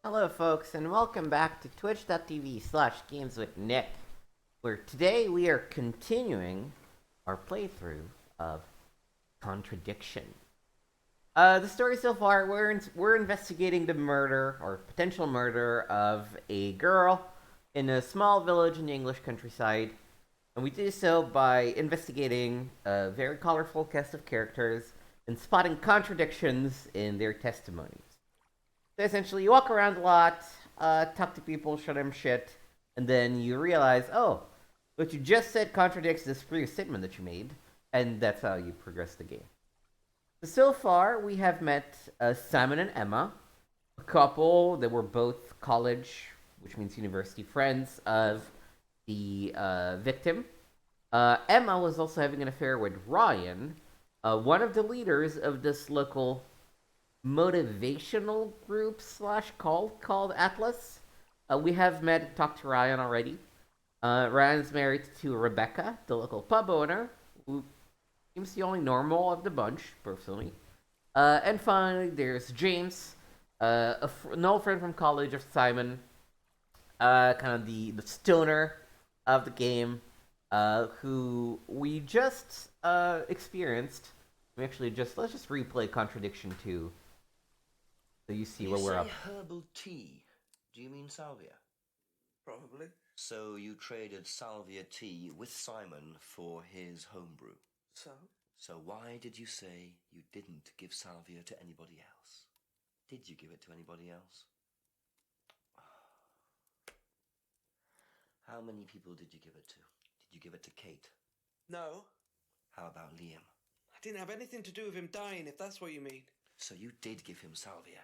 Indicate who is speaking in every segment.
Speaker 1: Hello, folks, and welcome back to twitch.tv/gameswithnick, where today we are continuing our playthrough of Contradiction. The story so far, we're investigating the murder, or potential murder, of a girl in a small village in the English countryside, and we do so by investigating a very colorful cast of characters and spotting contradictions in their testimonies. So essentially, you walk around a lot, talk to people, show them shit, and then you realize, oh, what you just said contradicts this previous statement that you made, and that's how you progress the game. So far, we have met Simon and Emma, a couple that were both college, which means university friends of the victim. Emma was also having an affair with Ryan, one of the leaders of this local motivational group slash cult called Atlas. We have met and talked to Ryan already. Ryan's married to Rebecca, the local pub owner, who seems the only normal of the bunch, personally. And finally, there's James, an old friend from college of Simon, kind of the stoner of the game, who we just experienced. Let's just replay Contradiction 2 so you see where we're up.
Speaker 2: Herbal tea. Do you mean salvia?
Speaker 3: Probably.
Speaker 2: So you traded salvia tea with Simon for his homebrew. So why did you say you didn't give salvia to anybody else? Did you give it to anybody else? How many people did you give it to? Did you give it to Kate?
Speaker 3: No.
Speaker 2: How about Liam?
Speaker 3: I didn't have anything to do with him dying, if that's what you mean.
Speaker 2: So you did give him salvia?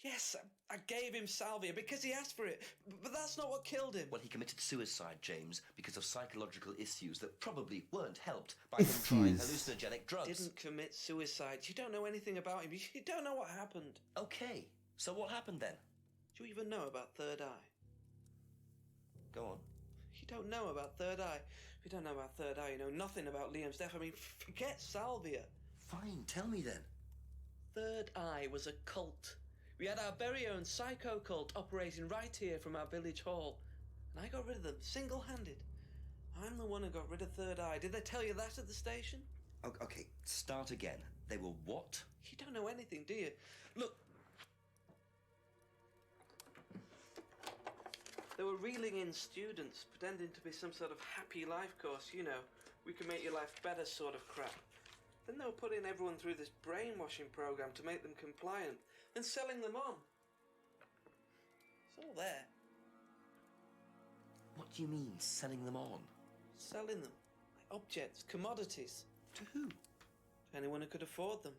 Speaker 3: Yes, I gave him salvia because he asked for it, but that's not what killed him.
Speaker 2: Well, he committed suicide, James, because of psychological issues that probably weren't helped by him trying hallucinogenic drugs.
Speaker 3: Didn't commit suicide. You don't know anything about him. You don't know what happened.
Speaker 2: Okay, so what happened then?
Speaker 3: Do you even know about Third Eye?
Speaker 2: Go on.
Speaker 3: You don't know about Third Eye. If you don't know about Third Eye, you know nothing about Liam's death. I mean, forget salvia.
Speaker 2: Fine, tell me then.
Speaker 3: Third Eye was a cult. We had our very own psycho cult operating right here from our village hall. And I got rid of them, single-handed. I'm the one who got rid of Third Eye. Did they tell you that at the station?
Speaker 2: Okay, start again. They were what?
Speaker 3: You don't know anything, do you? Look. They were reeling in students, pretending to be some sort of happy life course, you know. We can make your life better sort of crap. Then they were putting everyone through this brainwashing program to make them compliant. And selling them on. It's all there.
Speaker 2: What do you mean, selling them on?
Speaker 3: Selling them. Like objects, commodities.
Speaker 2: To who?
Speaker 3: To anyone who could afford them.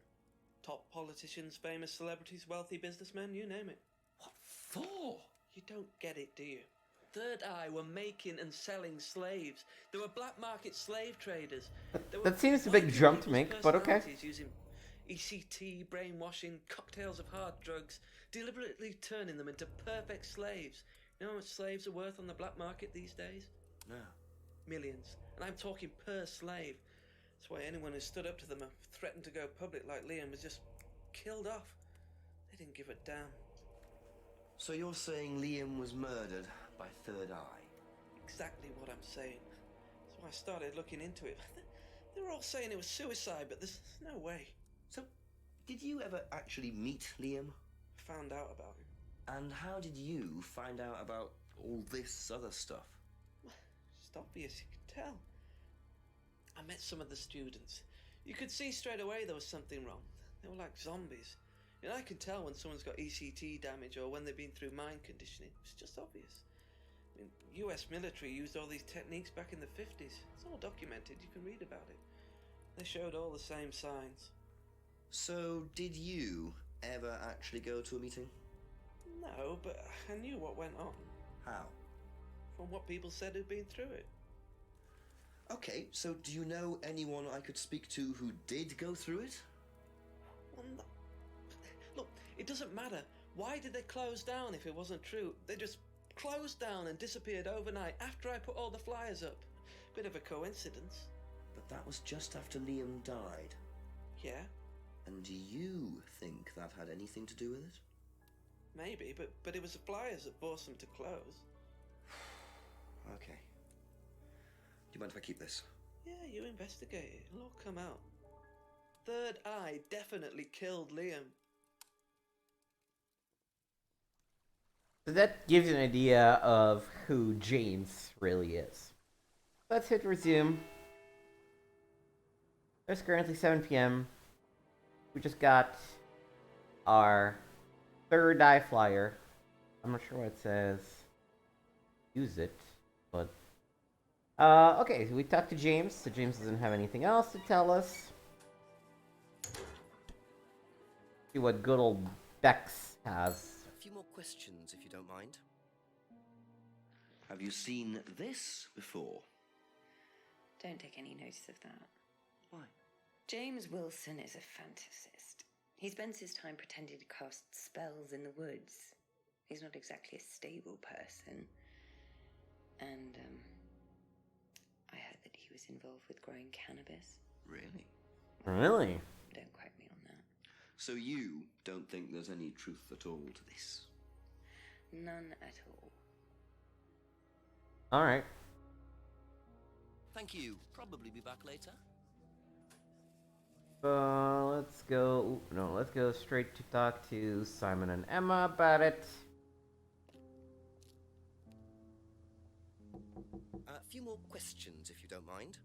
Speaker 3: Top politicians, famous celebrities, wealthy businessmen, you name it.
Speaker 2: What for?
Speaker 3: You don't get it, do you? Third Eye were making and selling slaves. They were black market slave traders.
Speaker 1: That seems a big jump to make, but okay.
Speaker 3: Using ECT, brainwashing, cocktails of hard drugs, deliberately turning them into perfect slaves. You know how much slaves are worth on the black market these days?
Speaker 2: No.
Speaker 3: Millions. And I'm talking per slave. That's why anyone who stood up to them and threatened to go public like Liam was just killed off. They didn't give a damn.
Speaker 2: So you're saying Liam was murdered by Third Eye?
Speaker 3: Exactly what I'm saying. So I started looking into it. They were all saying it was suicide, but there's no way.
Speaker 2: So, did you ever actually meet Liam?
Speaker 3: I found out about him.
Speaker 2: And how did you find out about all this other stuff?
Speaker 3: It's obvious, you can tell. I met some of the students. You could see straight away there was something wrong. They were like zombies. And I can tell when someone's got ECT damage or when they've been through mind conditioning. It's just obvious. I mean, US military used all these techniques back in the 50s. It's all documented, you can read about it. They showed all the same signs.
Speaker 2: So, did you ever actually go to a meeting?
Speaker 3: No, but I knew what went on.
Speaker 2: How?
Speaker 3: From what people said who'd been through it.
Speaker 2: Okay, so do you know anyone I could speak to who did go through it?
Speaker 3: Well, no. Look, it doesn't matter. Why did they close down if it wasn't true? They just closed down and disappeared overnight after I put all the flyers up. Bit of a coincidence.
Speaker 2: But that was just after Liam died.
Speaker 3: Yeah?
Speaker 2: And do you think that had anything to do with it?
Speaker 3: Maybe, but it was the flyers that forced them to close.
Speaker 2: Okay. Do you mind if I keep this?
Speaker 3: Yeah, you investigate it. It'll all come out. Third Eye definitely killed Liam.
Speaker 1: So that gives you an idea of who James really is. Let's hit resume. It's currently 7 p.m. We just got our third eye flyer. I'm not sure what it says. Use it, but okay. So we talked to James. So James doesn't have anything else to tell us. See what good old Bex has.
Speaker 2: A few more questions, if you don't mind. Have you seen this before?
Speaker 4: Don't take any notice of that.
Speaker 2: Why?
Speaker 4: James Wilson is a fantasist. He spends his time pretending to cast spells in the woods. He's not exactly a stable person. And, I heard that he was involved with growing cannabis.
Speaker 2: Really?
Speaker 1: Really?
Speaker 4: Don't quote me on that.
Speaker 2: So you don't think there's any truth at all to this?
Speaker 4: None at all.
Speaker 1: All right.
Speaker 2: Thank you. Probably be back later.
Speaker 1: Let's go. No, let's go straight to talk to Simon and Emma about it.
Speaker 2: A few more questions, if you don't mind.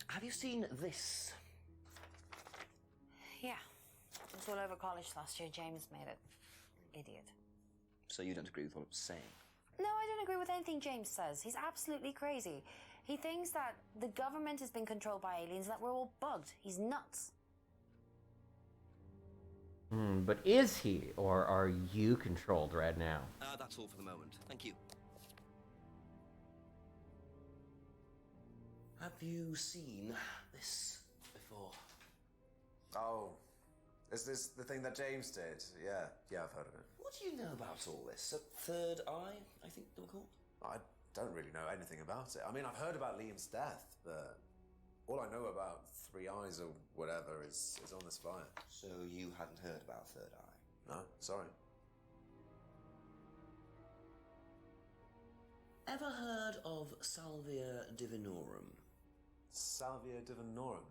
Speaker 2: Have you seen this?
Speaker 5: Yeah. It was all over college last year. James made it. Idiot.
Speaker 2: So you don't agree with what I'm saying?
Speaker 5: No, I don't agree with anything James says. He's absolutely crazy. He thinks that the government has been controlled by aliens, that we're all bugged. He's nuts.
Speaker 1: But is he, or are you controlled right now?
Speaker 2: That's all for the moment. Thank you. Have you seen this before?
Speaker 6: Oh, is this the thing that James did? Yeah, I've heard of it.
Speaker 2: What do you know about all this? A third eye, I think they were called?
Speaker 6: I don't really know anything about it. I mean, I've heard about Liam's death, but all I know about Three Eyes or whatever is on this flyer.
Speaker 2: So you hadn't heard about Third Eye?
Speaker 6: No, sorry.
Speaker 2: Ever heard of Salvia Divinorum?
Speaker 6: Salvia Divinorum?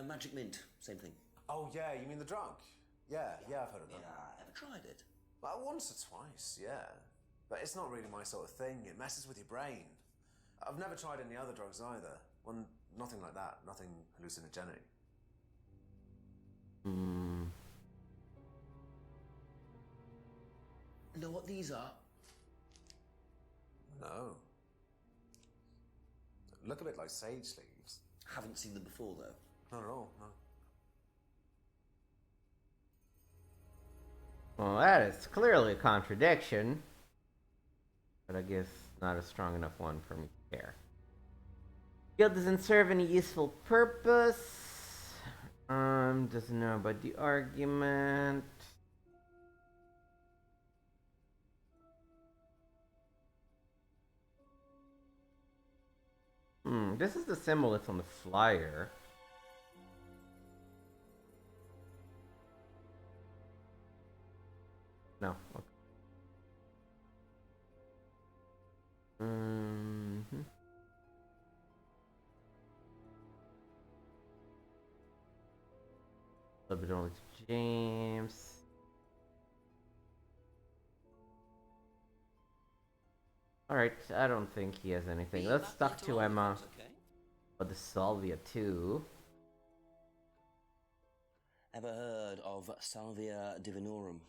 Speaker 2: Magic Mint, same thing.
Speaker 6: Oh, yeah, you mean the drug? Yeah, I've heard of that.
Speaker 2: Yeah, ever tried it?
Speaker 6: Well, once or twice, yeah. But it's not really my sort of thing. It messes with your brain. I've never tried any other drugs either. Well, nothing like that. Nothing hallucinogenic.
Speaker 2: Know what these are?
Speaker 6: No. Look a bit like sage leaves.
Speaker 2: Haven't seen them before, though.
Speaker 6: Not at all, no.
Speaker 1: Well, that is clearly a contradiction. But I guess not a strong enough one for me to care. Guild doesn't serve any useful purpose. Doesn't know about the argument. This is the symbol that's on the flyer. No. Okay. A little bit only to James. Alright, I don't think he has anything. Let's talk to Emma.
Speaker 2: Okay.
Speaker 1: But the Salvia too.
Speaker 2: Ever heard of Salvia Divinorum?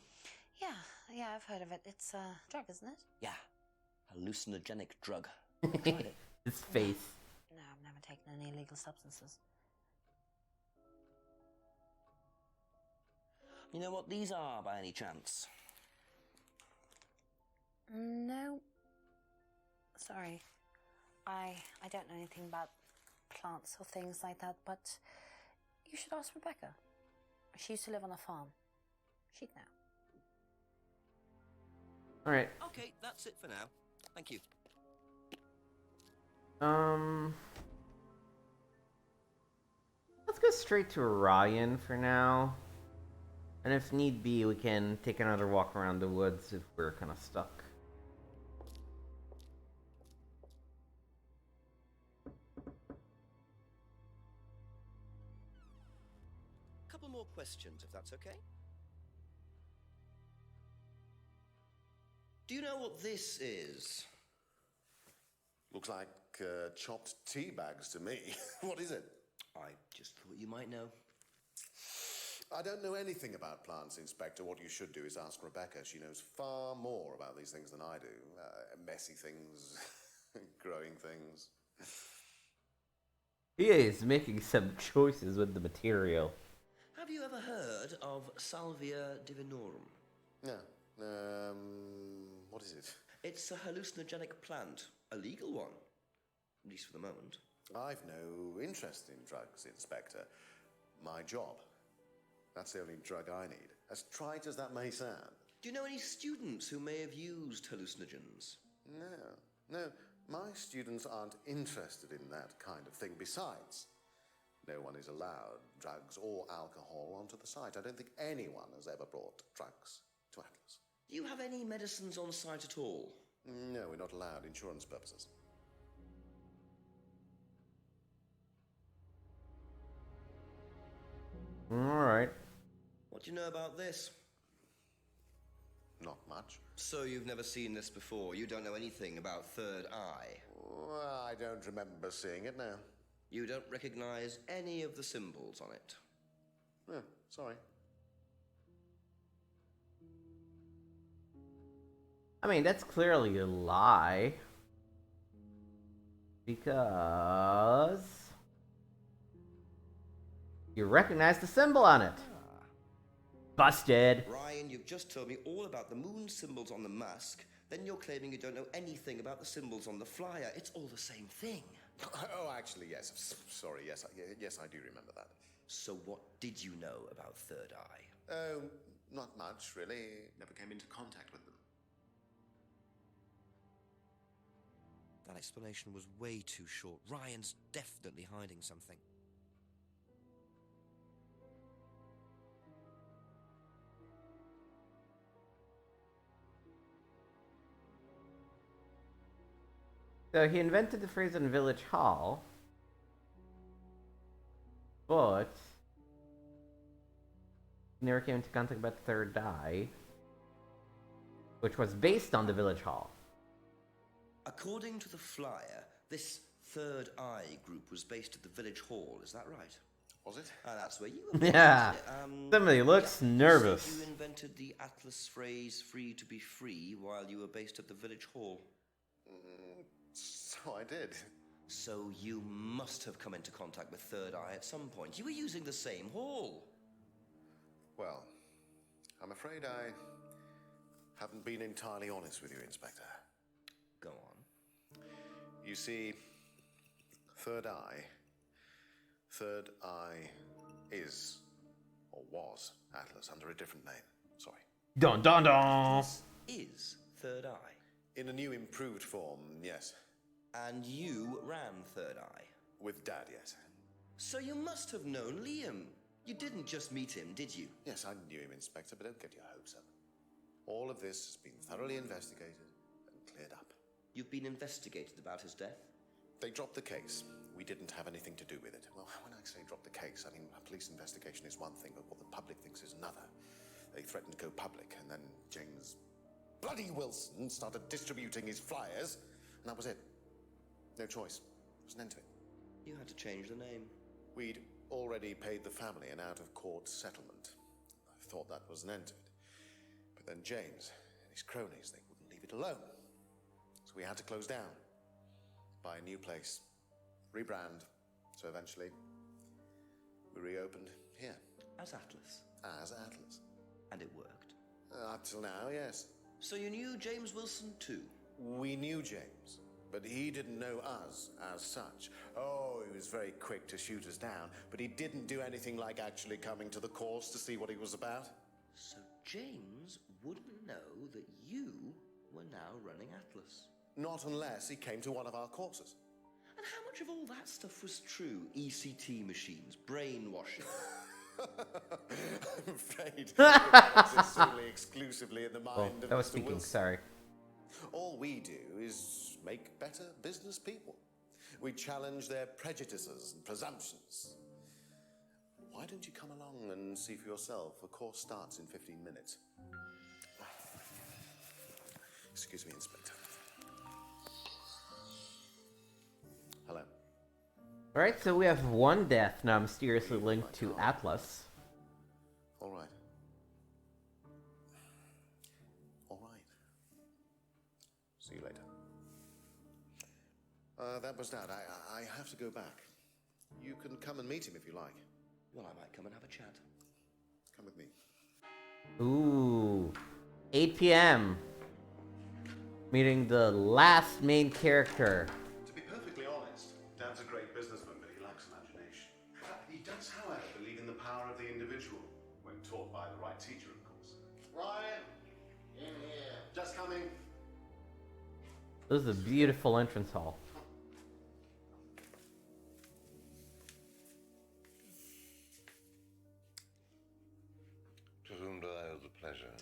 Speaker 5: Yeah, I've heard of it. It's a drug, isn't it?
Speaker 2: Yeah. Hallucinogenic drug. Tried it.
Speaker 1: His face.
Speaker 5: No, I've never taken any illegal substances.
Speaker 2: You know what these are, by any chance?
Speaker 5: No. Sorry. I don't know anything about plants or things like that, but you should ask Rebecca. She used to live on a farm. She'd know.
Speaker 1: Alright.
Speaker 2: Okay, that's it for now. Thank you.
Speaker 1: Let's go straight to Ryan for now. And if need be, we can take another walk around the woods if we're kind of stuck.
Speaker 2: Couple more questions, if that's okay. Do you know what this is?
Speaker 7: Looks like chopped tea bags to me. What is it?
Speaker 2: I just thought you might know.
Speaker 7: I don't know anything about plants, Inspector. What you should do is ask Rebecca. She knows far more about these things than I do. Messy things, growing things.
Speaker 1: He is making some choices with the material.
Speaker 2: Have you ever heard of Salvia divinorum?
Speaker 7: No. What is it?
Speaker 2: It's a hallucinogenic plant, a legal one, at least for the moment.
Speaker 7: I've no interest in drugs, Inspector. My job. That's the only drug I need. As trite as that may sound.
Speaker 2: Do you know any students who may have used hallucinogens?
Speaker 7: No. My students aren't interested in that kind of thing. Besides, no one is allowed drugs or alcohol onto the site. I don't think anyone has ever brought drugs to Atlas.
Speaker 2: Do you have any medicines on site at all?
Speaker 7: No, we're not allowed. Insurance purposes.
Speaker 1: Alright.
Speaker 2: What do you know about this?
Speaker 7: Not much.
Speaker 2: So you've never seen this before? You don't know anything about Third Eye?
Speaker 7: Well, I don't remember seeing it now.
Speaker 2: You don't recognize any of the symbols on it?
Speaker 7: Oh, sorry.
Speaker 1: I mean, that's clearly a lie. Because you recognize the symbol on it. Busted.
Speaker 2: Ryan, you've just told me all about the moon symbols on the mask. Then you're claiming you don't know anything about the symbols on the flyer. It's all the same thing.
Speaker 7: Oh, actually, yes. Sorry, yes, I do remember that.
Speaker 2: So what did you know about Third Eye?
Speaker 7: Oh, not much, really. Never came into contact with them.
Speaker 2: That explanation was way too short. Ryan's definitely hiding something.
Speaker 1: So he invented the phrase in Village Hall, but he never came into contact about the Third Eye, which was based on the Village Hall.
Speaker 2: According to the flyer, this Third Eye group was based at the Village Hall. Is that right?
Speaker 7: Was it?
Speaker 2: That's where you were.
Speaker 1: Yeah. Somebody looks nervous.
Speaker 2: You invented the Atlas phrase "free to be free" while you were based at the Village Hall.
Speaker 7: So I did.
Speaker 2: So you must have come into contact with Third Eye at some point. You were using the same hall.
Speaker 7: Well, I'm afraid I haven't been entirely honest with you, Inspector.
Speaker 2: Go on.
Speaker 7: You see, Third Eye is, or was, Atlas under a different name. Sorry.
Speaker 1: Dun dun dun!
Speaker 2: Is Third Eye.
Speaker 7: In a new improved form, yes.
Speaker 2: And you ran Third Eye.
Speaker 7: With Dad, yes.
Speaker 2: So you must have known Liam. You didn't just meet him, did you?
Speaker 7: Yes, I knew him, Inspector, but don't get your hopes up. All of this has been thoroughly investigated and cleared up.
Speaker 2: You've been investigated about his death?
Speaker 7: They dropped the case. We didn't have anything to do with it. Well, when I say drop the case, I mean a police investigation is one thing, but what the public thinks is another. They threatened to go public, and then James bloody Wilson started distributing his flyers, and that was it. No choice. There was an end to it.
Speaker 2: You had to change the name.
Speaker 7: We'd already paid the family an out-of-court settlement. I thought that was an end to it. But then James and his cronies, they wouldn't leave it alone. So we had to close down, buy a new place, rebrand. So eventually, we reopened here.
Speaker 2: As Atlas.
Speaker 7: As Atlas.
Speaker 2: And it worked.
Speaker 7: Up till now, yes.
Speaker 2: So you knew James Wilson too?
Speaker 7: We knew James, but he didn't know us as such. Oh, he was very quick to shoot us down, but he didn't do anything like actually coming to the course to see what he was about.
Speaker 2: So James wouldn't know that you were now running Atlas?
Speaker 7: Not unless he came to one of our courses.
Speaker 2: And how much of all that stuff was true? ECT machines, brainwashing?
Speaker 7: I'm afraid that exists only exclusively in the
Speaker 1: Oh,
Speaker 7: mind of
Speaker 1: that was
Speaker 7: Mr.
Speaker 1: speaking.
Speaker 7: Wilson.
Speaker 1: Sorry.
Speaker 7: All we do is make better business people. We challenge their prejudices and presumptions. Why don't you come along and see for yourself? The course starts in 15 minutes. Excuse me, Inspector. Hello.
Speaker 1: Alright, so we have one death now mysteriously linked to Atlas.
Speaker 7: All right. All right. See you later. That was that. I have to go back. You can come and meet him if you like.
Speaker 2: Well, I might come and have a chat.
Speaker 7: Come with me.
Speaker 1: Ooh. 8 p.m. Meeting the last main character.
Speaker 8: To be perfectly honest, Dad's a great businessman, but he lacks imagination. He does, however, believe in the power of the individual, when taught by the right teacher, of course.
Speaker 7: Ryan, in here. Just coming.
Speaker 1: This is a beautiful entrance hall.
Speaker 9: To whom do I owe the pleasure?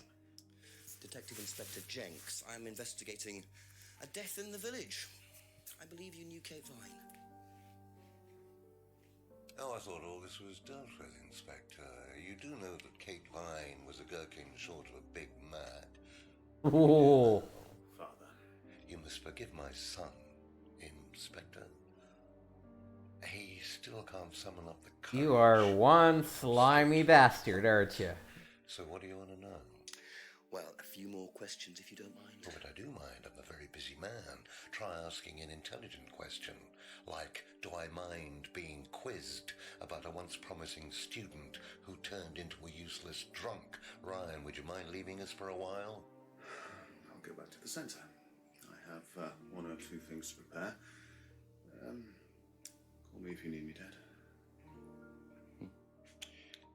Speaker 2: Detective Inspector Jenks, I'm investigating a death in the village. I believe you knew Kate Vine.
Speaker 9: Oh, I thought all this was dealt with, Inspector. You do know that Kate Vine was a gherkin short of a Big Mac.
Speaker 1: Ooh.
Speaker 8: Father.
Speaker 9: You must forgive my son, Inspector. He still can't summon up the courage.
Speaker 1: You are one slimy bastard, aren't you?
Speaker 9: So what do you want to know?
Speaker 2: Well, a few more questions if you don't mind.
Speaker 9: Oh, but I do mind. I'm a very busy man. Try asking an intelligent question, like, do I mind being quizzed about a once promising student who turned into a useless drunk? Ryan, would you mind leaving us for a while?
Speaker 8: I'll go back to the centre. I have one or two things to prepare. Call me if you need me, Dad.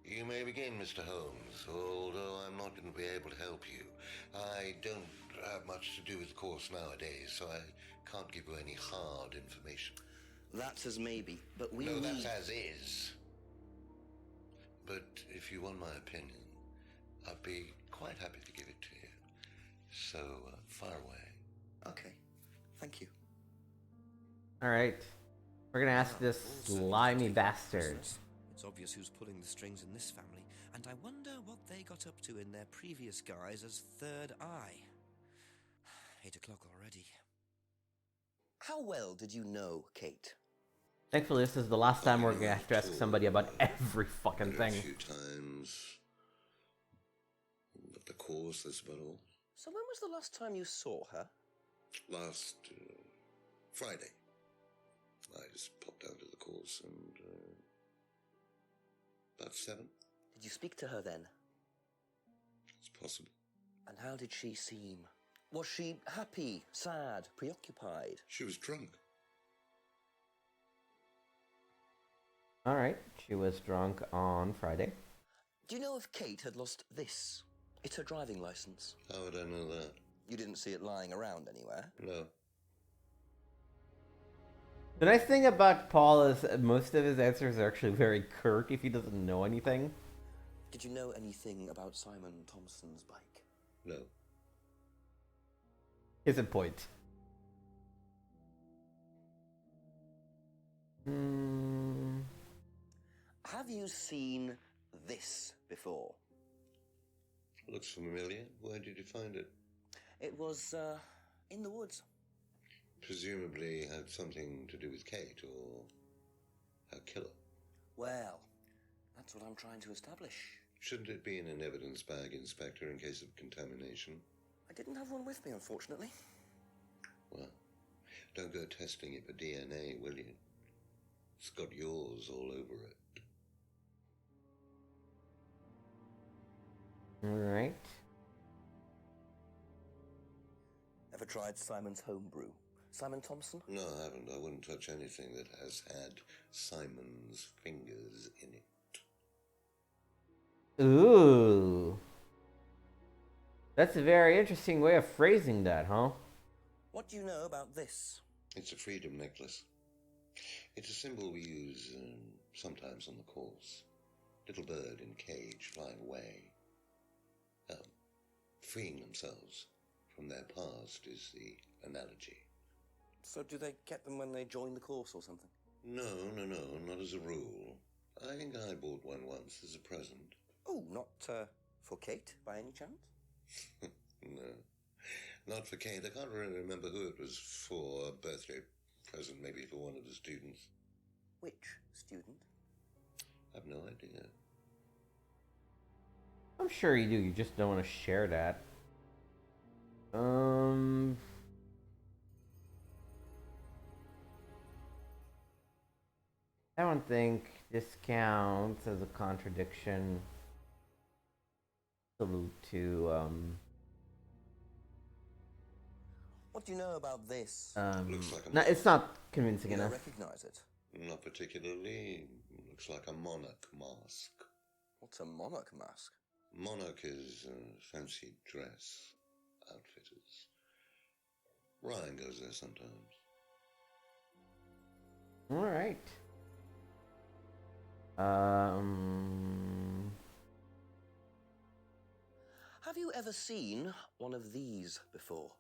Speaker 9: You may begin, Mr. Holmes, although I'm not going to be able to help you. I don't have much to do with the course nowadays, so I can't give you any hard information.
Speaker 2: That's as maybe, but we
Speaker 9: No,
Speaker 2: need...
Speaker 9: that's as is. But if you want my opinion, I'd be quite happy to give it to you. So, far away.
Speaker 2: Okay, thank you.
Speaker 1: Alright. We're gonna ask this slimy bastard.
Speaker 10: It's obvious who's pulling the strings in this family, and I wonder what they got up to in their previous guise as Third Eye. 8 o'clock already.
Speaker 2: How well did you know Kate?
Speaker 1: Thankfully, this is the last time we're gonna have to ask somebody about every fucking thing.
Speaker 9: A few times. But the course, that's about all.
Speaker 2: So when was the last time you saw her?
Speaker 9: Last Friday. I just popped down to the course and about 7.
Speaker 2: Did you speak to her then?
Speaker 9: It's possible.
Speaker 2: And how did she seem? Was she happy, sad, preoccupied?
Speaker 9: She was drunk.
Speaker 1: Alright, she was drunk on Friday.
Speaker 2: Do you know if Kate had lost this? It's her driving license.
Speaker 9: How would I know that?
Speaker 2: You didn't see it lying around anywhere?
Speaker 9: No.
Speaker 1: The nice thing about Paul is most of his answers are actually very curt if he doesn't know anything.
Speaker 2: Did you know anything about Simon Thompson's bike?
Speaker 9: No.
Speaker 1: Here's a point.
Speaker 2: Have you seen this before?
Speaker 9: Looks familiar. Where did you find it?
Speaker 2: It was, in the woods.
Speaker 9: Presumably had something to do with Kate or her killer.
Speaker 2: Well, that's what I'm trying to establish.
Speaker 9: Shouldn't it be in an evidence bag, Inspector, in case of contamination?
Speaker 2: I didn't have one with me, unfortunately.
Speaker 9: Well, don't go testing it for DNA, will you? It's got yours all over it.
Speaker 1: Alright.
Speaker 2: Ever tried Simon's homebrew? Simon Thompson?
Speaker 9: No, I haven't. I wouldn't touch anything that has had Simon's fingers in it.
Speaker 1: Ooh. That's a very interesting way of phrasing that, huh?
Speaker 2: What do you know about this?
Speaker 9: It's a freedom necklace. It's a symbol we use sometimes on the course. Little bird in cage flying away. Freeing themselves from their past is the analogy.
Speaker 2: So do they get them when they join the course or something?
Speaker 9: No, not as a rule. I think I bought one once as a present.
Speaker 2: Oh, not for Kate, by any chance?
Speaker 9: No, not for Kate. I can't really remember who it was for. A birthday present, maybe for one of the students.
Speaker 2: Which student?
Speaker 9: I've no idea.
Speaker 1: I'm sure you do. You just don't want to share that. I don't think this counts as a contradiction. Salute to
Speaker 2: What do you know about this?
Speaker 9: Looks like a
Speaker 1: no, it's not convincing
Speaker 2: You don't
Speaker 1: enough.
Speaker 2: recognize it.
Speaker 9: Not particularly. Looks like a monarch mask.
Speaker 2: What's a monarch mask?
Speaker 9: Monarch is fancy dress outfitters. Ryan goes there sometimes.
Speaker 1: All right.
Speaker 2: Have you ever seen one of these before?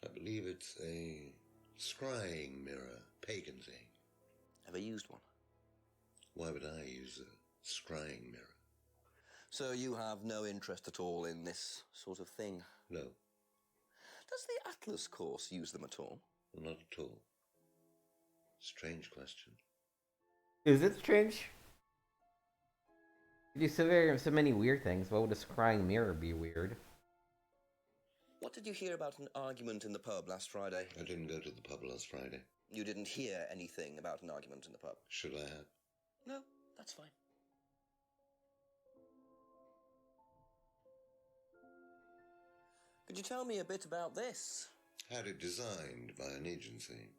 Speaker 9: I believe it's a scrying mirror, pagan thing.
Speaker 2: Ever used one?
Speaker 9: Why would I use a scrying mirror?
Speaker 2: So you have no interest at all in this sort of thing?
Speaker 9: No,
Speaker 2: Does the Atlas course use them at all?
Speaker 9: not at all. Strange question.
Speaker 1: Is it strange? You do so many weird things. Why would a scrying mirror be weird?
Speaker 2: What did you hear about an argument in the pub last Friday?
Speaker 9: I didn't go to the pub last Friday.
Speaker 2: You didn't hear anything about an argument in the pub?
Speaker 9: Should I have?
Speaker 2: No, that's fine. Could you tell me a bit about this?
Speaker 9: Had it designed by an agency.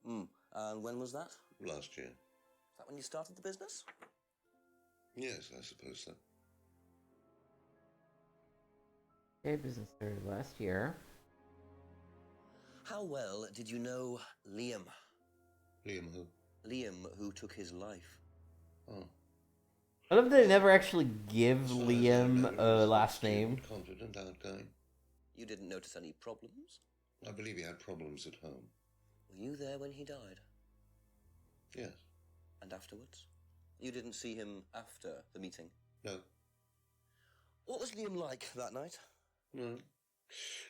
Speaker 2: And when was that?
Speaker 9: Last year.
Speaker 2: Is that when you started the business?
Speaker 9: Yes, I suppose so.
Speaker 1: Okay, business started last year.
Speaker 2: How well did you know Liam?
Speaker 9: Liam who?
Speaker 2: Liam, who took his life.
Speaker 9: Oh.
Speaker 1: I love that they never actually give
Speaker 9: As far as I
Speaker 1: Liam
Speaker 9: know, he
Speaker 1: a
Speaker 9: was
Speaker 1: last
Speaker 9: student,
Speaker 1: name.
Speaker 9: Confident, outgoing.
Speaker 2: You didn't notice any problems?
Speaker 9: I believe he had problems at home.
Speaker 2: Were you there when he died?
Speaker 9: Yes.
Speaker 2: And afterwards? You didn't see him after the meeting?
Speaker 9: No.
Speaker 2: What was Liam like that night?
Speaker 9: No.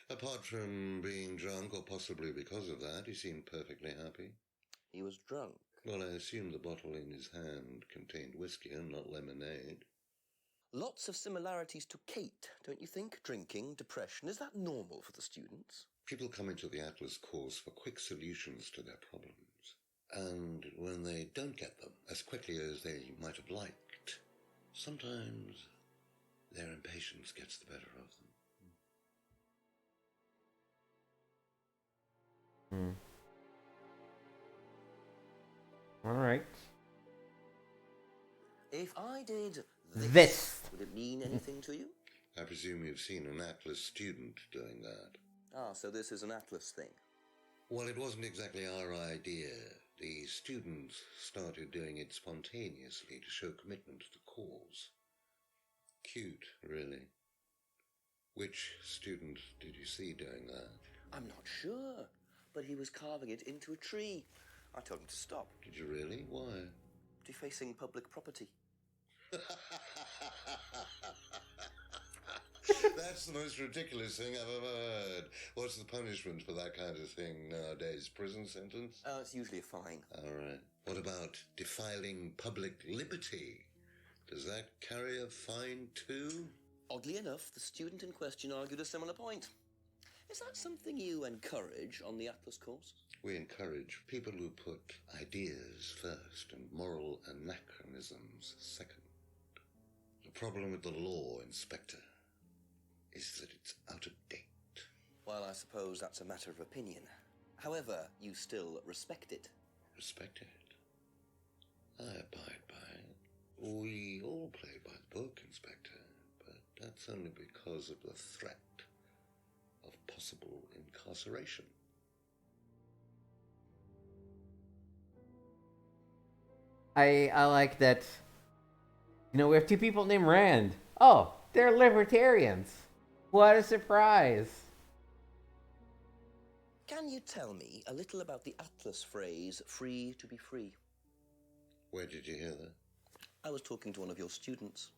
Speaker 9: Apart from being drunk, or possibly because of that, he seemed perfectly happy.
Speaker 2: He was drunk.
Speaker 9: Well, I assume the bottle in his hand contained whiskey and not lemonade.
Speaker 2: Lots of similarities to Kate, don't you think? Drinking, depression. Is that normal for the students?
Speaker 9: People come into the Atlas course for quick solutions to their problems. And when they don't get them as quickly as they might have liked, sometimes their impatience gets the better of them.
Speaker 1: All right.
Speaker 2: If I did
Speaker 1: This.
Speaker 2: would it mean anything to you?
Speaker 9: I presume you've seen an Atlas student doing that.
Speaker 2: Ah, so this is an Atlas thing.
Speaker 9: Well, it wasn't exactly our idea. The students started doing it spontaneously to show commitment to the cause. Cute, really. Which student did you see doing that?
Speaker 2: I'm not sure, but he was carving it into a tree. I told him to stop.
Speaker 9: Did you really? Why?
Speaker 2: Defacing public property.
Speaker 9: That's the most ridiculous thing I've ever heard. What's the punishment for that kind of thing nowadays? Prison sentence?
Speaker 2: It's usually a fine.
Speaker 9: All right. What about defiling public liberty? Does that carry a fine too?
Speaker 2: Oddly enough, the student in question argued a similar point. Is that something you encourage on the Atlas course?
Speaker 9: We encourage people who put ideas first and moral anachronisms second. The problem with the law, Inspector, is that it's out of date.
Speaker 2: Well, I suppose that's a matter of opinion. However, you still respect it.
Speaker 9: Respect it. I abide by it. We all play by the book, Inspector, but that's only because of the threat of possible incarceration.
Speaker 1: I like that You know, we have two people named Rand. Oh, they're libertarians. What a surprise.
Speaker 2: Can you tell me a little about the Atlas phrase, free to be free?
Speaker 9: Where did you hear that?
Speaker 2: I was talking to one of your students.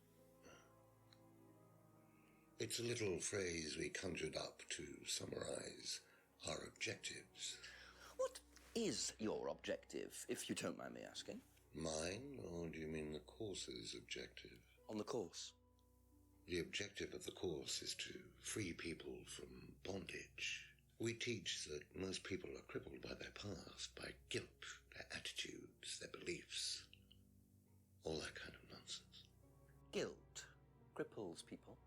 Speaker 9: It's a little phrase we conjured up to summarize our objectives.
Speaker 2: What is your objective, if you don't mind me asking?
Speaker 9: Mine, or do you mean the course's objective?
Speaker 2: On the course.
Speaker 9: The objective of the course is to free people from bondage. We teach that most people are crippled by their past, by guilt, their attitudes, their beliefs. All that kind of nonsense.
Speaker 2: Guilt cripples people.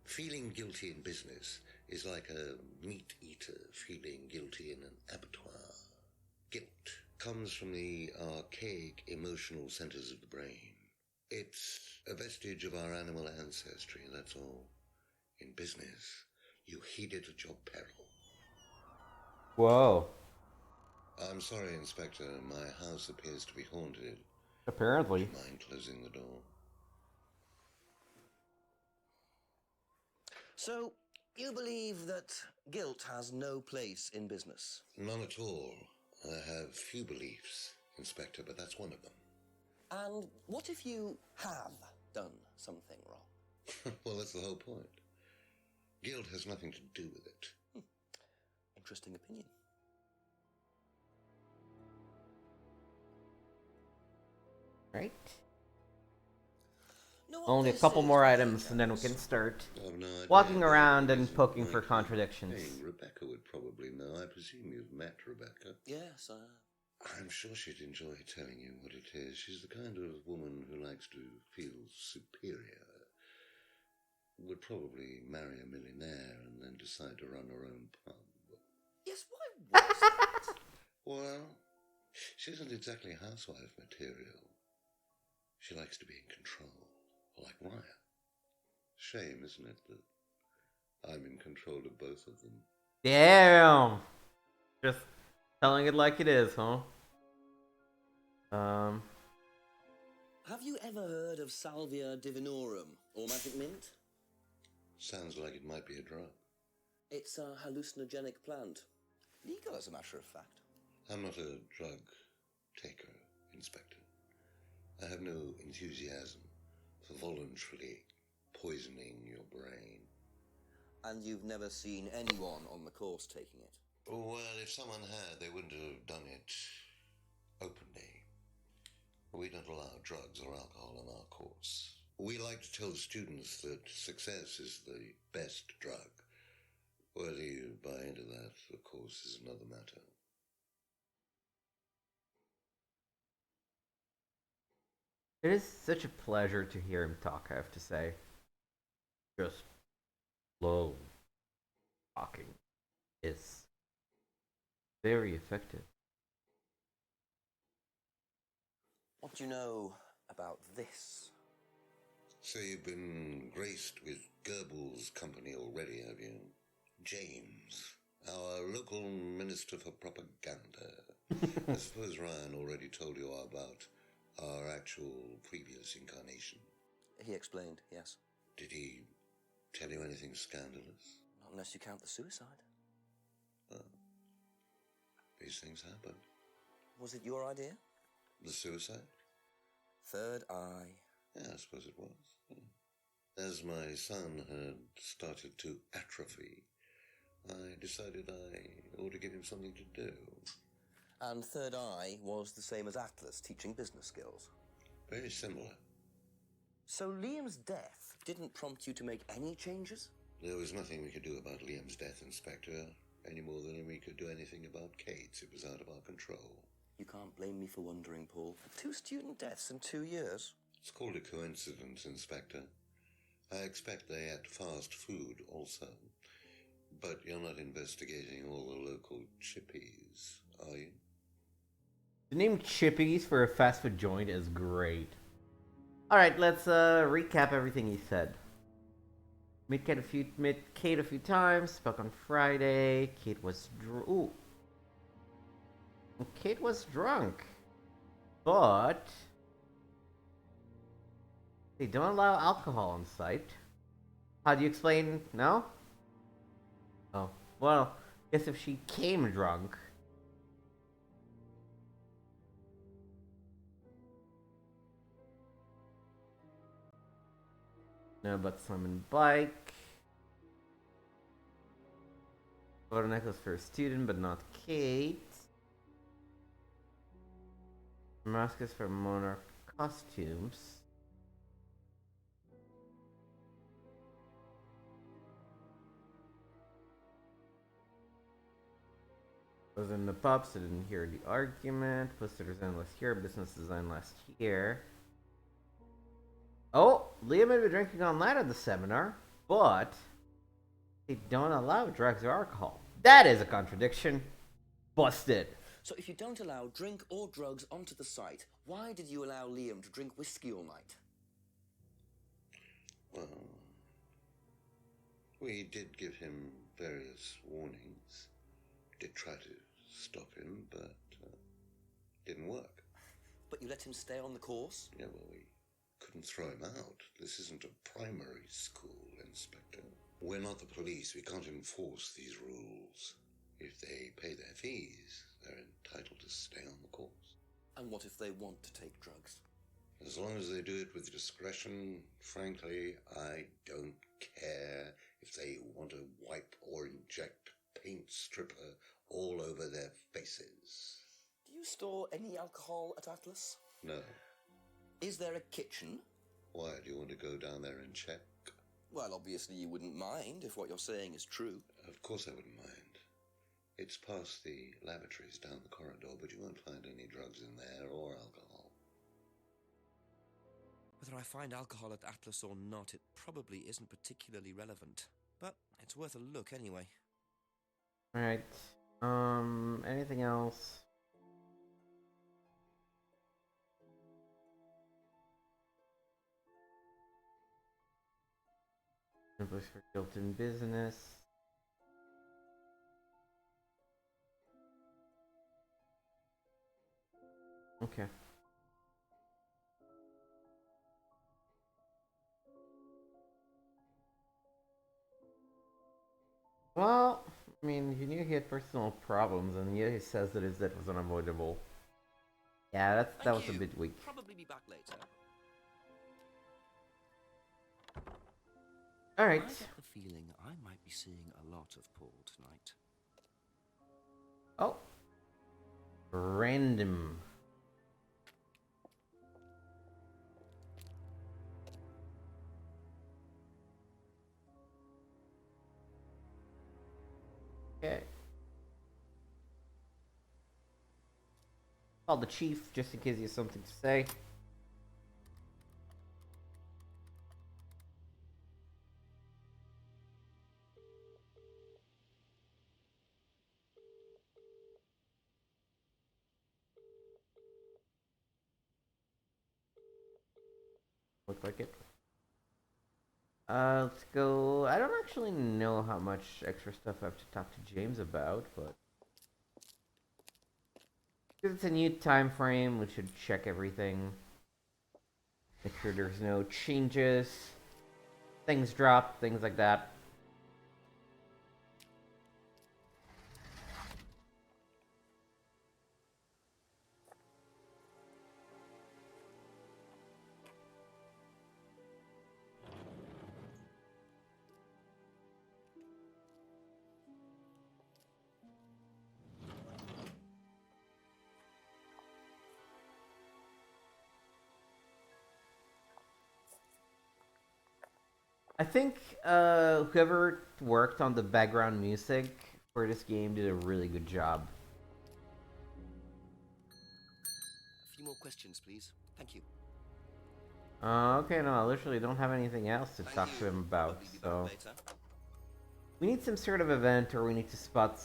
Speaker 9: Feeling guilty in business is like a meat eater feeling guilty in an abattoir. Guilt comes from the archaic emotional centers of the brain. It's a vestige of our animal ancestry, that's all. In business, you heed it at your peril.
Speaker 1: Whoa.
Speaker 9: I'm sorry, Inspector. My house appears to be haunted.
Speaker 1: Apparently.
Speaker 9: Do you mind closing the door?
Speaker 2: So, you believe that guilt has no place in business?
Speaker 9: None at all. I have few beliefs, Inspector, but that's one of them.
Speaker 2: And what if you have done something wrong?
Speaker 9: Well, that's the whole point. Guilt has nothing to do with it.
Speaker 2: Interesting opinion.
Speaker 1: Right.
Speaker 2: Know what
Speaker 1: Only a
Speaker 2: this
Speaker 1: couple
Speaker 2: is,
Speaker 1: more
Speaker 2: do you,
Speaker 1: items and then we
Speaker 2: James?
Speaker 1: can start
Speaker 9: I've no idea.
Speaker 1: walking around and
Speaker 9: Is it
Speaker 1: poking for
Speaker 9: Mikey?
Speaker 1: contradictions.
Speaker 9: Hey, Rebecca would probably know. I presume you've met Rebecca.
Speaker 2: Yes,
Speaker 9: I'm sure she'd enjoy telling you what it is. She's the kind of woman who likes to feel superior. Would probably marry a millionaire and then decide to run her own pub.
Speaker 2: Yes, why was that?
Speaker 9: Well, she isn't exactly housewife material. She likes to be in control, like Ryan. Shame, isn't it, that I'm in control of both of them?
Speaker 1: Damn! Just telling it like it is, huh?
Speaker 2: Have you ever heard of Salvia divinorum, or magic mint?
Speaker 9: Sounds like it might be a drug.
Speaker 2: It's a hallucinogenic plant. Legal, as a matter of fact.
Speaker 9: I'm not a drug taker, Inspector. I have no enthusiasm for voluntarily poisoning your brain.
Speaker 2: And you've never seen anyone on the course taking it?
Speaker 9: Well, if someone had, they wouldn't have done it openly. We don't allow drugs or alcohol on our course. We like to tell students that success is the best drug. Whether you buy into that, of course, is another matter.
Speaker 1: It is such a pleasure to hear him talk, I have to say. Just slow talking is very effective.
Speaker 2: What do you know about this?
Speaker 9: So you've been graced with Goebbels' company already, have you? James, our local minister for propaganda. I suppose Ryan already told you about our actual previous incarnation.
Speaker 2: He explained, yes.
Speaker 9: Did he tell you anything scandalous?
Speaker 2: Not unless you count the suicide.
Speaker 9: Oh. These things happen.
Speaker 2: Was it your idea?
Speaker 9: The suicide?
Speaker 2: Third eye.
Speaker 9: Yeah, I suppose it was. As my son had started to atrophy, I decided I ought to give him something to do.
Speaker 2: And Third Eye was the same as Atlas, teaching business skills.
Speaker 9: Very similar.
Speaker 2: So Liam's death didn't prompt you to make any changes?
Speaker 9: There was nothing we could do about Liam's death, Inspector, any more than we could do anything about Kate's. It was out of our control.
Speaker 2: You can't blame me for wondering, Paul. 2 student deaths in 2 years.
Speaker 9: It's called a coincidence, Inspector. I expect they ate fast food also. But you're not investigating all the local chippies, are you?
Speaker 1: The name Chippies for a fast food joint is great. Alright, let's recap everything he said. Met Kate a few times, spoke on Friday. Kate was Kate was drunk. But They don't allow alcohol on site. How do you explain? No? Oh. Well, guess if she came drunk. No, but Simon bike. Photo necklace for a student, but not Kate. Damascus for monarch costumes. Was in the pub, so didn't hear the argument. Poster design last year, business design last year. Oh, Liam had been drinking online at the seminar, but they don't allow drugs or alcohol. That is a contradiction. Busted.
Speaker 2: So if you don't allow drink or drugs onto the site, why did you allow Liam to drink whiskey all night?
Speaker 9: Well, we did give him various warnings. Did try to stop him, but didn't work.
Speaker 2: But you let him stay on the course?
Speaker 9: Yeah, well, we couldn't throw him out. This isn't a primary school, Inspector. We're not the police. We can't enforce these rules. If they pay their fees, they're entitled to stay on the course.
Speaker 2: And what if they want to take drugs?
Speaker 9: As long as they do it with discretion, frankly, I don't care if they want to wipe or inject paint stripper all over their faces.
Speaker 2: Do you store any alcohol at Atlas?
Speaker 9: No.
Speaker 2: Is there a kitchen?
Speaker 9: Why, do you want to go down there and check?
Speaker 2: Well, obviously you wouldn't mind if what you're saying is true.
Speaker 9: Of course I wouldn't mind. It's past the lavatories down the corridor, but you won't find any drugs in there or alcohol.
Speaker 10: Whether I find alcohol at Atlas or not, it probably isn't particularly relevant. But it's worth a look anyway.
Speaker 1: Alright. Anything else? Invoice for guilt in business. Okay. Well, I mean, he knew he had personal problems, and yet he says that his death was unavoidable. Yeah, that was a bit weak.
Speaker 10: Probably be back later.
Speaker 1: Alright.
Speaker 10: I get the feeling I might be seeing a lot of Paul tonight.
Speaker 1: Oh. Random. Okay. Call the chief just in case he has something to say. Look like it. Let's go. I don't actually know how much extra stuff I have to talk to James about, but because it's a new time frame, we should check everything. Make sure there's no changes, things drop, things like that. I think whoever worked on the background music for this game did a really good job.
Speaker 10: A few more questions, please. Thank you.
Speaker 1: Okay, no, I literally don't have anything else to talk to him about, so we need some sort of event, or we need to spot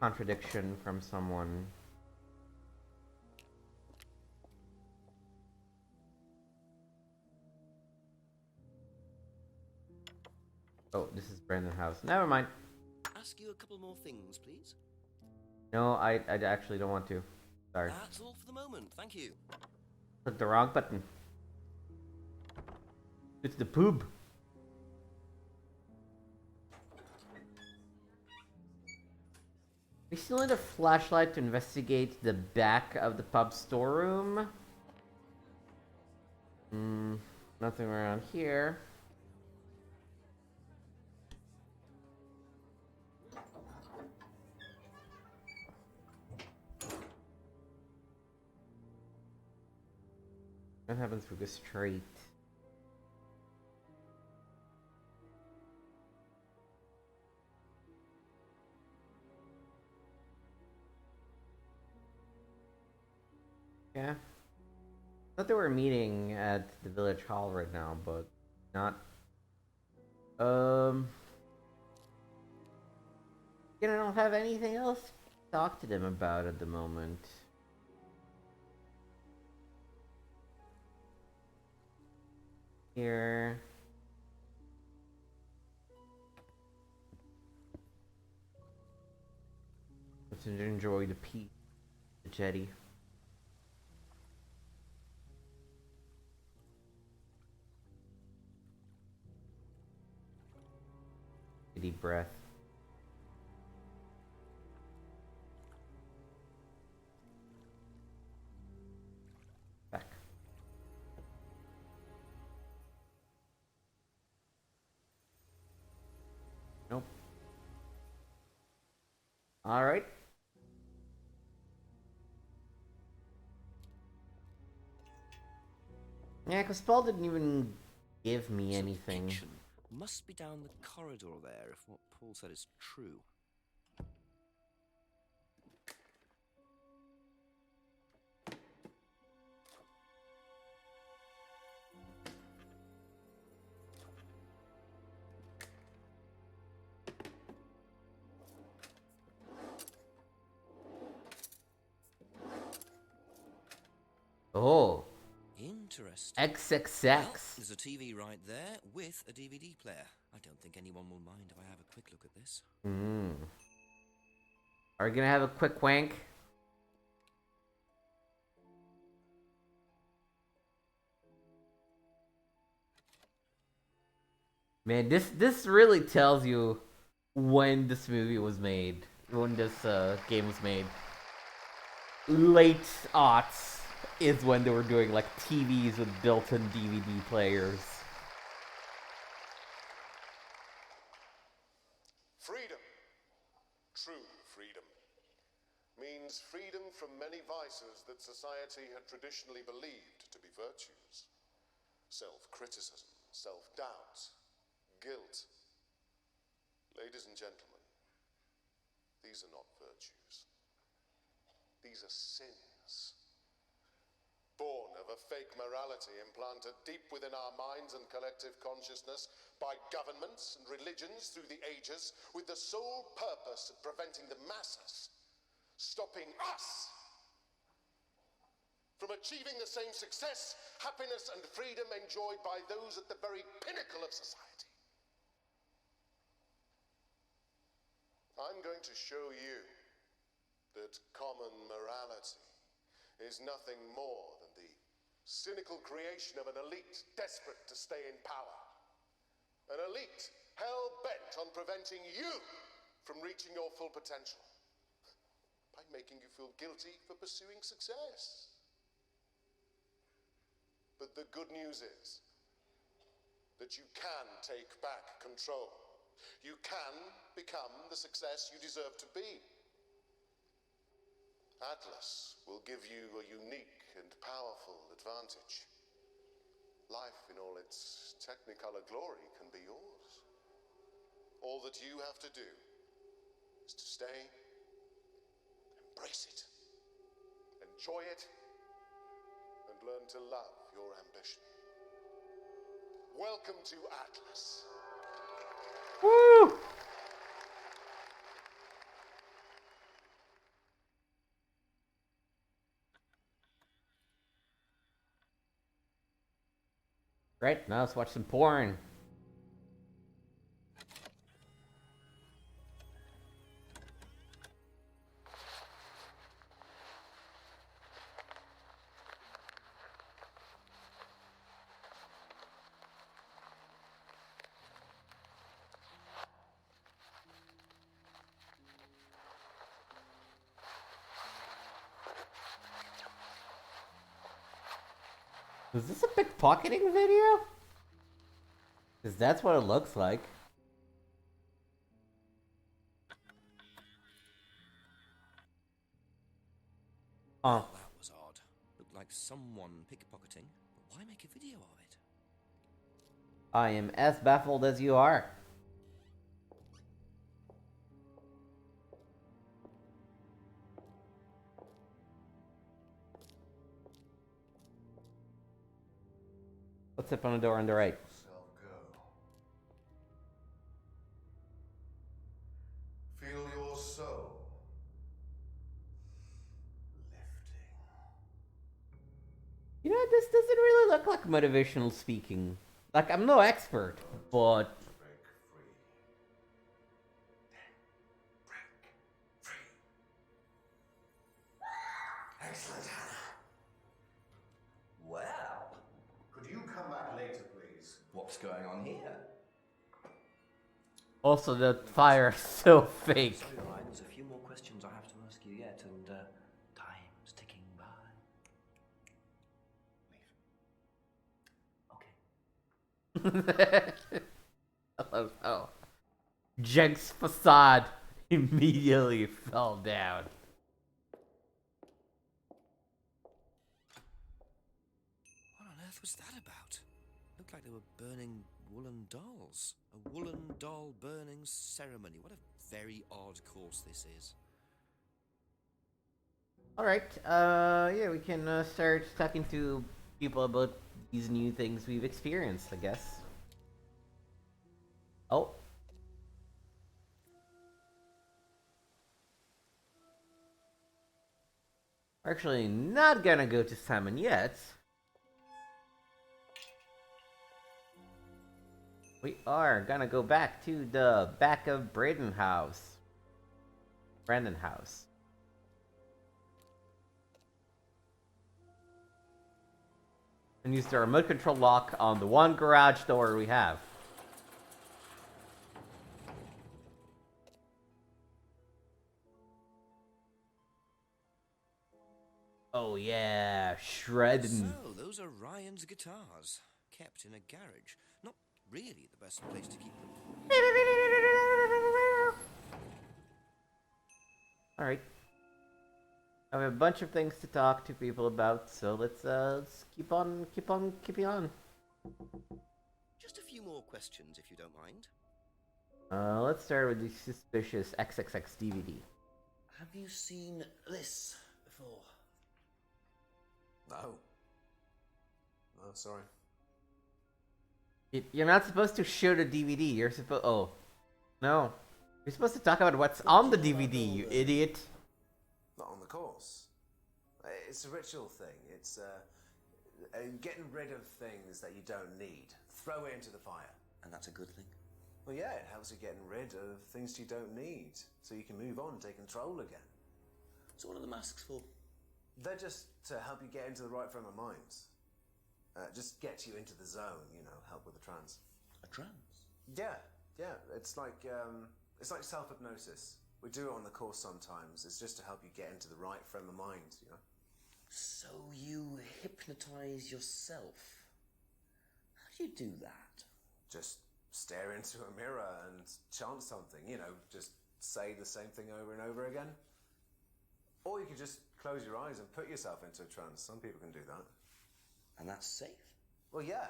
Speaker 1: contradiction from someone. Oh, this is Brandon House. Never mind.
Speaker 10: Ask you a couple more things, please.
Speaker 1: No, I actually don't want to. Sorry.
Speaker 10: That's all for the moment. Thank you.
Speaker 1: Clicked the wrong button. It's the poob. We still need a flashlight to investigate the back of the pub storeroom. Nothing around here. What happens if we go straight? Yeah. I thought they were meeting at the village hall right now, but not. I don't have anything else to talk to them about at the moment. Here. Let's enjoy the peace, the jetty. Deep breath. Back. Nope. All right. Yeah, because Paul didn't even give me anything.
Speaker 10: Contradiction must be down the corridor there, if what Paul said is true.
Speaker 1: Oh.
Speaker 10: Interesting.
Speaker 1: XXX.
Speaker 10: Well, there's a TV right there with a DVD player. I don't think anyone will mind if I have a quick look at this.
Speaker 1: Are we gonna have a quick wank? Man, this really tells you when this movie was made. When this game was made. Late aughts is when they were doing like TVs with built-in DVD players.
Speaker 7: Freedom, true freedom, means freedom from many vices that society had traditionally believed to be virtues. Self-criticism, self-doubt, guilt. Ladies and gentlemen, these are not virtues. These are sins. Born of a fake morality implanted deep within our minds and collective consciousness by governments and religions through the ages, with the sole purpose of preventing the masses, stopping us from achieving the same success, happiness, and freedom enjoyed by those at the very pinnacle of society. I'm going to show you that common morality is nothing more than the cynical creation of an elite desperate to stay in power. An elite hell-bent on preventing you from reaching your full potential by making you feel guilty for pursuing success. But the good news is that you can take back control. You can become the success you deserve to be. Atlas will give you a unique and powerful advantage. Life in all its technicolor glory can be yours. All that you have to do is to stay, embrace it, enjoy it, and learn to love your ambition. Welcome to Atlas.
Speaker 1: Woo! Right, now let's watch some porn. Is this a pickpocketing video? Because that's what it looks like. Oh.
Speaker 10: That was odd. Looked like someone pickpocketing, but why make a video of it?
Speaker 1: I am as baffled as you are. Let's tip on the door on the right.
Speaker 7: Feel your soul lifting.
Speaker 1: You know, this doesn't really look like motivational speaking. Like, I'm no expert, but...
Speaker 7: Break free. Then break free. Excellent, Hannah.
Speaker 2: Well,
Speaker 7: Could you come back later, please?
Speaker 2: what's going on here?
Speaker 1: Also, the fire is so fake.
Speaker 2: Sorry, Ryan, there's a few more questions I have to ask you yet, and time's ticking by.
Speaker 1: I love how Jenk's facade immediately fell down.
Speaker 10: What on earth was that about? Looked like they were burning woolen dolls. A woolen doll burning ceremony. What a very odd course this is.
Speaker 1: Alright, yeah, we can start talking to people about these new things we've experienced, I guess. Oh. We're actually not gonna go to Simon yet. We are gonna go back to the back of Brandon house. And use the remote control lock on the one garage door we have. Oh yeah, shredding.
Speaker 10: So, those are Ryan's guitars. Kept in a garage. Not really the best place to keep them.
Speaker 1: Alright. I have a bunch of things to talk to people about, so let's keep on.
Speaker 2: Just a few more questions, if you don't mind.
Speaker 1: Let's start with the suspicious XXX DVD.
Speaker 2: Have you seen this before?
Speaker 6: No. No, sorry.
Speaker 1: You're not supposed to show the DVD. You're supposed. Oh, no. You're supposed to talk about what's on the DVD, you idiot.
Speaker 6: Not on the course. It's a ritual thing. It's getting rid of things that you don't need. Throw it into the fire.
Speaker 2: And that's a good thing?
Speaker 6: Well, yeah, it helps you getting rid of things you don't need, so you can move on and take control again.
Speaker 2: So what are the masks for?
Speaker 6: They're just to help you get into the right frame of mind. Just get you into the zone, you know, help with the trance.
Speaker 2: A trance?
Speaker 6: Yeah. It's like self-hypnosis. We do it on the course sometimes. It's just to help you get into the right frame of mind, you know.
Speaker 2: So you hypnotize yourself? How do you do that?
Speaker 6: Just stare into a mirror and chant something, you know, just say the same thing over and over again. Or you could just close your eyes and put yourself into a trance. Some people can do that.
Speaker 2: And that's safe?
Speaker 6: Well, yeah.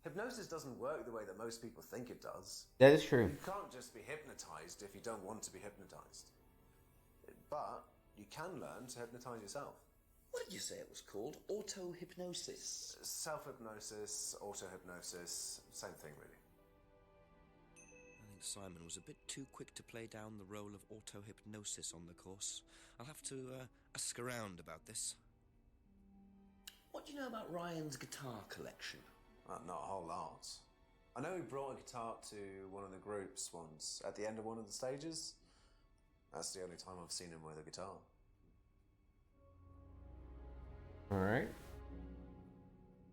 Speaker 6: Hypnosis doesn't work the way that most people think it does.
Speaker 1: That is true.
Speaker 6: You can't just be hypnotized if you don't want to be hypnotized. But you can learn to hypnotize yourself.
Speaker 2: What did you say it was called? Auto-hypnosis?
Speaker 6: Self-hypnosis, auto-hypnosis, same thing really.
Speaker 10: I think Simon was a bit too quick to play down the role of auto-hypnosis on the course. I'll have to ask around about this.
Speaker 2: What do you know about Ryan's guitar collection?
Speaker 6: Not a whole lot. I know he brought a guitar to one of the groups once, at the end of one of the stages. That's the only time I've seen him with a guitar.
Speaker 1: Alright.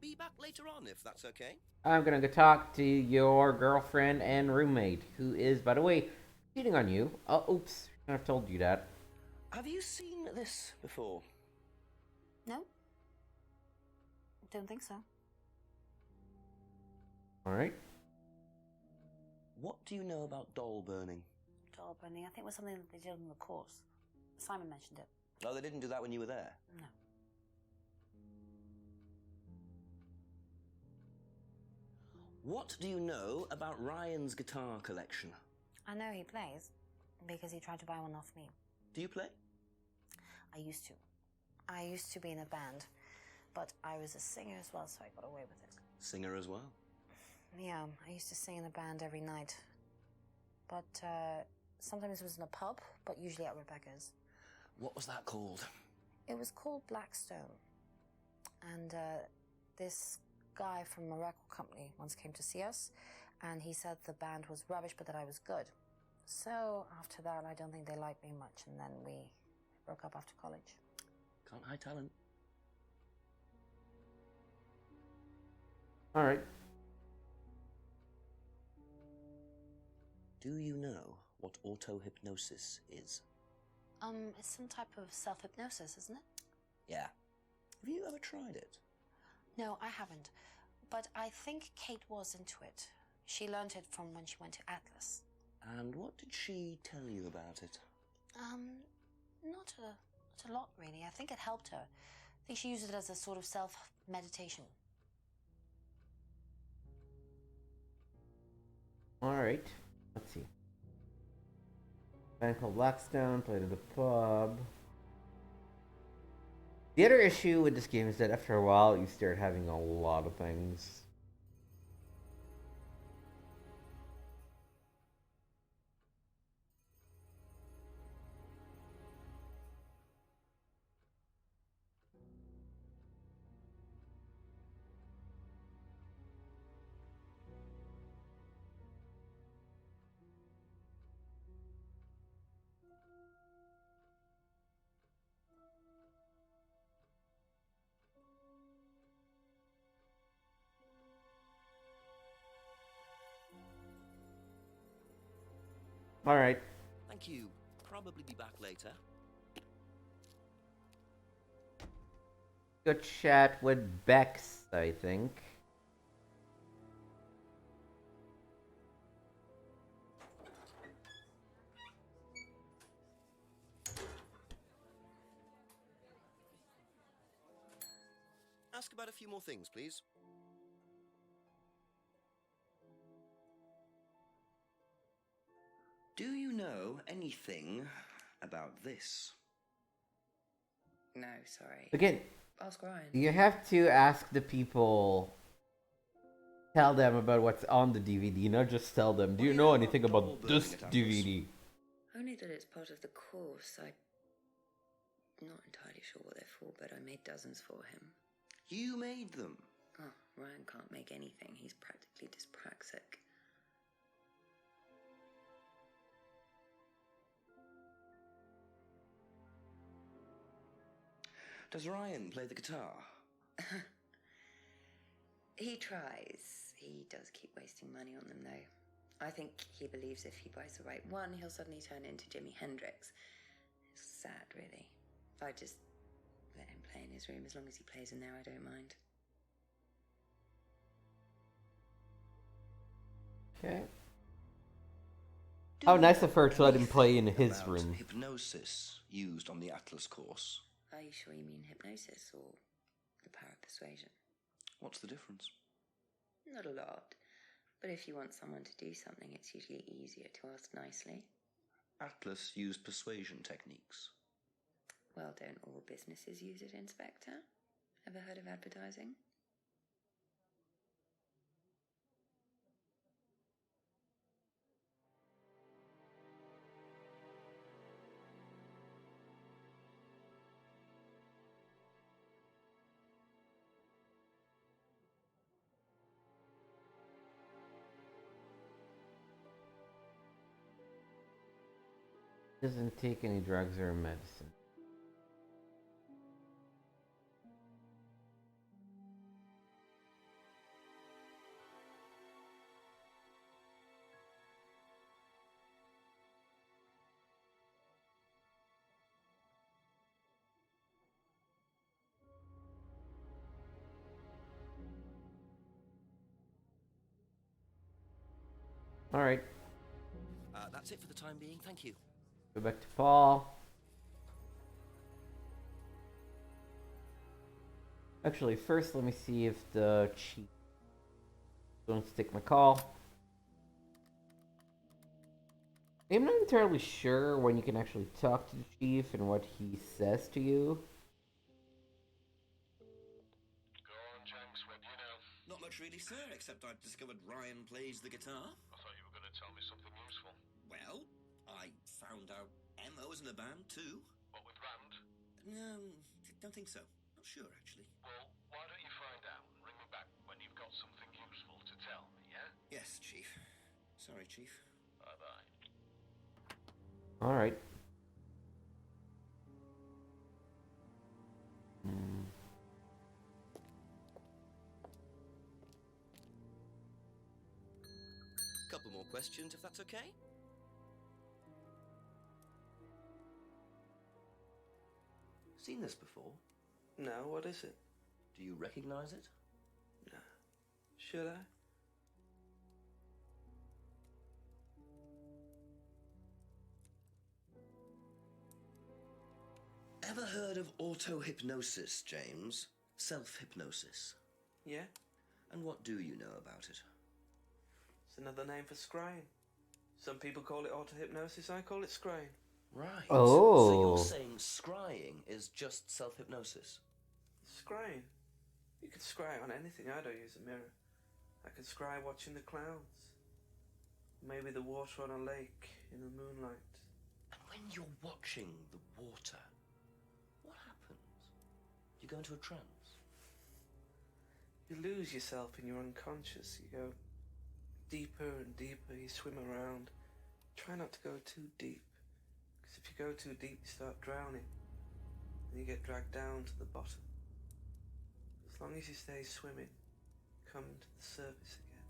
Speaker 10: Be back later on, if that's okay.
Speaker 1: I'm gonna go talk to your girlfriend and roommate, who is, by the way, cheating on you. Oh, oops. I've told you that.
Speaker 2: Have you seen this before?
Speaker 5: No? Don't think so.
Speaker 1: All right.
Speaker 2: What do you know about doll burning?
Speaker 5: Doll burning, I think it was something that they did on the course. Simon mentioned it.
Speaker 2: Oh, they didn't do that when you were there?
Speaker 5: No.
Speaker 2: What do you know about Ryan's guitar collection?
Speaker 5: I know he plays because he tried to buy one off me.
Speaker 2: Do you play?
Speaker 5: I used to. I used to be in a band, but I was a singer as well, so I got away with it.
Speaker 2: Singer as well?
Speaker 5: Yeah, I used to sing in a band every night. But sometimes it was in a pub, but usually at Rebecca's.
Speaker 2: What was that called?
Speaker 5: It was called Blackstone. And this guy from a record company once came to see us, and he said the band was rubbish, but that I was good. So after that, I don't think they liked me much, and then we broke up after college.
Speaker 2: Can't hide talent.
Speaker 1: All right.
Speaker 2: Do you know what auto-hypnosis is?
Speaker 5: It's some type of self-hypnosis, isn't it?
Speaker 2: Yeah. Have you ever tried it?
Speaker 5: No, I haven't. But I think Kate was into it. She learned it from when she went to Atlas.
Speaker 2: And what did she tell you about it?
Speaker 5: Not a lot, really. I think it helped her. I think she used it as a sort of self-meditation.
Speaker 1: All right. Let's see. Band called Blackstone, played at a pub. The other issue with this game is that after a while, you start having a lot of things. All right.
Speaker 10: Thank you. Probably be back later.
Speaker 1: Good chat with Bex, I think.
Speaker 10: Ask about a few more things, please.
Speaker 2: Do you know anything about this?
Speaker 4: No, sorry.
Speaker 1: Again,
Speaker 4: Ask Ryan.
Speaker 1: you have to ask the people. Tell them about what's on the DVD, not just tell them. Do you know anything about this DVD?
Speaker 4: Only that it's part of the course. I'm not entirely sure what they're for, but I made dozens for him.
Speaker 2: You made them?
Speaker 4: Oh, Ryan can't make anything. He's practically dyspraxic.
Speaker 2: Does Ryan play the guitar?
Speaker 4: He tries. He does keep wasting money on them, though. I think he believes if he buys the right one, he'll suddenly turn into Jimi Hendrix. It's sad, really. I just let him play in his room. As long as he plays in there, I don't mind.
Speaker 1: Okay. How nice of her to let him play in his
Speaker 2: about
Speaker 1: room.
Speaker 2: hypnosis used on the Atlas course.
Speaker 4: Are you sure you mean hypnosis or the power of persuasion?
Speaker 2: What's the difference?
Speaker 4: Not a lot. But if you want someone to do something, it's usually easier to ask nicely.
Speaker 2: Atlas used persuasion techniques.
Speaker 4: Well, don't all businesses use it, Inspector? Ever heard of advertising?
Speaker 1: Doesn't take any drugs or medicine. Alright,
Speaker 10: That's it for the time being. Thank you.
Speaker 1: go back to Paul. Actually, first let me see if the chief don't take my call. I'm not entirely sure when you can actually talk to the chief and what he says to you.
Speaker 11: Go on, Jenks, what do you know?
Speaker 10: Not much really, sir, except I've discovered Ryan plays the guitar.
Speaker 11: I thought you were going to tell me something useful.
Speaker 10: Well, I found out Emma was in a band too.
Speaker 11: What with Rand?
Speaker 10: No, don't think so. Not sure, actually.
Speaker 11: Well, why don't you find out and ring me back when you've got something useful to tell me, yeah?
Speaker 10: Yes, Chief. Sorry, Chief.
Speaker 11: Bye-bye.
Speaker 1: Alright.
Speaker 10: Couple more questions, if that's okay?
Speaker 2: Seen this before?
Speaker 3: No, what is it?
Speaker 2: Do you recognize it?
Speaker 3: No. Should I?
Speaker 2: Ever heard of auto-hypnosis, James? Self-hypnosis.
Speaker 3: Yeah?
Speaker 2: And what do you know about it?
Speaker 3: It's another name for scrying. Some people call it auto-hypnosis, I call it scrying.
Speaker 2: Right.
Speaker 1: Oh.
Speaker 2: So you're saying scrying is just self-hypnosis?
Speaker 3: Scrying? You could scry on anything. I don't use a mirror. I could scry watching the clouds. Maybe the water on a lake in the moonlight.
Speaker 2: And when you're watching the water, what happens? You go into a trance?
Speaker 3: You lose yourself in your unconscious. You go deeper and deeper. You swim around. Try not to go too deep. Because if you go too deep, you start drowning. And you get dragged down to the bottom. As long as you stay swimming, come to the surface again.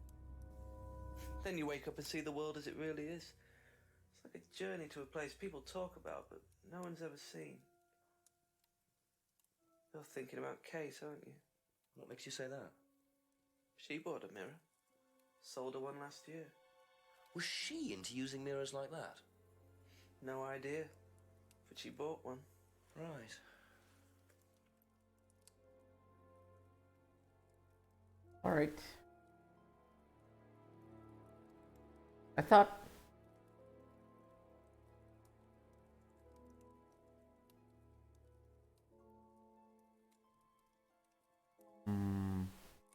Speaker 3: Then you wake up and see the world as it really is. It's like a journey to a place people talk about, but no one's ever seen. You're thinking about Kate, aren't you?
Speaker 2: What makes you say that?
Speaker 3: She bought a mirror. Sold her one last year.
Speaker 2: Was she into using mirrors like that?
Speaker 3: No idea. But she bought one.
Speaker 2: Right.
Speaker 1: Alright. I thought...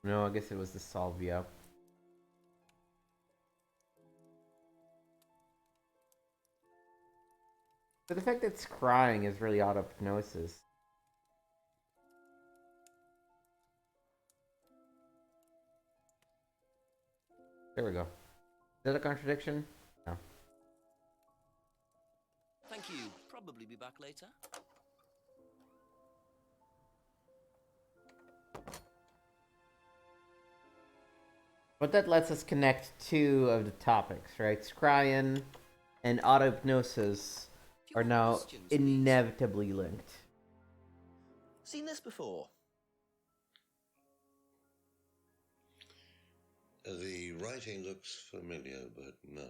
Speaker 1: No, I guess it was the salvia. But the fact that it's crying is really auto hypnosis. There we go. Is that a contradiction? No.
Speaker 10: Thank you. Probably be back later.
Speaker 1: But that lets us connect two of the topics, right? Scryan and auto hypnosis are now inevitably linked.
Speaker 2: Seen this before?
Speaker 9: The writing looks familiar, but no.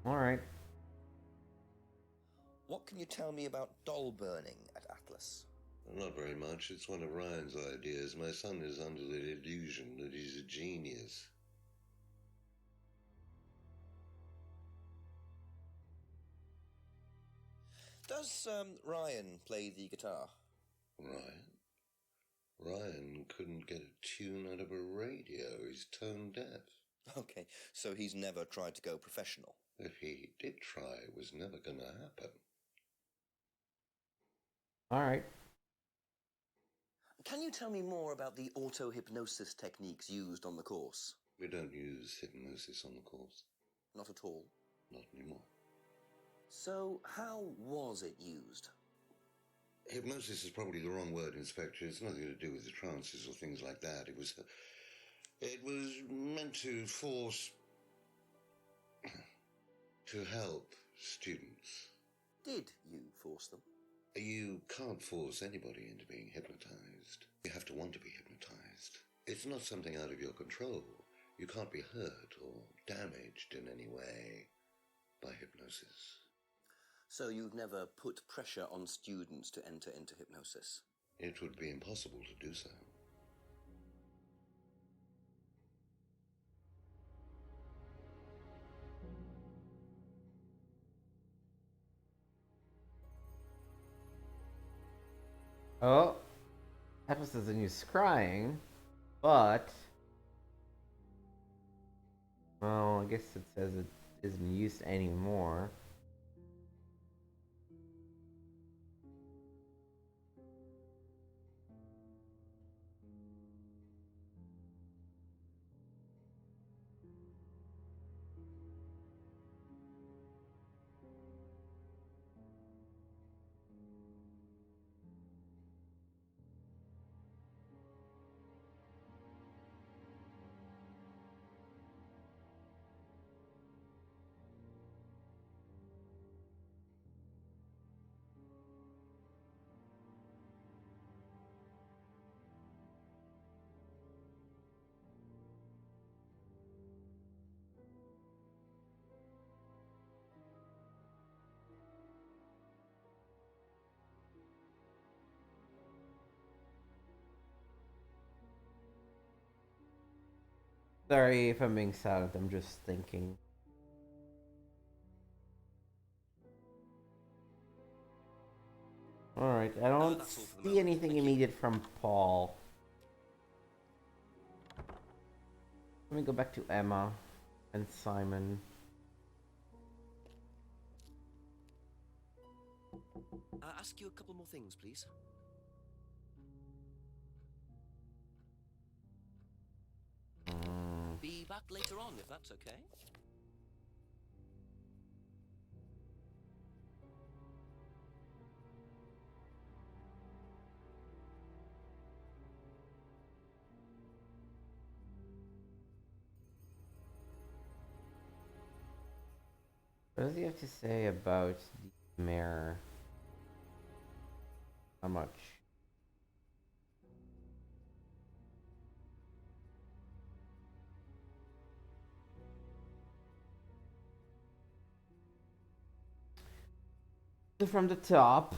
Speaker 1: Alright.
Speaker 2: What can you tell me about doll burning at Atlas?
Speaker 9: Not very much. It's one of Ryan's ideas. My son is under the illusion that he's a genius.
Speaker 2: Does Ryan play the guitar?
Speaker 9: Ryan? Ryan couldn't get a tune out of a radio. He's tone deaf.
Speaker 2: Okay, so he's never tried to go professional.
Speaker 9: If he did try, it was never going to happen.
Speaker 1: Alright.
Speaker 2: Can you tell me more about the auto-hypnosis techniques used on the course?
Speaker 9: We don't use hypnosis on the course.
Speaker 2: Not at all.
Speaker 9: Not anymore.
Speaker 2: So, how was it used?
Speaker 9: Hypnosis is probably the wrong word, Inspector. It's nothing to do with the trances or things like that. It was meant to force... to help students.
Speaker 2: Did you force them?
Speaker 9: You can't force anybody into being hypnotized. You have to want to be hypnotized. It's not something out of your control. You can't be hurt or damaged in any way by hypnosis.
Speaker 2: So you've never put pressure on students to enter into hypnosis?
Speaker 9: It would be impossible to do so.
Speaker 1: Oh, Atlas doesn't use scrying, but well, I guess it says it isn't used anymore. Sorry if I'm being silent, I'm just thinking. Alright, I don't see anything immediate from Paul. Let me go back to Emma and Simon.
Speaker 10: Ask you a couple more things, please. Be back later on, if that's okay.
Speaker 1: What does he have to say about the mirror? How much? So from the top,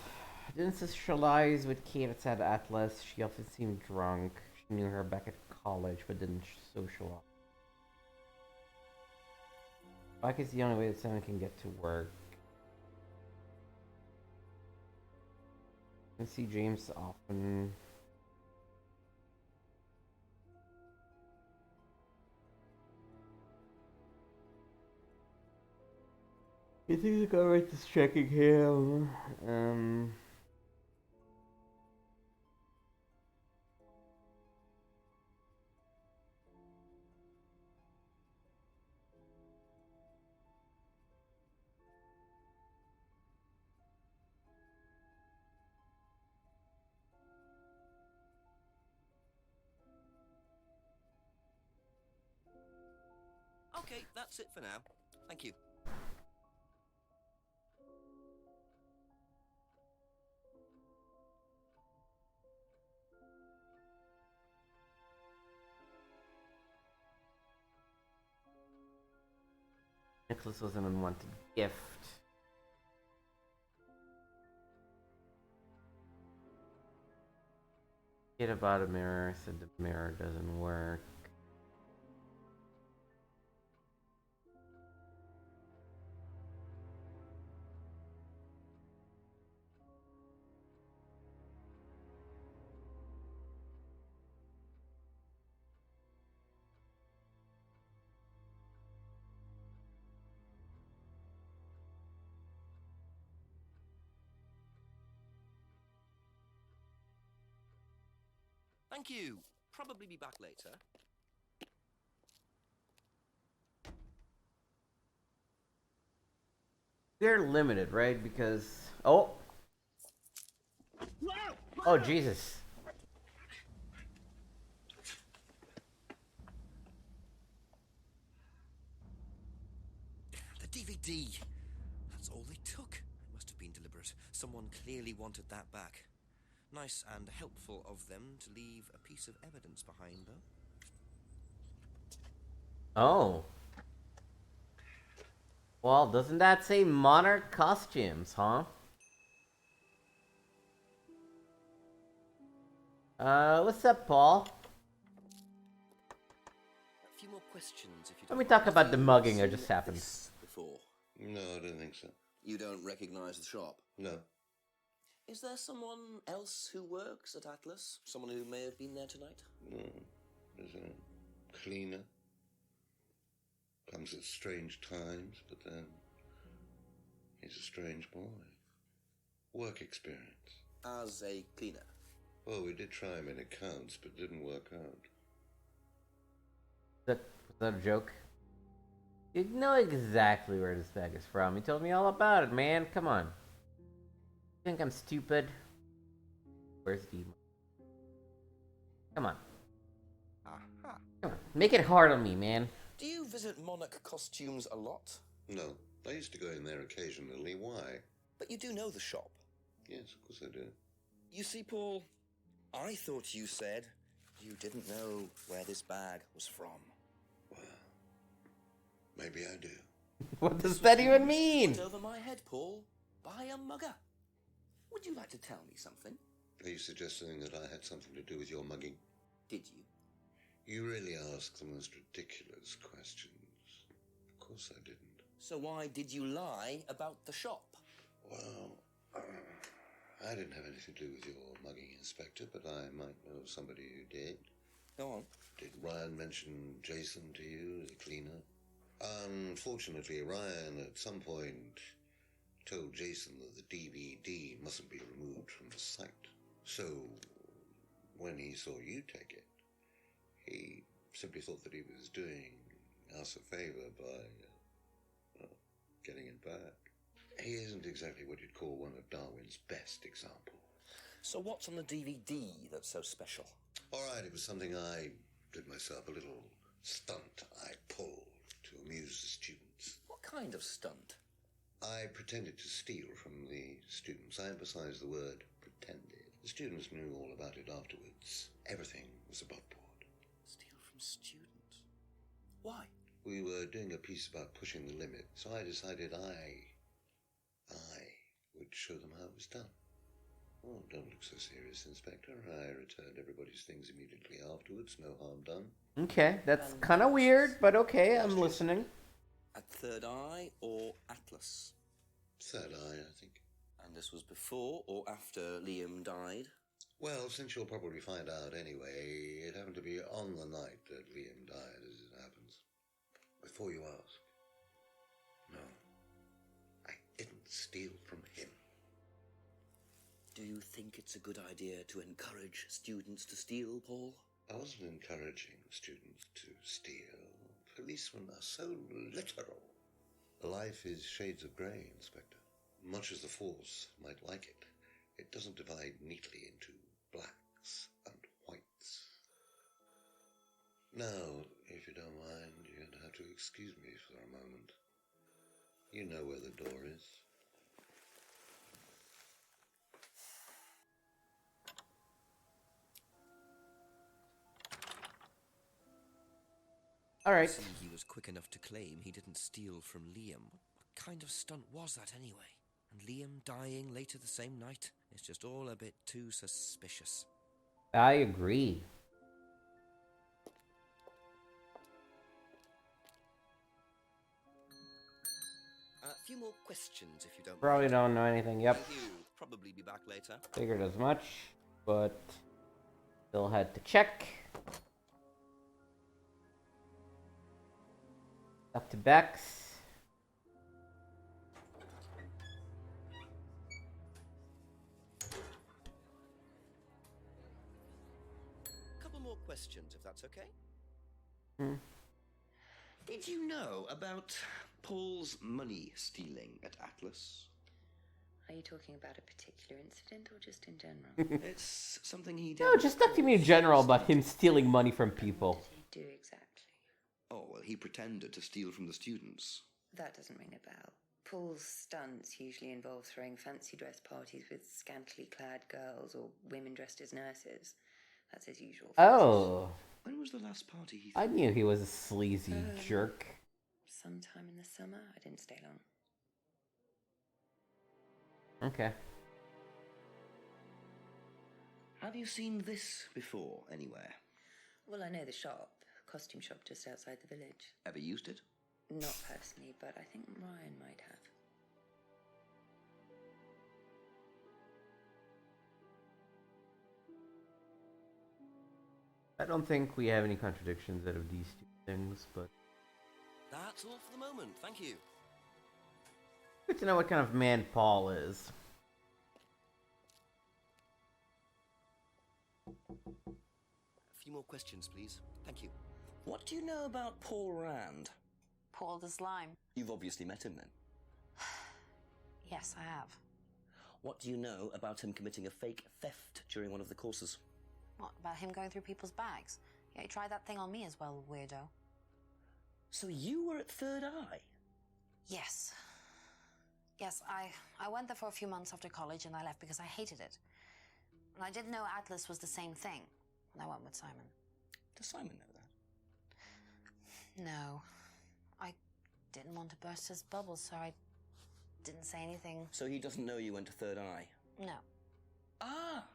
Speaker 1: didn't socialize with Kate at Atlas. She often seemed drunk. She knew her back at college, but didn't socialize. Bike is the only way that someone can get to work. I see James often. You think the guy right is checking him?
Speaker 10: Okay, that's it for now. Thank you.
Speaker 1: Nicholas was an unwanted gift. Get about a mirror, said the mirror doesn't work.
Speaker 10: Thank you. Probably be back later.
Speaker 1: They're limited, right? Because oh Jesus!
Speaker 10: The DVD. That's all they took. It must have been deliberate. Someone clearly wanted that back. Nice and helpful of them to leave a piece of evidence behind, though.
Speaker 1: Oh. Well, doesn't that say monarch costumes, huh? What's up, Paul?
Speaker 2: A few more questions, if you
Speaker 1: Let
Speaker 2: don't
Speaker 1: me talk
Speaker 2: mind.
Speaker 1: about the
Speaker 2: Have you
Speaker 1: mugging that
Speaker 2: seen
Speaker 1: just happened.
Speaker 2: this before?
Speaker 9: No, I don't think so.
Speaker 2: You don't recognize the shop?
Speaker 9: No.
Speaker 2: Is there someone else who works at Atlas? Someone who may have been there tonight?
Speaker 9: No. There's a cleaner. Comes at strange times, but then he's a strange boy. Work experience.
Speaker 2: As a cleaner?
Speaker 9: Well, we did try him in accounts, but didn't work out.
Speaker 1: Was that a joke? You know exactly where this bag is from. You told me all about it, man. Come on. You think I'm stupid? Where's the... Come on.
Speaker 2: Aha.
Speaker 1: Come on. Make it hard on me, man.
Speaker 2: Do you visit Monarch Costumes a lot?
Speaker 9: No. I used to go in there occasionally. Why?
Speaker 2: But you do know the shop.
Speaker 9: Yes, of course I do.
Speaker 2: You see, Paul, I thought you said you didn't know where this bag was from.
Speaker 9: Well, maybe I do.
Speaker 1: What does that even mean?
Speaker 2: Put over my head, Paul, by a mugger. Would you like to tell me something?
Speaker 9: Are you suggesting that I had something to do with your mugging?
Speaker 2: Did you?
Speaker 9: You really ask the most ridiculous questions. Of course I didn't.
Speaker 2: So why did you lie about the shop?
Speaker 9: Well, I didn't have anything to do with your mugging, Inspector, but I might know somebody who did.
Speaker 2: Go on.
Speaker 9: Did Ryan mention Jason to you, the cleaner? Unfortunately, Ryan at some point told Jason that the DVD mustn't be removed from the site. So, when he saw you take it, he simply thought that he was doing us a favor by getting it back. He isn't exactly what you'd call one of Darwin's best examples.
Speaker 2: So what's on the DVD that's so special?
Speaker 9: All right, it was something I did myself, a little stunt I pulled to amuse the students.
Speaker 2: What kind of stunt?
Speaker 9: I pretended to steal from the students. I emphasize the word pretended. The students knew all about it afterwards. Everything was above board.
Speaker 2: Steal from students? Why?
Speaker 9: We were doing a piece about pushing the limit, so I decided I would show them how it was done. Oh, don't look so serious, Inspector. I returned everybody's things immediately afterwards. No harm done.
Speaker 1: Okay, that's kind of weird, but okay, I'm listening.
Speaker 2: At Third Eye or Atlas?
Speaker 9: Third Eye, I think.
Speaker 2: And this was before or after Liam died?
Speaker 9: Well, since you'll probably find out anyway, it happened to be on the night that Liam died, as it happens. Before you ask. No. I didn't steal from him.
Speaker 2: Do you think it's a good idea to encourage students to steal, Paul?
Speaker 9: I wasn't encouraging students to steal. Policemen are so literal. Life is shades of grey, Inspector. Much as the Force might like it, it doesn't divide neatly into blacks and whites. Now, if you don't mind, you're going to have to excuse me for a moment. You know where the door is.
Speaker 1: All right.
Speaker 10: See, he was quick enough to claim he didn't steal from Liam. What kind of stunt was that anyway? And Liam dying later the same night? It's just all a bit too suspicious.
Speaker 1: I agree.
Speaker 2: A few more questions, if you don't
Speaker 1: Probably
Speaker 2: mind.
Speaker 1: don't know anything. Yep.
Speaker 2: Thank you. Probably be back later.
Speaker 1: Figured as much, but still had to check. Up to Bex.
Speaker 2: Couple more questions, if that's okay.
Speaker 1: Hmm.
Speaker 2: Did you know about Paul's money stealing at Atlas?
Speaker 4: Are you talking about a particular incident or just in general?
Speaker 2: It's something he did.
Speaker 1: No, just talk to me in general about him stealing money from people.
Speaker 4: What did he do exactly?
Speaker 2: Oh, well, he pretended to steal from the students.
Speaker 4: That doesn't ring a bell. Paul's stunts usually involve throwing fancy dress parties with scantily clad girls or women dressed as nurses. That's his usual.
Speaker 1: Oh.
Speaker 2: When was the last party he...
Speaker 1: I knew he was a sleazy jerk.
Speaker 4: Sometime in the summer. I didn't stay long.
Speaker 1: Okay.
Speaker 2: Have you seen this before anywhere?
Speaker 4: Well, I know the shop. Costume shop just outside the village.
Speaker 2: Ever used it?
Speaker 4: Not personally, but I think Ryan might have.
Speaker 1: I don't think we have any contradictions out of these two things, but
Speaker 10: That's all for the moment, thank you.
Speaker 1: good to know what kind of man Paul is.
Speaker 10: A few more questions, please. Thank you.
Speaker 2: What do you know about Paul Rand?
Speaker 5: Paul the Slime.
Speaker 2: You've obviously met him then.
Speaker 5: Yes, I have.
Speaker 2: What do you know about him committing a fake theft during one of the courses?
Speaker 5: What about him going through people's bags? Yeah, he tried that thing on me as well, weirdo.
Speaker 2: So you were at Third Eye?
Speaker 5: Yes. Yes, I went there for a few months after college and I left because I hated it. And I didn't know Atlas was the same thing. And I went with Simon.
Speaker 2: Does Simon know that?
Speaker 5: No. I didn't want to burst his bubble, so I didn't say anything.
Speaker 2: So he doesn't know you went to Third Eye?
Speaker 5: No.
Speaker 2: Ah!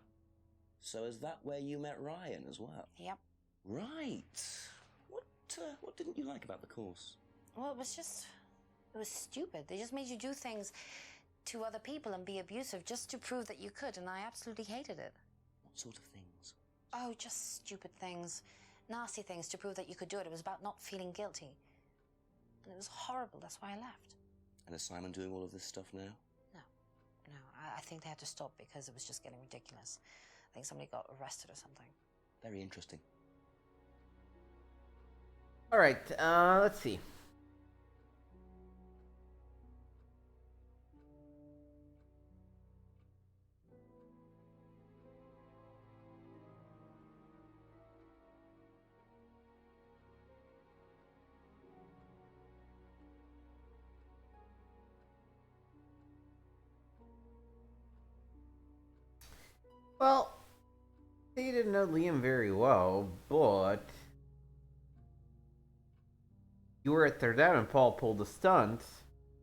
Speaker 2: So is that where you met Ryan as well?
Speaker 5: Yep.
Speaker 2: Right. What didn't you like about the course?
Speaker 5: Well, it was stupid. They just made you do things to other people and be abusive just to prove that you could, and I absolutely hated it.
Speaker 2: What sort of things?
Speaker 5: Oh, just stupid things. Nasty things to prove that you could do it. It was about not feeling guilty. And it was horrible. That's why I left.
Speaker 2: And is Simon doing all of this stuff now?
Speaker 5: No. I think they had to stop because it was just getting ridiculous. I think somebody got arrested or something.
Speaker 2: Very interesting.
Speaker 1: Alright, let's see. Well, they didn't know Liam very well, but you were at Third Eye when Paul pulled the stunt,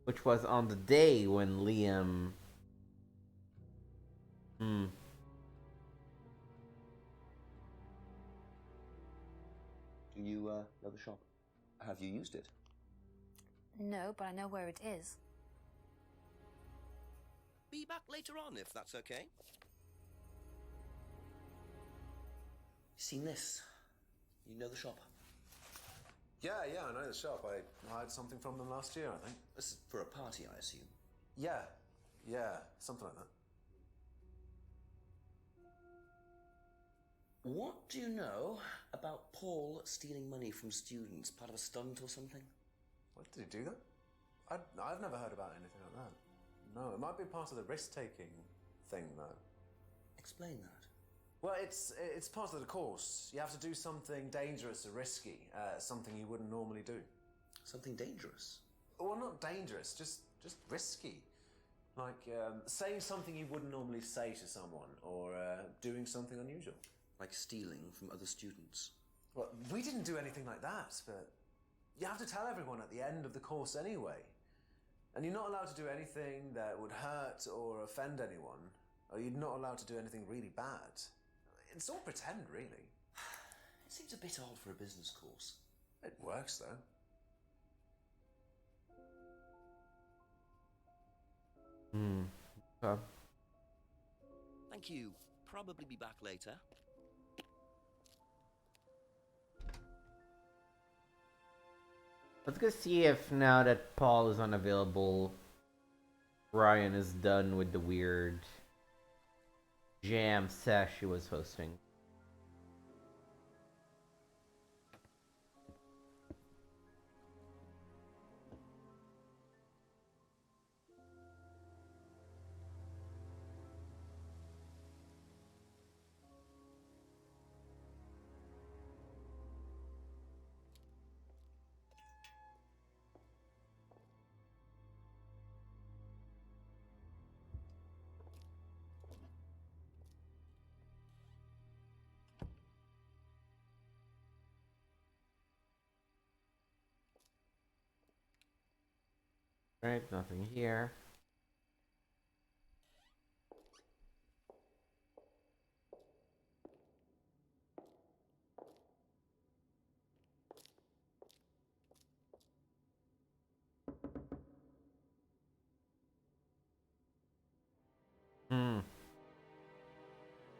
Speaker 1: which was on the day when Liam. Do
Speaker 2: you know the shop? Have you used it?
Speaker 5: No, but I know where it is.
Speaker 10: Be back later on, if that's okay.
Speaker 2: Seen this? You know the shop?
Speaker 6: Yeah, I know the shop. I hired something from them last year, I think.
Speaker 2: This is for a party, I assume.
Speaker 6: Yeah, something like that.
Speaker 2: What do you know about Paul stealing money from students? Part of a stunt or something?
Speaker 6: What, did he do that? I've never heard about anything like that. No, it might be part of the risk-taking thing, though.
Speaker 2: Explain that.
Speaker 6: Well, it's part of the course. You have to do something dangerous or risky, something you wouldn't normally do.
Speaker 2: Something dangerous?
Speaker 6: Well, not dangerous, just risky. Like saying something you wouldn't normally say to someone, or doing something unusual.
Speaker 2: Like stealing from other students?
Speaker 6: Well, we didn't do anything like that, but you have to tell everyone at the end of the course anyway. And you're not allowed to do anything that would hurt or offend anyone, or you're not allowed to do anything really bad. It's all pretend, really.
Speaker 2: It seems a bit odd for a business course.
Speaker 6: It works, though.
Speaker 1: Okay.
Speaker 10: Thank you. Probably be back later.
Speaker 1: Let's go see if now that Paul is unavailable, Ryan is done with the weird jam sesh he was hosting. Right, nothing here. Hmm.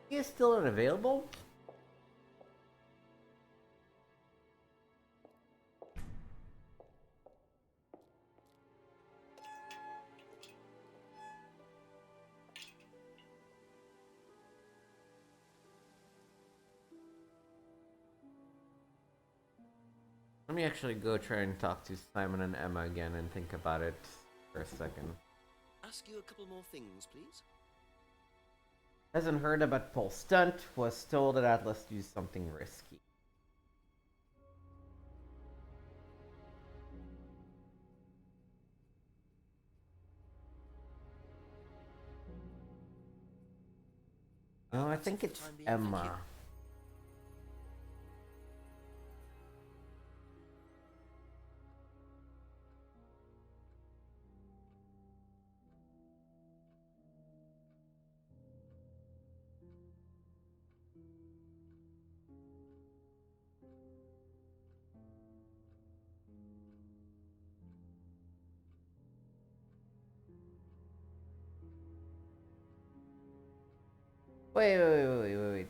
Speaker 1: He is still unavailable? Let me actually go try and talk to Simon and Emma again and think about it for a second.
Speaker 10: Ask you a couple more things, please.
Speaker 1: Hasn't heard about Paul's stunt, was told that Atlas do something risky. No, I think it's Emma. Wait.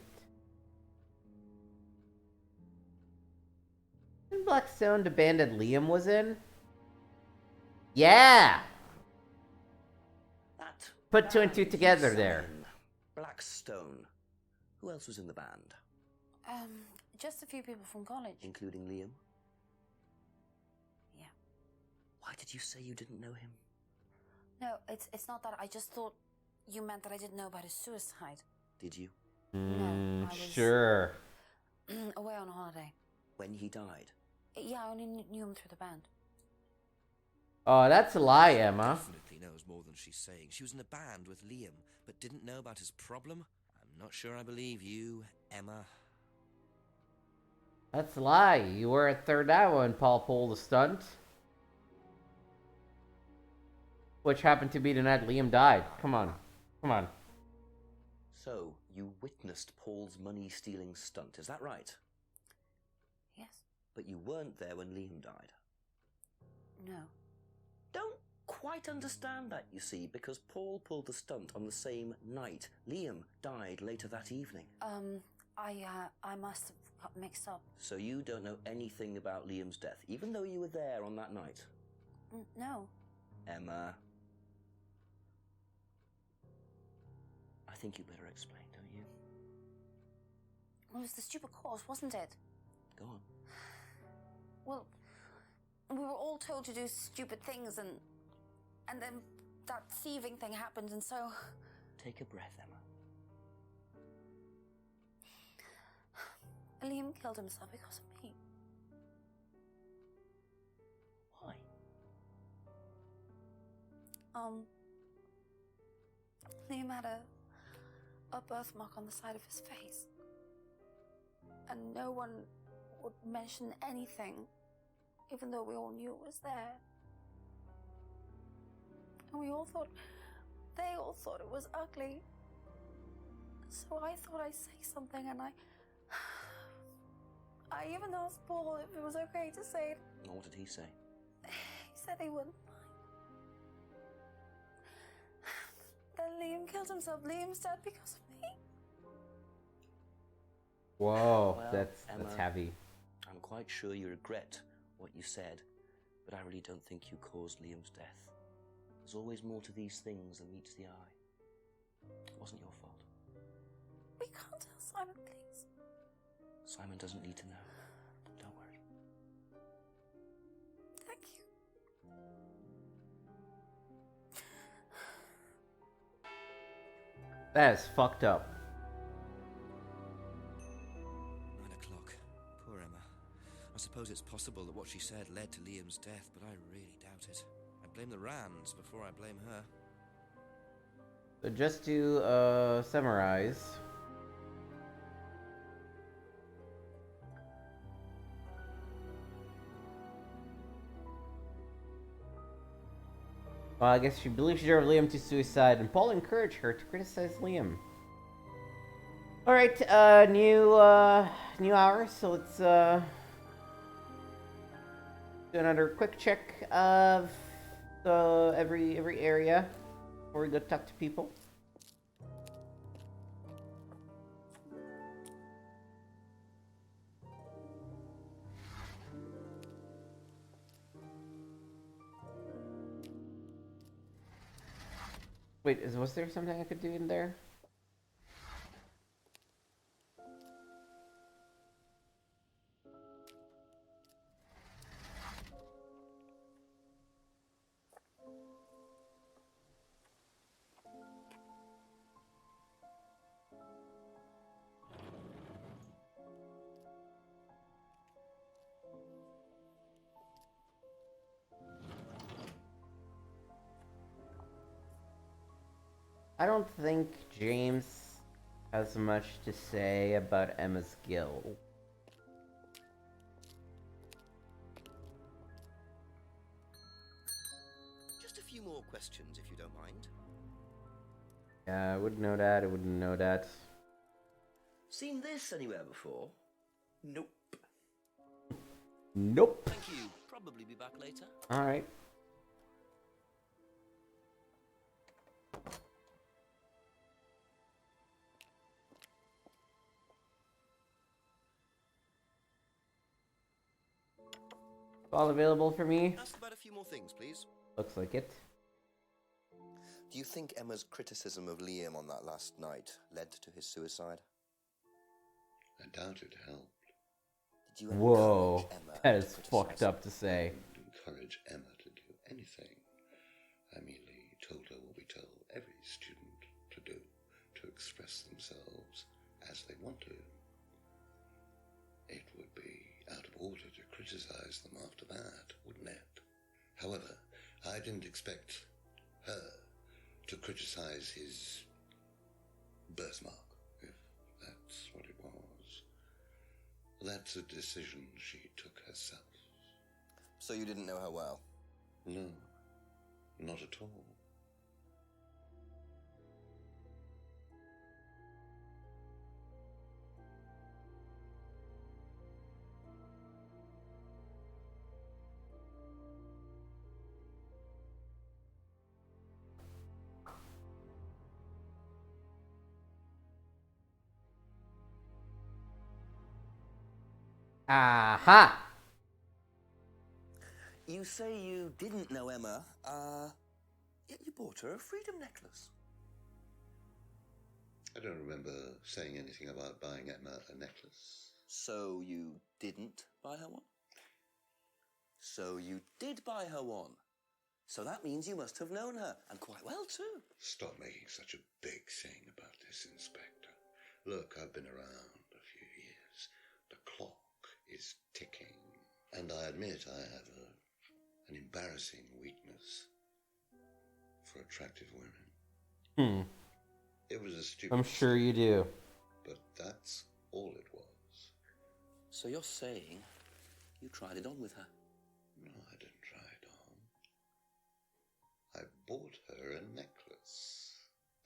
Speaker 1: Isn't Blackstone the band that Liam was in? Yeah!
Speaker 2: That
Speaker 1: Put two and two
Speaker 2: band
Speaker 1: together
Speaker 2: you
Speaker 1: there.
Speaker 2: sang, Blackstone. Who else was in the band?
Speaker 5: Just a few people from college.
Speaker 2: Including Liam?
Speaker 5: Yeah.
Speaker 2: Why did you say you didn't know him?
Speaker 5: No, it's not that. I just thought you meant that I didn't know about his suicide.
Speaker 2: Did you?
Speaker 5: No, I was
Speaker 1: Sure.
Speaker 5: away on holiday.
Speaker 2: When he died?
Speaker 5: Yeah, I only knew him through the band.
Speaker 1: Oh, that's a lie, Emma.
Speaker 10: Definitely knows more than she's saying. She was in a band with Liam, but didn't know about his problem? I'm not sure I believe you, Emma.
Speaker 1: That's a lie. You were at third hour when Paul pulled the stunt. Which happened to be the night Liam died. Come on.
Speaker 2: So, you witnessed Paul's money-stealing stunt, is that right?
Speaker 5: Yes.
Speaker 2: But you weren't there when Liam died.
Speaker 5: No.
Speaker 2: Don't quite understand that, you see, because Paul pulled the stunt on the same night. Liam died later that evening.
Speaker 5: I must have got mixed up.
Speaker 2: So you don't know anything about Liam's death, even though you were there on that night?
Speaker 5: No.
Speaker 2: Emma. I think you better explain, don't you?
Speaker 5: Well, it was the stupid course, wasn't it?
Speaker 2: Go on.
Speaker 5: Well, we were all told to do stupid things, and then that thieving thing happened, and so...
Speaker 2: Take a breath, Emma.
Speaker 5: Liam killed himself because of me.
Speaker 2: Why?
Speaker 5: Liam had a birthmark on the side of his face. And no one would mention anything, even though we all knew it was there. And they all thought it was ugly. So I thought I'd say something, and I even asked Paul if it was okay to say it.
Speaker 2: What did he say?
Speaker 5: He said he wouldn't mind. Then Liam killed himself. Liam's dead because of me.
Speaker 1: Whoa,
Speaker 2: Well,
Speaker 1: that's
Speaker 2: Emma,
Speaker 1: heavy.
Speaker 2: I'm quite sure you regret what you said, but I really don't think you caused Liam's death. There's always more to these things than meets the eye. It wasn't your fault.
Speaker 5: We can't tell Simon, please.
Speaker 2: Simon doesn't need to know. Don't worry.
Speaker 5: Thank you.
Speaker 1: That is fucked up.
Speaker 10: 9 o'clock. Poor Emma. I suppose it's possible that what she said led to Liam's death, but I really doubt it. I blame the Rands before I blame her.
Speaker 1: So just to summarize. Well, I guess she believes she drove Liam to suicide, and Paul encouraged her to criticize Liam. Alright, new hour, so let's, do another quick check of every area before we go talk to people. Wait, was there something I could do in there? I don't think James has much to say about Emma's guild.
Speaker 10: Just a few more questions, if you don't mind.
Speaker 1: Yeah, I wouldn't know that. I wouldn't know that.
Speaker 2: Seen this anywhere before?
Speaker 3: Nope.
Speaker 1: Nope.
Speaker 10: Thank you. Probably be back later.
Speaker 1: Alright. All available for me?
Speaker 10: Ask about a few more things, please.
Speaker 1: Looks like it.
Speaker 2: Do you think Emma's criticism of Liam on that last night led to his suicide?
Speaker 9: I doubt it helped.
Speaker 2: Did you
Speaker 1: Whoa,
Speaker 2: encourage Emma
Speaker 1: that
Speaker 2: to
Speaker 1: is
Speaker 2: criticize
Speaker 1: fucked up to say.
Speaker 9: I didn't encourage Emma to do anything. I merely told her what we tell every student to do, to express themselves as they want to. It would be out of order to criticize them after that, wouldn't it? However, I didn't expect her to criticize his birthmark, if that's what it was. That's a decision she took herself.
Speaker 2: So you didn't know her well?
Speaker 9: No, not at all.
Speaker 1: Aha!
Speaker 2: You say you didn't know Emma, yet you bought her a freedom necklace.
Speaker 9: I don't remember saying anything about buying Emma a necklace.
Speaker 2: So you didn't buy her one? So you did buy her one. So that means you must have known her, and quite well too.
Speaker 9: Stop making such a big thing about this, Inspector. Look, I've been around a few years. The clock is ticking. And I admit I have an embarrassing weakness for attractive women. It was a stupid
Speaker 1: I'm sure you do.
Speaker 9: but that's all it was.
Speaker 2: So you're saying you tried it on with her?
Speaker 9: No, I didn't try it on. I bought her a necklace.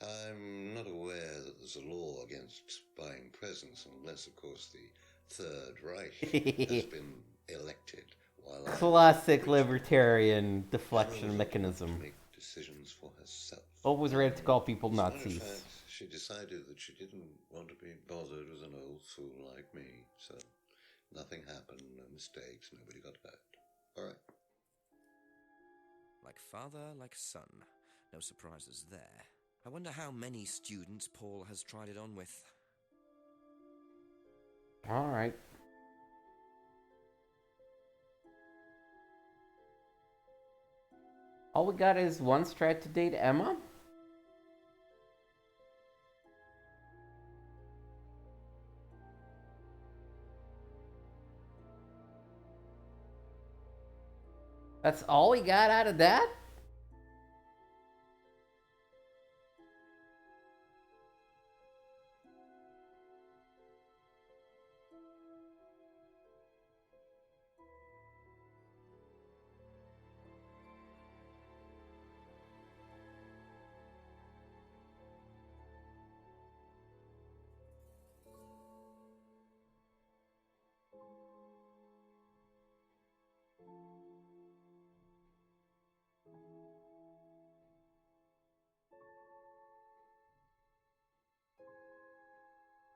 Speaker 9: I'm not aware that there's a law against buying presents unless, of course, the Third Reich has been elected while
Speaker 1: Classic libertarian deflection mechanism.
Speaker 9: make decisions for herself.
Speaker 1: Always ready to call people
Speaker 9: As a matter of
Speaker 1: Nazis.
Speaker 9: fact, she decided that she didn't want to be bothered with an old fool like me, so nothing happened, no mistakes, nobody got hurt. All right.
Speaker 10: Like father, like son. No surprises there. I wonder how many students Paul has tried it on with.
Speaker 1: Alright. All we got is once tried to date Emma? That's all we got out of that?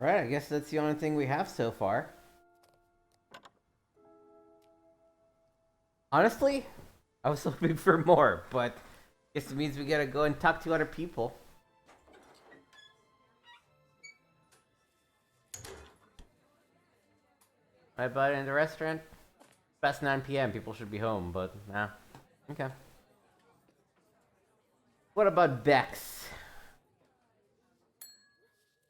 Speaker 1: Right, I guess that's the only thing we have so far. Honestly, I was hoping for more, but guess it means we gotta go and talk to other people. Right, but in the restaurant, past 9 p.m. people should be home, but nah. Okay. What about Bex?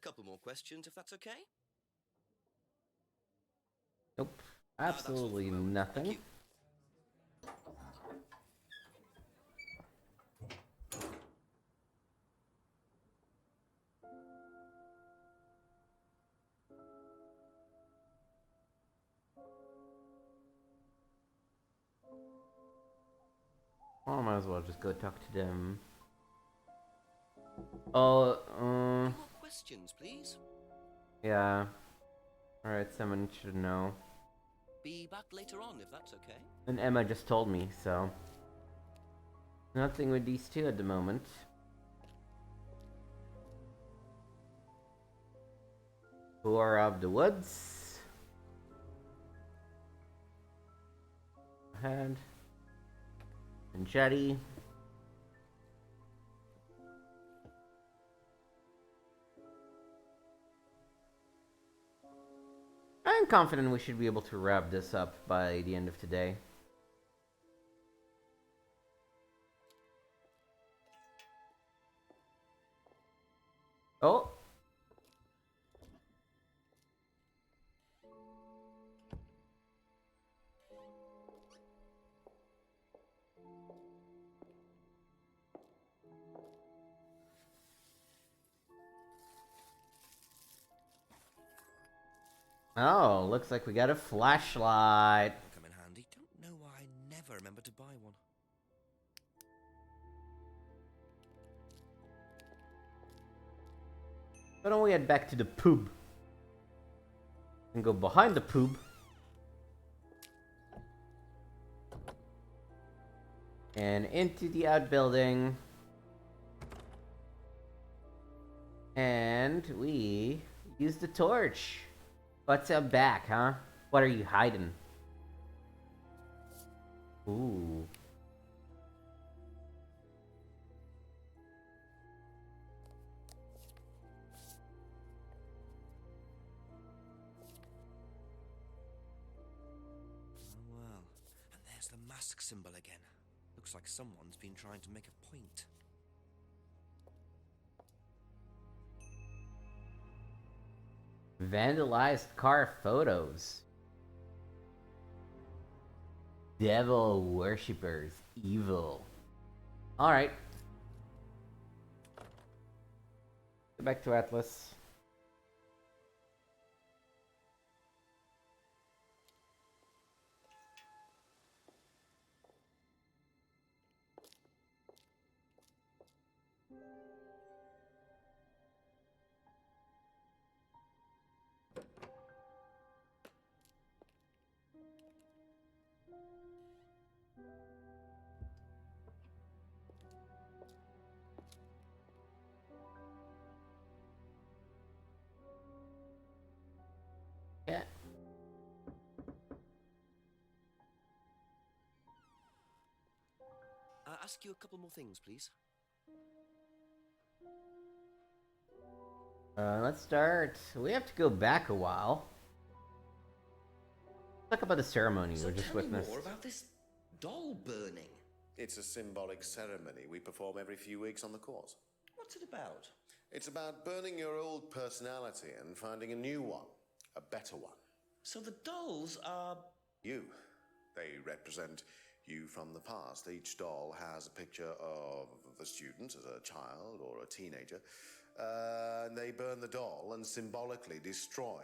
Speaker 10: Couple more questions, if that's okay.
Speaker 1: Nope.
Speaker 10: That's all for the
Speaker 1: Absolutely
Speaker 10: moment.
Speaker 1: nothing.
Speaker 10: Thank you.
Speaker 1: Well, I might as well just go talk to them. Oh,
Speaker 10: Any more questions, please?
Speaker 1: yeah. Alright, someone should know.
Speaker 10: Be back later on, if that's okay.
Speaker 1: And Emma just told me, so. Nothing with these two at the moment. Who are of the woods? Ahead. And Jetty. I'm confident we should be able to wrap this up by the end of today. Oh! Oh, looks like we got a flashlight.
Speaker 10: Come in handy. Don't know why I never remember to buy one.
Speaker 1: Why don't we head back to the pub? And go behind the pub. And into the outbuilding. And we use the torch. What's up back, huh? What are you hiding? Ooh.
Speaker 10: Oh well. And there's the mask symbol again. Looks like someone's been trying to make a point.
Speaker 1: Vandalized car photos. Devil worshippers. Evil. Alright. Go back to Atlas. Yeah.
Speaker 10: Ask you a couple more things, please.
Speaker 1: Let's start. We have to go back a while. Talk about the ceremony we just
Speaker 2: tell me
Speaker 1: witnessed.
Speaker 2: more about this doll burning.
Speaker 7: It's a symbolic ceremony we perform every few weeks on the course.
Speaker 2: What's it about?
Speaker 7: It's about burning your old personality and finding a new one, a better one.
Speaker 2: So the dolls are...
Speaker 7: You. They represent you from the past. Each doll has a picture of the student as a child or a teenager. And they burn the doll and symbolically destroy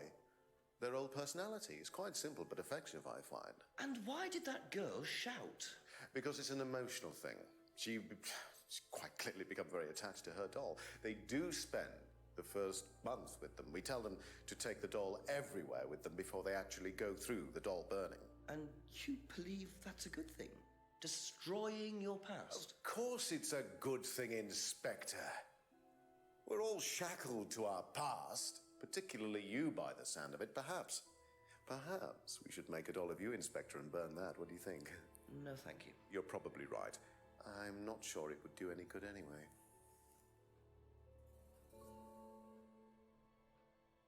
Speaker 7: their old personality. It's quite simple but effective, I find.
Speaker 2: And why did that girl shout?
Speaker 7: Because it's an emotional thing. She's quite clearly become very attached to her doll. They do spend the first month with them. We tell them to take the doll everywhere with them before they actually go through the doll burning.
Speaker 2: And you believe that's a good thing? Destroying your past?
Speaker 7: Of course it's a good thing, Inspector. We're all shackled to our past. Particularly you, by the sound of it. Perhaps we should make a doll of you, Inspector, and burn that. What do you think?
Speaker 2: No, thank you.
Speaker 7: You're probably right. I'm not sure it would do any good anyway.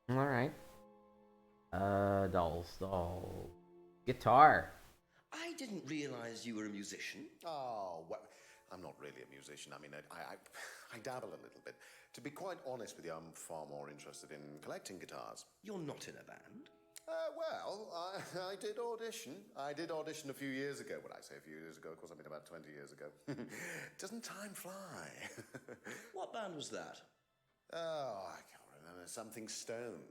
Speaker 1: All right. Dolls. Guitar.
Speaker 2: I didn't realize you were a musician.
Speaker 7: Oh, well, I'm not really a musician. I mean, I dabble a little bit. To be quite honest with you, I'm far more interested in collecting guitars.
Speaker 2: You're not in a band.
Speaker 7: Well, I did audition. I did audition a few years ago. When I say a few years ago, of course, I mean about 20 years ago. Doesn't time fly?
Speaker 2: What band was that?
Speaker 7: Oh, I can't remember. Something Stone.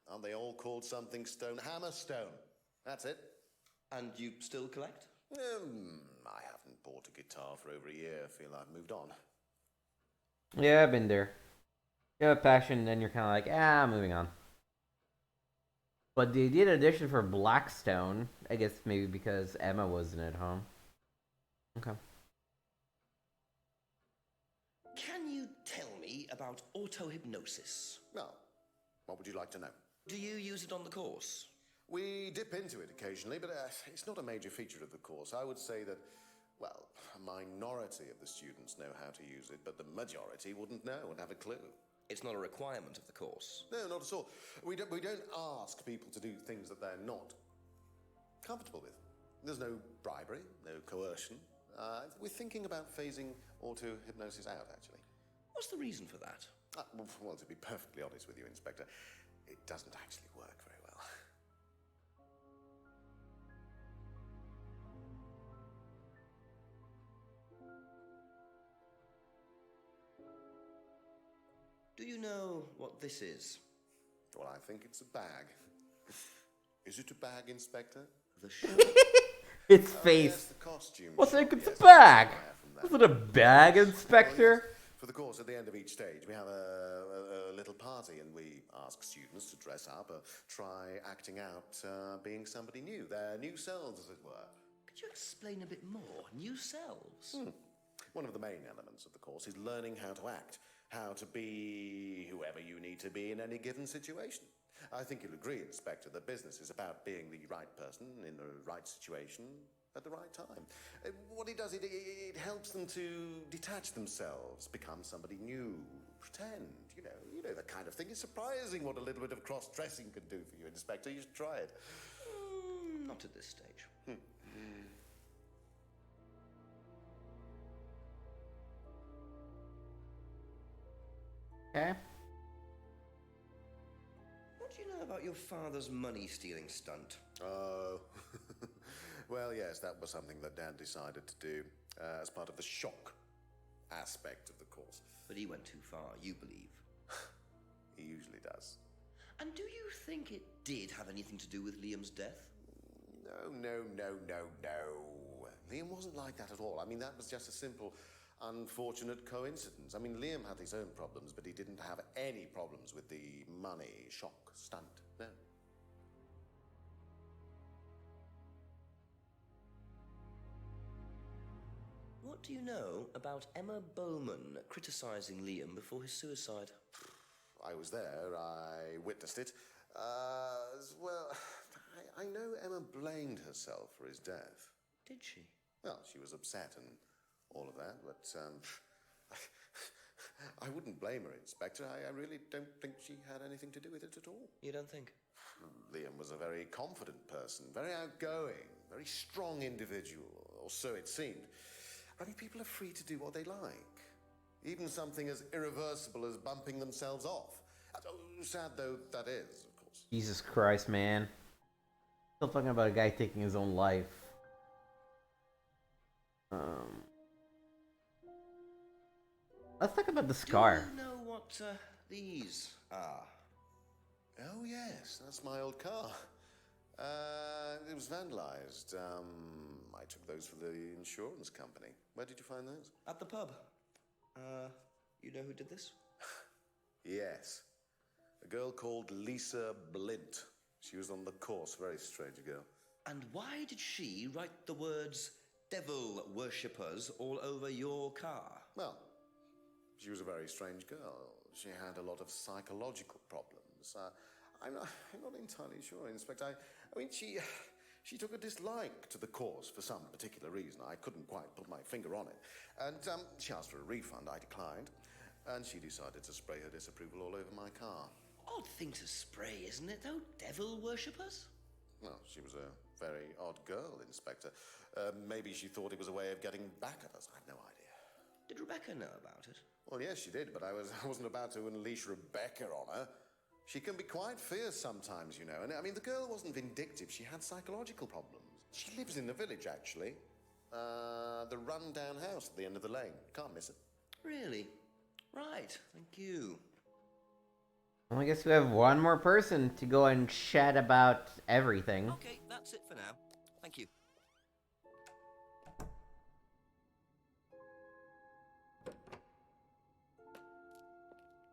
Speaker 7: Aren't they all called something Stone? Hammerstone. That's it.
Speaker 2: And you still collect?
Speaker 7: I haven't bought a guitar for over a year. I feel I've moved on.
Speaker 1: Yeah, I've been there. You have a passion, then you're kind of like, moving on. But they did audition for Blackstone. I guess maybe because Emma wasn't at home. Okay.
Speaker 2: Can you tell me about auto-hypnosis?
Speaker 7: Well, what would you like to know?
Speaker 2: Do you use it on the course?
Speaker 7: We dip into it occasionally, but it's not a major feature of the course. I would say that, well, a minority of the students know how to use it, but the majority wouldn't know and have a clue.
Speaker 2: It's not a requirement of the course.
Speaker 7: No, not at all. We don't ask people to do things that they're not comfortable with. There's no bribery, no coercion. We're thinking about phasing auto-hypnosis out, actually.
Speaker 2: What's the reason for that?
Speaker 7: Well, to be perfectly honest with you, Inspector, it doesn't actually work very well.
Speaker 2: Do you know what this is?
Speaker 7: Well, I think it's a bag. Is it a bag, Inspector?
Speaker 2: The show.
Speaker 1: Its face.
Speaker 7: Yes, the costume.
Speaker 1: What's it? It's
Speaker 7: Yes,
Speaker 1: a bag.
Speaker 7: from
Speaker 1: Was it a bag, Inspector?
Speaker 7: Well, yes. For the course, at the end of each stage, we have a little party, and we ask students to dress up or try acting out being somebody new, their new selves, as it were.
Speaker 2: Could you explain a bit more? New selves?
Speaker 7: One of the main elements of the course is learning how to act, how to be whoever you need to be in any given situation. I think you'll agree, Inspector, that business is about being the right person in the right situation at the right time. What it does, it helps them to detach themselves, become somebody new, pretend, you know that kind of thing. It's surprising what a little bit of cross-dressing can do for you, Inspector. You should try it.
Speaker 2: Not at this stage.
Speaker 1: Okay.
Speaker 2: What do you know about your father's money-stealing stunt?
Speaker 7: Oh, well, yes, that was something that Dad decided to do as part of the shock aspect of the course.
Speaker 2: But he went too far, you believe.
Speaker 7: He usually does.
Speaker 2: And do you think it did have anything to do with Liam's death?
Speaker 7: No. Liam wasn't like that at all. I mean, that was just a simple, unfortunate coincidence. I mean, Liam had his own problems, but he didn't have any problems with the money shock stunt. No.
Speaker 2: What do you know about Emma Bowman criticising Liam before his suicide?
Speaker 7: I was there. I witnessed it. Well, I know Emma blamed herself for his death.
Speaker 2: Did she?
Speaker 7: Well, she was upset and all of that, but I wouldn't blame her, Inspector. I really don't think she had anything to do with it at all.
Speaker 2: You don't think?
Speaker 7: Liam was a very confident person, very outgoing, very strong individual, or so it seemed. I mean, people are free to do what they like. Even something as irreversible as bumping themselves off. Sad though that is, of course.
Speaker 1: Jesus Christ, man. Still talking about a guy taking his own life. Let's talk about the scar.
Speaker 2: Do you know what these are?
Speaker 7: Oh yes, that's my old car. It was vandalized. I took those for the insurance company. Where did you find those?
Speaker 2: At the pub. You know who did this?
Speaker 7: Yes. A girl called Lisa Blint. She was on the course, very strange girl.
Speaker 2: And why did she write the words devil worshippers all over your car?
Speaker 7: Well, she was a very strange girl. She had a lot of psychological problems. problems. I'm not entirely sure, Inspector. I mean, she took a dislike to the course for some particular reason. I couldn't quite put my finger on it. And she asked for a refund. I declined. And she decided to spray her disapproval all over my car.
Speaker 2: Odd thing to spray, isn't it, though? Devil worshippers?
Speaker 7: Well, she was a very odd girl, Inspector. Maybe she thought it was a way of getting back at us. I've no idea.
Speaker 2: Did Rebecca know about it?
Speaker 7: Well, yes, she did, but I wasn't about to unleash Rebecca on her. She can be quite fierce sometimes, you know. And I mean, the girl wasn't vindictive. She had psychological problems. She lives in the village, actually. The run-down house at the end of the lane. Can't miss it.
Speaker 2: Really? Right, thank you.
Speaker 1: Well, I guess we have one more person to go and chat about everything.
Speaker 2: Okay, that's it for now. Thank you.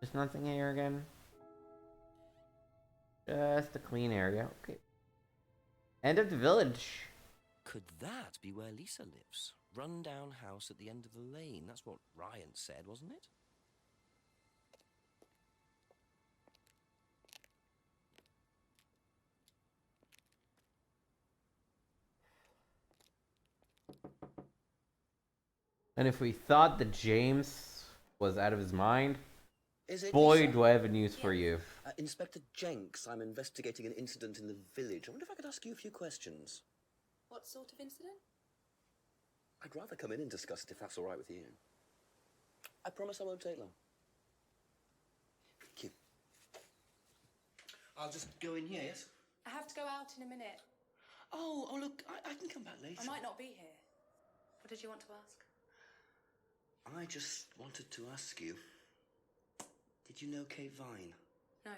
Speaker 1: There's nothing here again. Just a clean area. Okay. End of the village.
Speaker 10: Could that be where Lisa lives? Run-down house at the end of the lane. That's what Ryan said, wasn't it?
Speaker 1: And if we thought that James was out of his mind,
Speaker 2: Is it
Speaker 1: boy,
Speaker 2: Lisa?
Speaker 1: do I have a news for you.
Speaker 2: Inspector Jenks, I'm investigating an incident in the village. I wonder if I could ask you a few questions.
Speaker 5: What sort of incident?
Speaker 2: I'd rather come in and discuss it if that's all right with you. I promise I won't take long. Thank you. I'll just go in here, yes?
Speaker 5: I have to go out in a minute.
Speaker 2: Oh, look, I can come back later.
Speaker 5: I might not be here. What did you want to ask?
Speaker 2: I just wanted to ask you, did you know Kate Vine?
Speaker 5: No.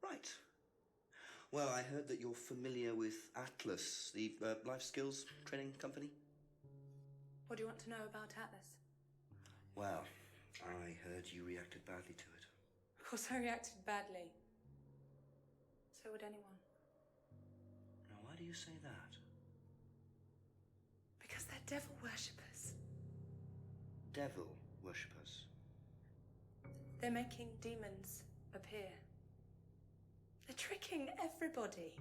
Speaker 2: Right. Well, I heard that you're familiar with Atlas, the life skills training company.
Speaker 5: What do you want to know about Atlas?
Speaker 2: Well, I heard you reacted badly to it.
Speaker 5: Of course I reacted badly. So would anyone.
Speaker 2: Now, why do you say that?
Speaker 5: Because they're devil worshippers.
Speaker 2: Devil worshippers.
Speaker 5: They're making demons appear. They're tricking everybody.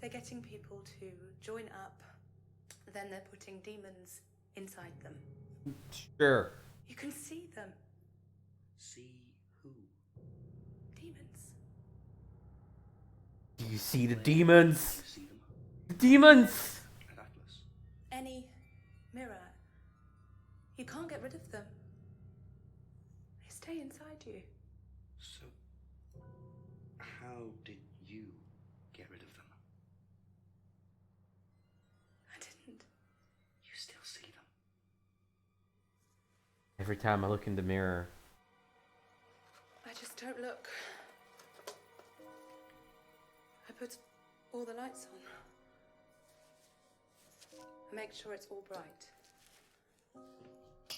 Speaker 5: They're getting people to join up, then they're putting demons inside them.
Speaker 1: Sure.
Speaker 5: You can see them.
Speaker 2: See who?
Speaker 5: Demons.
Speaker 1: Do you see the
Speaker 2: Where
Speaker 1: demons?
Speaker 2: do you see them?
Speaker 1: The demons!
Speaker 2: At Atlas.
Speaker 5: Any mirror. You can't get rid of them. They stay inside you.
Speaker 2: So, how did you get rid of them?
Speaker 5: I didn't.
Speaker 2: You still see them?
Speaker 1: Every time I look in the mirror,
Speaker 5: I just don't look. I put all the lights on. I make sure it's all bright.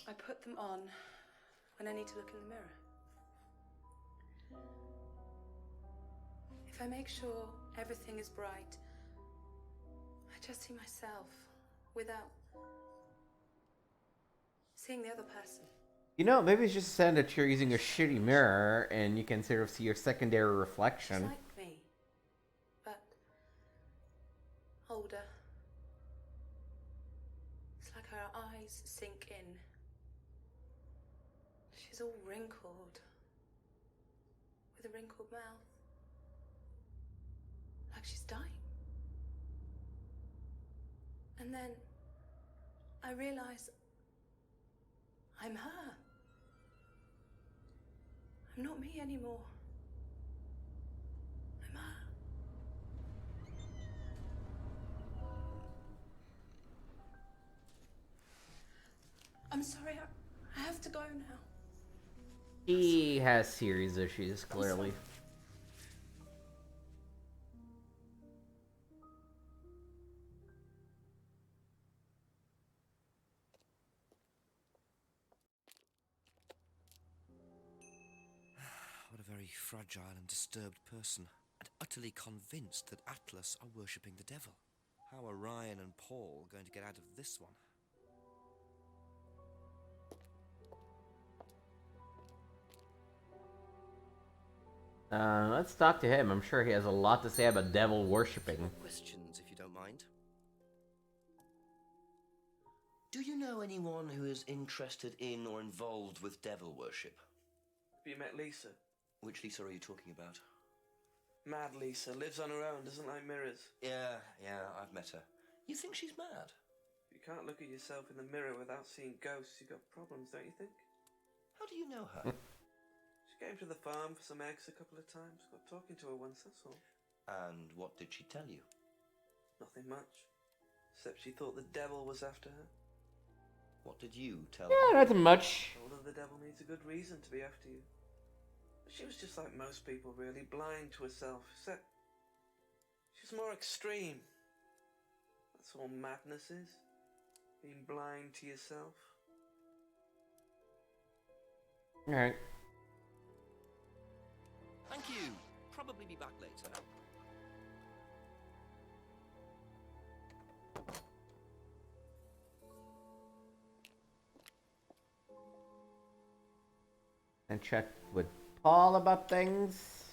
Speaker 5: I put them on when I need to look in the mirror. If I make sure everything is bright, I just see myself without seeing the other person.
Speaker 1: you know, maybe it's just a sign that you're using a shitty mirror and you can sort of see your secondary reflection.
Speaker 5: She's like me, but older. It's like her eyes sink in. She's all wrinkled, with a wrinkled mouth. Like she's dying. And then I realize I'm her. I'm not me anymore. I'm her. I'm sorry, I have to go now.
Speaker 1: He has serious issues, clearly.
Speaker 10: What a very fragile and disturbed person, and utterly convinced that Atlas are worshipping the devil. How are Ryan and Paul going to get out of this one?
Speaker 1: Let's talk to him. I'm sure he has a lot to say about devil worshipping.
Speaker 2: Questions, if you don't mind. Do you know anyone who is interested in or involved with devil worship?
Speaker 3: Have you met Lisa?
Speaker 2: Which Lisa are you talking about?
Speaker 3: Mad Lisa, lives on her own, doesn't like mirrors.
Speaker 2: Yeah, I've met her. You think she's mad?
Speaker 3: If you can't look at yourself in the mirror without seeing ghosts, you've got problems, don't you think?
Speaker 2: How do you know her?
Speaker 3: She came to the farm for some eggs a couple of times. Got talking to her once, that's all.
Speaker 2: And what did she tell you?
Speaker 3: Nothing much. Except she thought the devil was after her.
Speaker 2: What did you tell
Speaker 1: Yeah,
Speaker 2: her?
Speaker 1: not much.
Speaker 3: Told her the devil needs a good reason to be after you. But she was just like most people, really, blind to herself. Except she's more extreme. That's all madness is. Being blind to yourself.
Speaker 1: Alright.
Speaker 2: Thank you. Probably be back later.
Speaker 1: And check with Paul about things.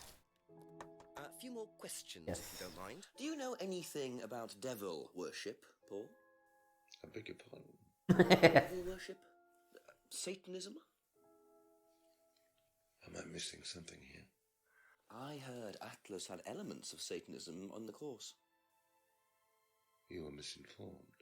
Speaker 2: A few more questions,
Speaker 1: Yes.
Speaker 2: if you don't mind. Do you know anything about devil worship, Paul?
Speaker 9: I beg your pardon.
Speaker 2: Devil worship? Satanism?
Speaker 9: Am I missing something here?
Speaker 2: I heard Atlas had elements of Satanism on the course.
Speaker 9: You are misinformed.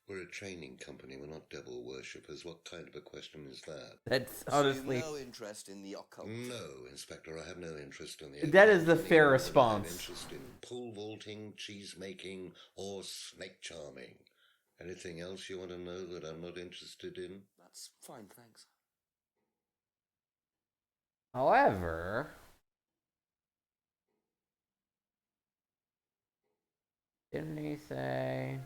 Speaker 9: We're a training company, we're not devil worshippers. What kind of a question is that?
Speaker 1: That's
Speaker 2: So
Speaker 1: honestly...
Speaker 2: you've no interest in the occult?
Speaker 9: No, Inspector, I have no interest in the...
Speaker 1: That is the
Speaker 9: occult
Speaker 1: fair
Speaker 9: anymore than I have
Speaker 1: response.
Speaker 9: interest in pole vaulting, cheese making, or snake charming. Anything else you want to know that I'm not interested in?
Speaker 2: That's fine, thanks.
Speaker 1: However... Didn't he say...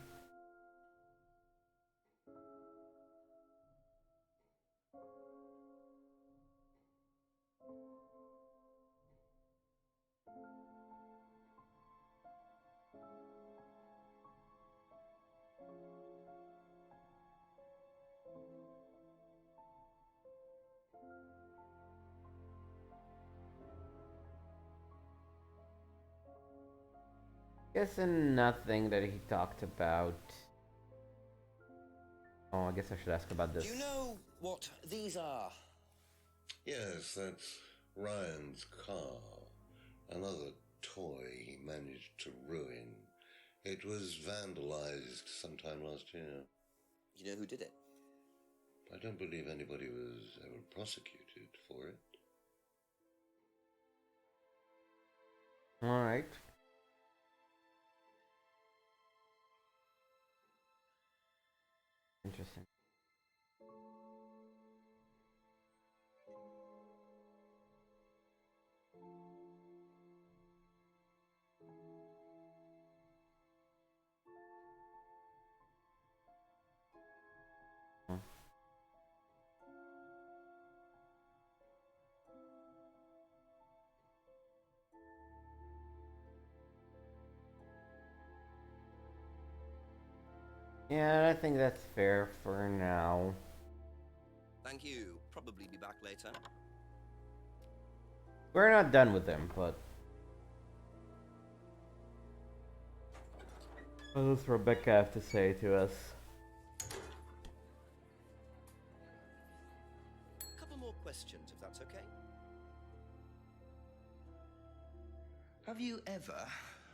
Speaker 1: Guessing nothing that he talked about. Oh, I guess I should ask about this.
Speaker 2: Do you know what these are?
Speaker 9: Yes, that's Ryan's car. Another toy he managed to ruin. It was vandalized sometime last year.
Speaker 2: You know who did it?
Speaker 9: I don't believe anybody was ever prosecuted for it.
Speaker 1: Alright. Interesting. Yeah, I think that's fair for now.
Speaker 2: Thank you. Probably be back later.
Speaker 1: We're not done with them, but... What does Rebecca have to say to us?
Speaker 2: A couple more questions, if that's okay. Have you ever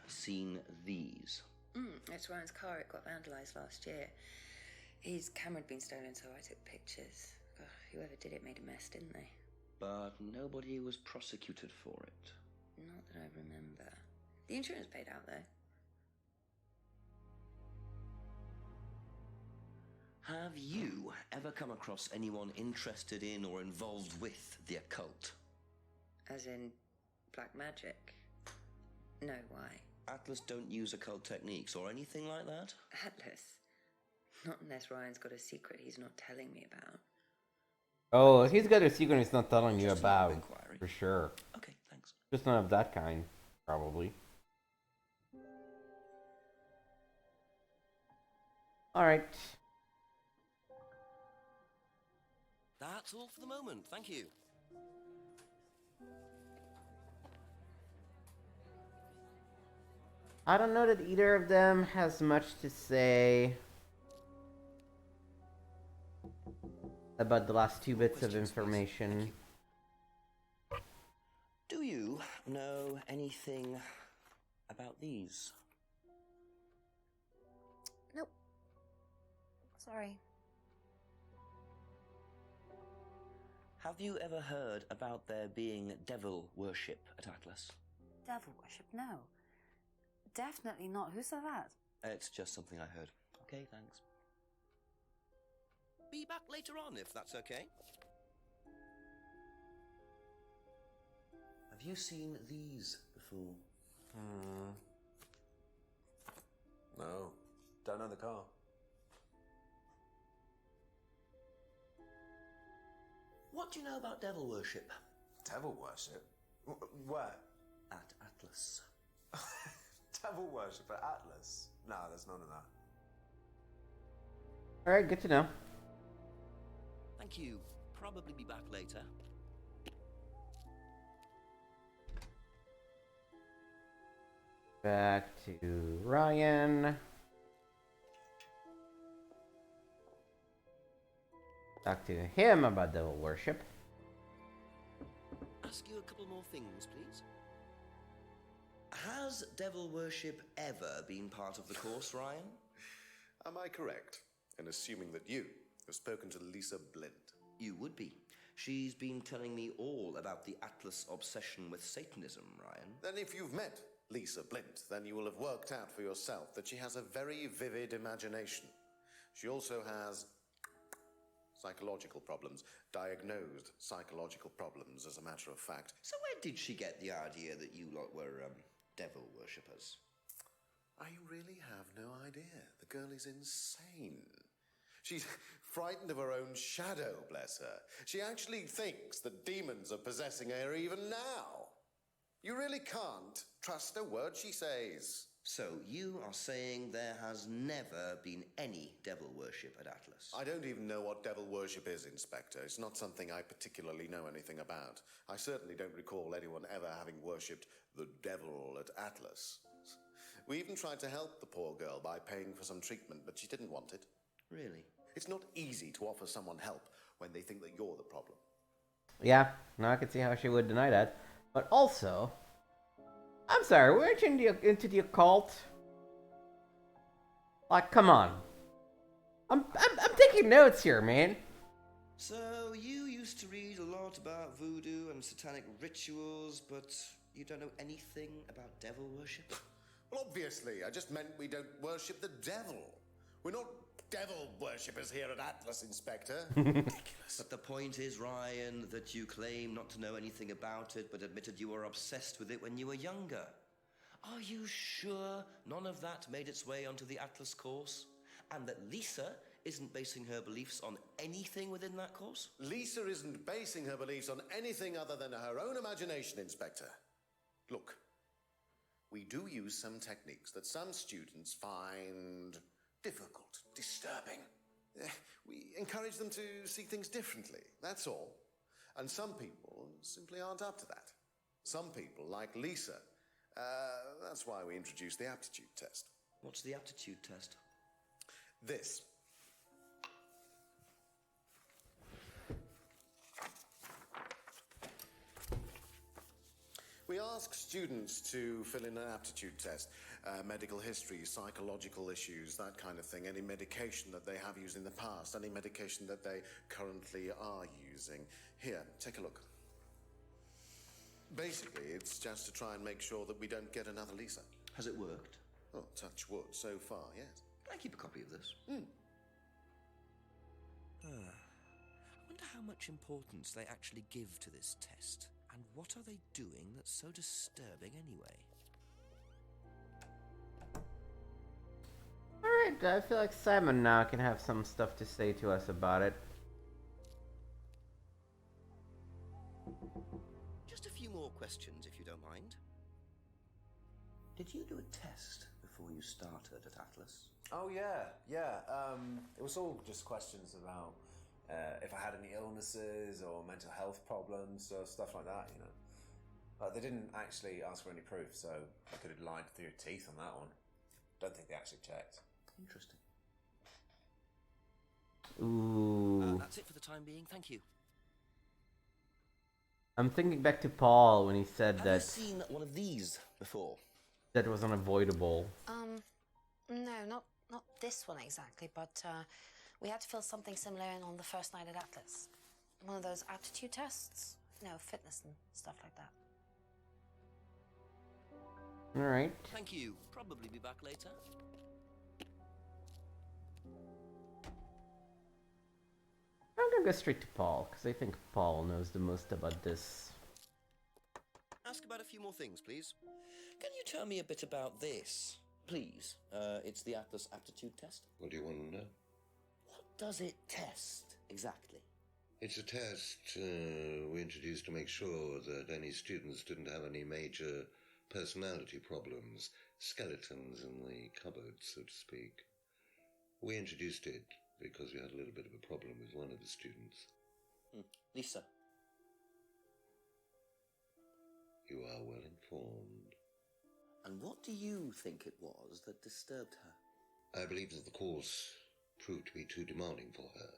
Speaker 2: seen these?
Speaker 4: That's Ryan's car. It got vandalised last year. His camera had been stolen, so I took pictures. God, whoever did it made a mess, didn't they?
Speaker 2: But nobody was prosecuted for it.
Speaker 4: Not that I remember. The insurance paid out, though.
Speaker 2: Have you ever come across anyone interested in or involved with the occult?
Speaker 4: As in black magic? No, why?
Speaker 2: Atlas don't use occult techniques or anything like that?
Speaker 4: Atlas? Not unless Ryan's got a secret he's not telling me about.
Speaker 1: Oh, he's got a secret he's not telling you
Speaker 2: Just a
Speaker 1: about.
Speaker 2: inquiry.
Speaker 1: For sure.
Speaker 2: Okay, thanks.
Speaker 1: Just not of that kind, probably. Alright.
Speaker 2: That's all for the moment. Thank you.
Speaker 1: I don't know that either of them has much to say about the last two bits of information.
Speaker 2: Do you know anything about these?
Speaker 5: Nope. Sorry.
Speaker 2: Have you ever heard about there being devil worship at Atlas?
Speaker 5: Devil worship? No. Definitely not. Who said that?
Speaker 2: It's just something I heard. Okay, thanks. Be back later on, if that's okay. Have you seen these before?
Speaker 6: No. Don't know the car.
Speaker 2: What do you know about devil worship?
Speaker 6: Devil worship? Where?
Speaker 2: At Atlas.
Speaker 6: Devil worship at Atlas? No, there's none of that.
Speaker 1: Alright, good to know.
Speaker 2: Thank you. Probably be back later.
Speaker 1: Back to Ryan. Talk to him about devil worship.
Speaker 2: Ask you a couple more things, please. Has devil worship ever been part of the course, Ryan?
Speaker 7: Am I correct in assuming that you have spoken to Lisa Blind?
Speaker 2: You would be. She's been telling me all about the Atlas obsession with Satanism, Ryan.
Speaker 7: Then if you've met Lisa Blind, then you will have worked out for yourself that she has a very vivid imagination. She also has psychological problems, diagnosed psychological problems, as a matter of fact.
Speaker 2: So where did she get the idea that you lot were, devil worshippers?
Speaker 7: I really have no idea. The girl is insane. She's frightened of her own shadow, bless her. She actually thinks that demons are possessing her even now. You really can't trust a word she says.
Speaker 2: So you are saying there has never been any devil worship at Atlas?
Speaker 7: I don't even know what devil worship is, Inspector. It's not something I particularly know anything about. I certainly don't recall anyone ever having worshipped the devil at Atlas. We even tried to help the poor girl by paying for some treatment, but she didn't want it.
Speaker 2: Really?
Speaker 7: It's not easy to offer someone help when they think that you're the problem.
Speaker 1: Yeah, now I can see how she would deny that. But also, I'm sorry, weren't you into the occult? Like, come on. I'm taking notes here, man.
Speaker 2: So you used to read a lot about voodoo and satanic rituals, but you don't know anything about devil worship?
Speaker 7: Well, obviously, I just meant we don't worship the devil. We're not devil worshippers here at Atlas, Inspector. Ridiculous.
Speaker 2: But the point is, Ryan, that you claim not to know anything about it, but admitted you were obsessed with it when you were younger. Are you sure none of that made its way onto the Atlas course? And that Lisa isn't basing her beliefs on anything within that course?
Speaker 7: Lisa isn't basing her beliefs on anything other than her own imagination, Inspector. Look, we do use some techniques that some students find difficult, disturbing. We encourage them to see things differently, that's all. And some people simply aren't up to that. Some people, like Lisa, that's why we introduced the aptitude test.
Speaker 2: What's the aptitude test?
Speaker 7: This. We ask students to fill in an aptitude test, medical history, psychological issues, that kind of thing, any medication that they have used in the past, any medication that they currently are using. Here, take a look. Basically, it's just to try and make sure that we don't get another Lisa.
Speaker 2: Has it worked?
Speaker 7: Oh, touch wood, so far, yes.
Speaker 2: Can I keep a copy of this? I wonder how much importance they actually give to this test. And what are they doing that's so disturbing anyway?
Speaker 1: Alright, I feel like Simon now can have some stuff to say to us about it.
Speaker 2: Just a few more questions, if you don't mind. Did you do a test before you started at Atlas?
Speaker 6: Oh, yeah. It was all just questions about if I had any illnesses or mental health problems or stuff like that, you know. They didn't actually ask for any proof, so you could have lied through your teeth on that one. Don't think they actually checked.
Speaker 2: Interesting.
Speaker 1: Ooh.
Speaker 10: That's it for the time being. Thank you.
Speaker 1: I'm thinking back to Paul when he said
Speaker 2: Have you
Speaker 1: that
Speaker 2: seen one of these before?
Speaker 1: that was unavoidable.
Speaker 5: No, not this one exactly, but we had to fill something similar in on the first night at Atlas. One of those aptitude tests. Fitness and stuff like that.
Speaker 1: All right.
Speaker 10: Thank you. Probably be back later.
Speaker 1: I'm gonna go straight to Paul, because I think Paul knows the most about this.
Speaker 2: Ask about a few more things, please. Can you tell me a bit about this, please? It's the Atlas aptitude test.
Speaker 9: What do you want to know?
Speaker 2: What does it test, exactly?
Speaker 9: It's a test we introduced to make sure that any students didn't have any major personality problems, skeletons in the cupboard, so to speak. We introduced it because we had a little bit of a problem with one of the students.
Speaker 2: Lisa.
Speaker 9: You are well informed.
Speaker 2: And what do you think it was that disturbed her?
Speaker 9: I believe that the course proved to be too demanding for her.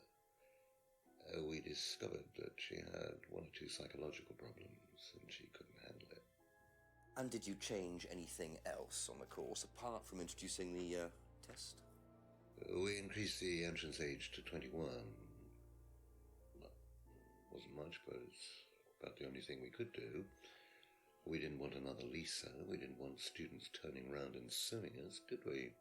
Speaker 9: We discovered that she had one or two psychological problems and she couldn't handle it.
Speaker 2: And did you change anything else on the course apart from introducing the test?
Speaker 9: We increased the entrance age to 21. Well, wasn't much, but it's about the only thing we could do. We didn't want another Lisa. We didn't want students turning around and suing us, did we?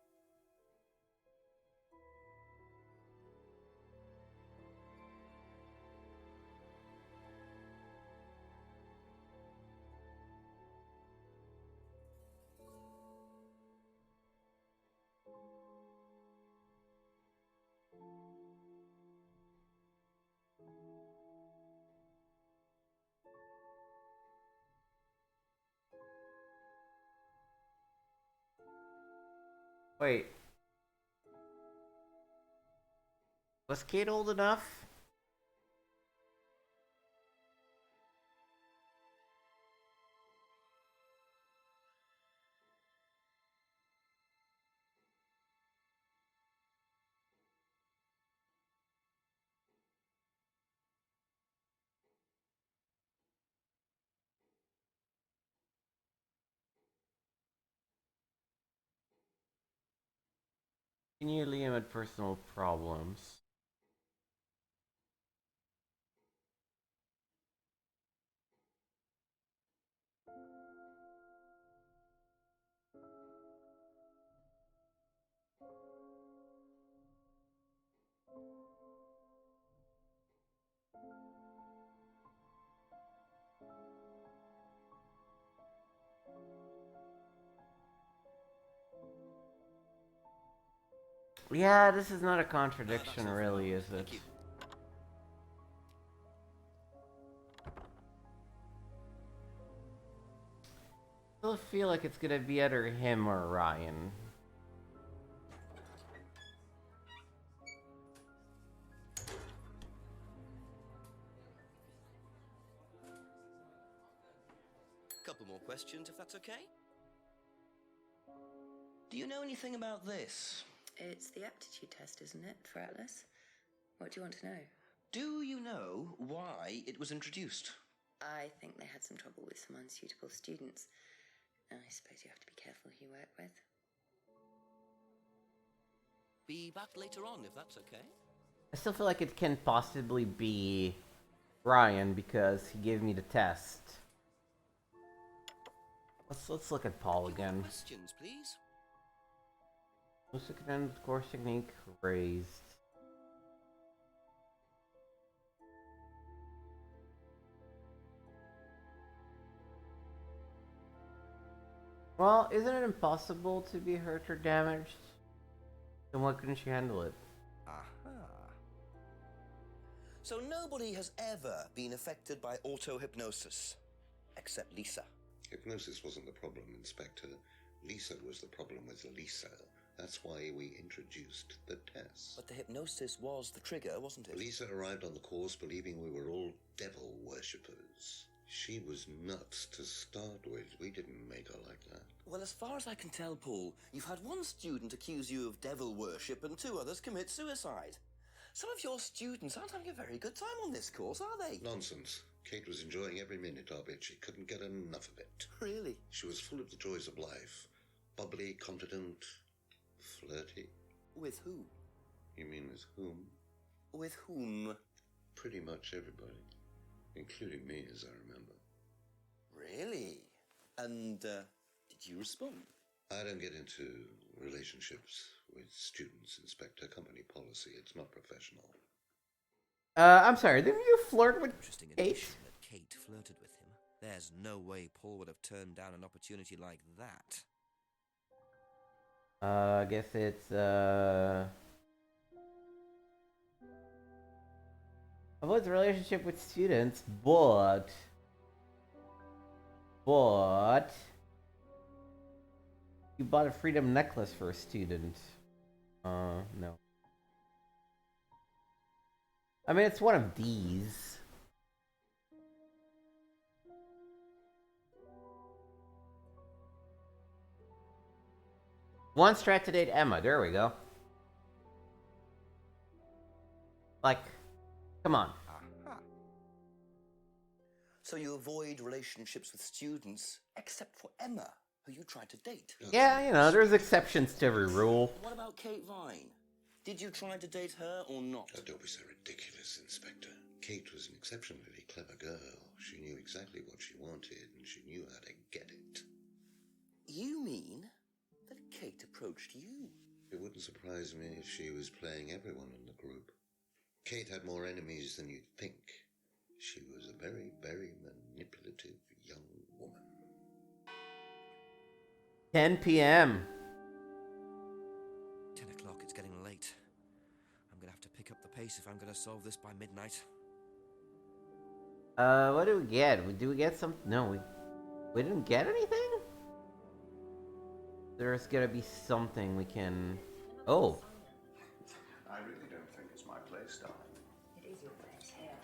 Speaker 1: Wait. Was Kate old enough? Can you limit personal problems? Yeah, this is not a contradiction, really, is it? I still feel like it's gonna be either him or Ryan.
Speaker 2: Couple more questions, if that's okay. Do you know anything about this?
Speaker 4: It's the aptitude test, isn't it, for Atlas? What do you want to know?
Speaker 2: Do you know why it was introduced?
Speaker 4: I think they had some trouble with some unsuitable students. I suppose you have to be careful who you work with.
Speaker 10: Be back later on, if that's okay.
Speaker 1: I still feel like it can possibly be Ryan because he gave me the test. Let's look at Paul again.
Speaker 10: Questions, please.
Speaker 1: Most recommended course technique raised. Well, isn't it impossible to be hurt or damaged? Then why couldn't she handle it?
Speaker 2: Aha. So nobody has ever been affected by auto-hypnosis, except Lisa.
Speaker 9: Hypnosis wasn't the problem, Inspector. Lisa was the problem with Lisa. That's why we introduced the test.
Speaker 2: But the hypnosis was the trigger, wasn't it?
Speaker 9: Lisa arrived on the course believing we were all devil worshippers. She was nuts to start with. We didn't make her like that.
Speaker 2: Well, as far as I can tell, Paul, you've had one student accuse you of devil worship and 2 others commit suicide. Some of your students aren't having a very good time on this course, are they?
Speaker 9: Nonsense. Kate was enjoying every minute of it. She couldn't get enough of it.
Speaker 2: Really?
Speaker 9: She was full of the joys of life. Bubbly, confident, flirty.
Speaker 2: With who?
Speaker 9: You mean with whom?
Speaker 2: With whom?
Speaker 9: Pretty much everybody. Including me, as I remember.
Speaker 2: Really? And, did you respond?
Speaker 9: I don't get into relationships with students, Inspector. Company policy. It's not professional.
Speaker 1: I'm sorry, didn't you flirt with
Speaker 10: Interesting
Speaker 1: Kate?
Speaker 10: addition that Kate flirted with him. There's no way Paul would have turned down an opportunity like that.
Speaker 1: I guess it's, avoids a relationship with students, but you bought a freedom necklace for a student. No. I mean, it's one of these. Once tried to date Emma. There we go. Like, come on.
Speaker 2: So you avoid relationships with students, except for Emma, who you tried to date.
Speaker 1: Yeah, you know, there's exceptions to every rule.
Speaker 2: What about Kate Vine? Did you try to date her or not?
Speaker 9: Oh, don't be so ridiculous, Inspector. Kate was an exceptionally clever girl. She knew exactly what she wanted, and she knew how to get it.
Speaker 2: You mean that Kate approached you?
Speaker 9: It wouldn't surprise me if she was playing everyone in the group. Kate had more enemies than you'd think. She was a very, very manipulative young woman.
Speaker 1: 10 p.m.
Speaker 10: 10 o'clock, it's getting late. I'm gonna have to pick up the pace if I'm gonna solve this by midnight.
Speaker 1: What do we get? Do we get some? No, we didn't get anything? There's gotta be something we can... Oh.
Speaker 8: I really don't think it's my place, darling.
Speaker 4: It is your place here.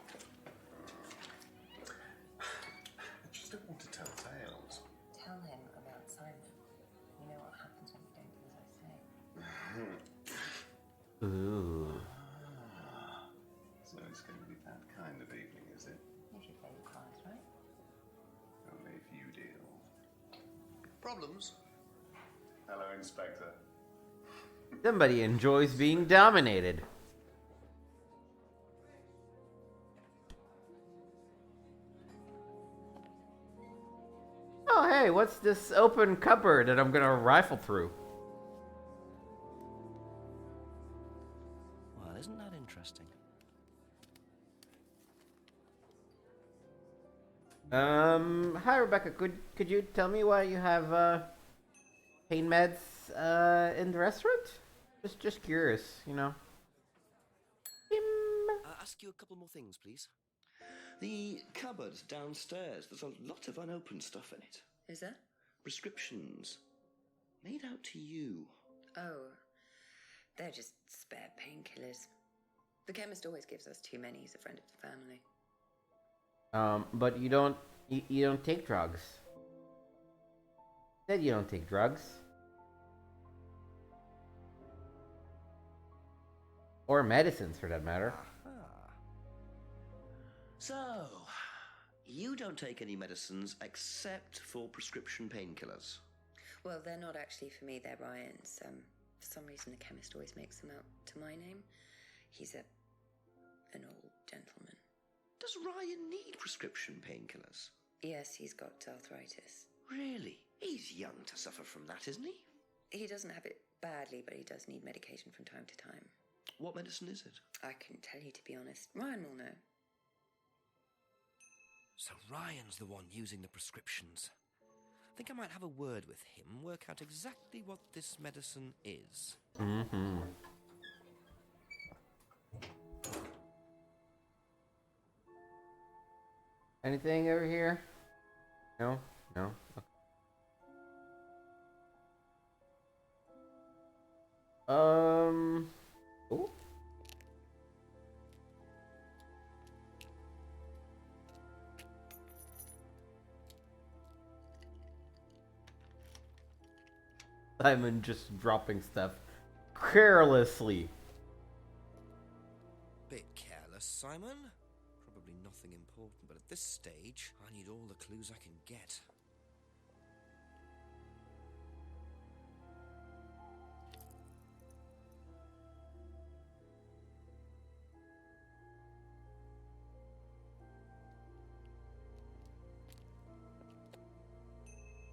Speaker 8: I just don't want to tell tales.
Speaker 4: Tell him about Simon. You know what happens when you don't do as I say.
Speaker 1: Ooh.
Speaker 8: So it's going to be that kind of evening, is it?
Speaker 4: If you play your cards right.
Speaker 8: Only if you deal. Problems? Hello, Inspector.
Speaker 1: Somebody enjoys being dominated. Oh, hey, what's this open cupboard that I'm gonna rifle through?
Speaker 10: Well, isn't that interesting?
Speaker 1: Hi Rebecca, could you tell me why you have, pain meds, in the restaurant? Just curious, you know.
Speaker 10: Ask you a couple more things, please.
Speaker 2: The cupboard downstairs, there's a lot of unopened stuff in it.
Speaker 4: Is there?
Speaker 2: Prescriptions. Made out to you.
Speaker 4: Oh, they're just spare painkillers. The chemist always gives us too many. He's a friend of the family.
Speaker 1: But you don't take drugs. Said you don't take drugs. Or medicines, for that matter.
Speaker 2: So, you don't take any medicines except for prescription painkillers.
Speaker 4: Well, they're not actually for me. They're Ryan's. For some reason, the chemist always makes them out to my name. He's an old gentleman.
Speaker 2: Does Ryan need prescription painkillers?
Speaker 4: Yes, he's got arthritis.
Speaker 2: Really? He's young to suffer from that, isn't he?
Speaker 4: He doesn't have it badly, but he does need medication from time to time.
Speaker 2: What medicine is it?
Speaker 4: I couldn't tell you, to be honest. Ryan will know.
Speaker 10: So Ryan's the one using the prescriptions. I think I might have a word with him, work out exactly what this medicine is.
Speaker 1: Mm-hmm. Anything over here? No? No? Okay. Ooh. Simon just dropping stuff carelessly.
Speaker 10: Bit careless, Simon. Probably nothing important, but at this stage, I need all the clues I can get.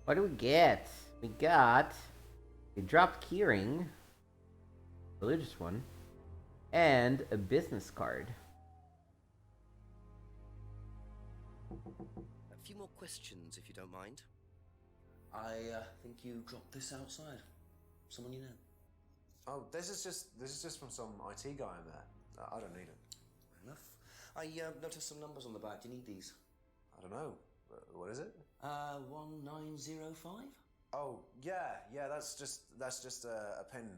Speaker 1: What do we get? We got a dropped keyring, religious one, and a business card.
Speaker 10: A few more questions, if you don't mind.
Speaker 2: I think you dropped this outside. Someone you know.
Speaker 6: Oh, this is just from some IT guy I met. I don't need it.
Speaker 2: Fair enough. I noticed some numbers on the back. Do you need these?
Speaker 6: I don't know. What is it?
Speaker 2: 1905?
Speaker 6: Oh, yeah, that's just a pin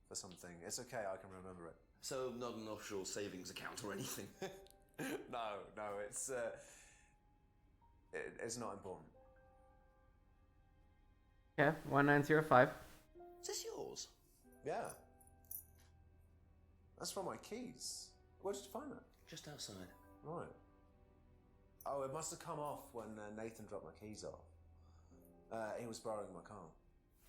Speaker 6: for something. It's okay, I can remember it.
Speaker 2: So, not an offshore savings account or anything?
Speaker 6: No, it's not important.
Speaker 1: Okay, 1905.
Speaker 2: Is this yours?
Speaker 6: Yeah. That's from my keys. Where did you find that?
Speaker 2: Just outside.
Speaker 6: Right. Oh, it must have come off when Nathan dropped my keys off. He was borrowing my car.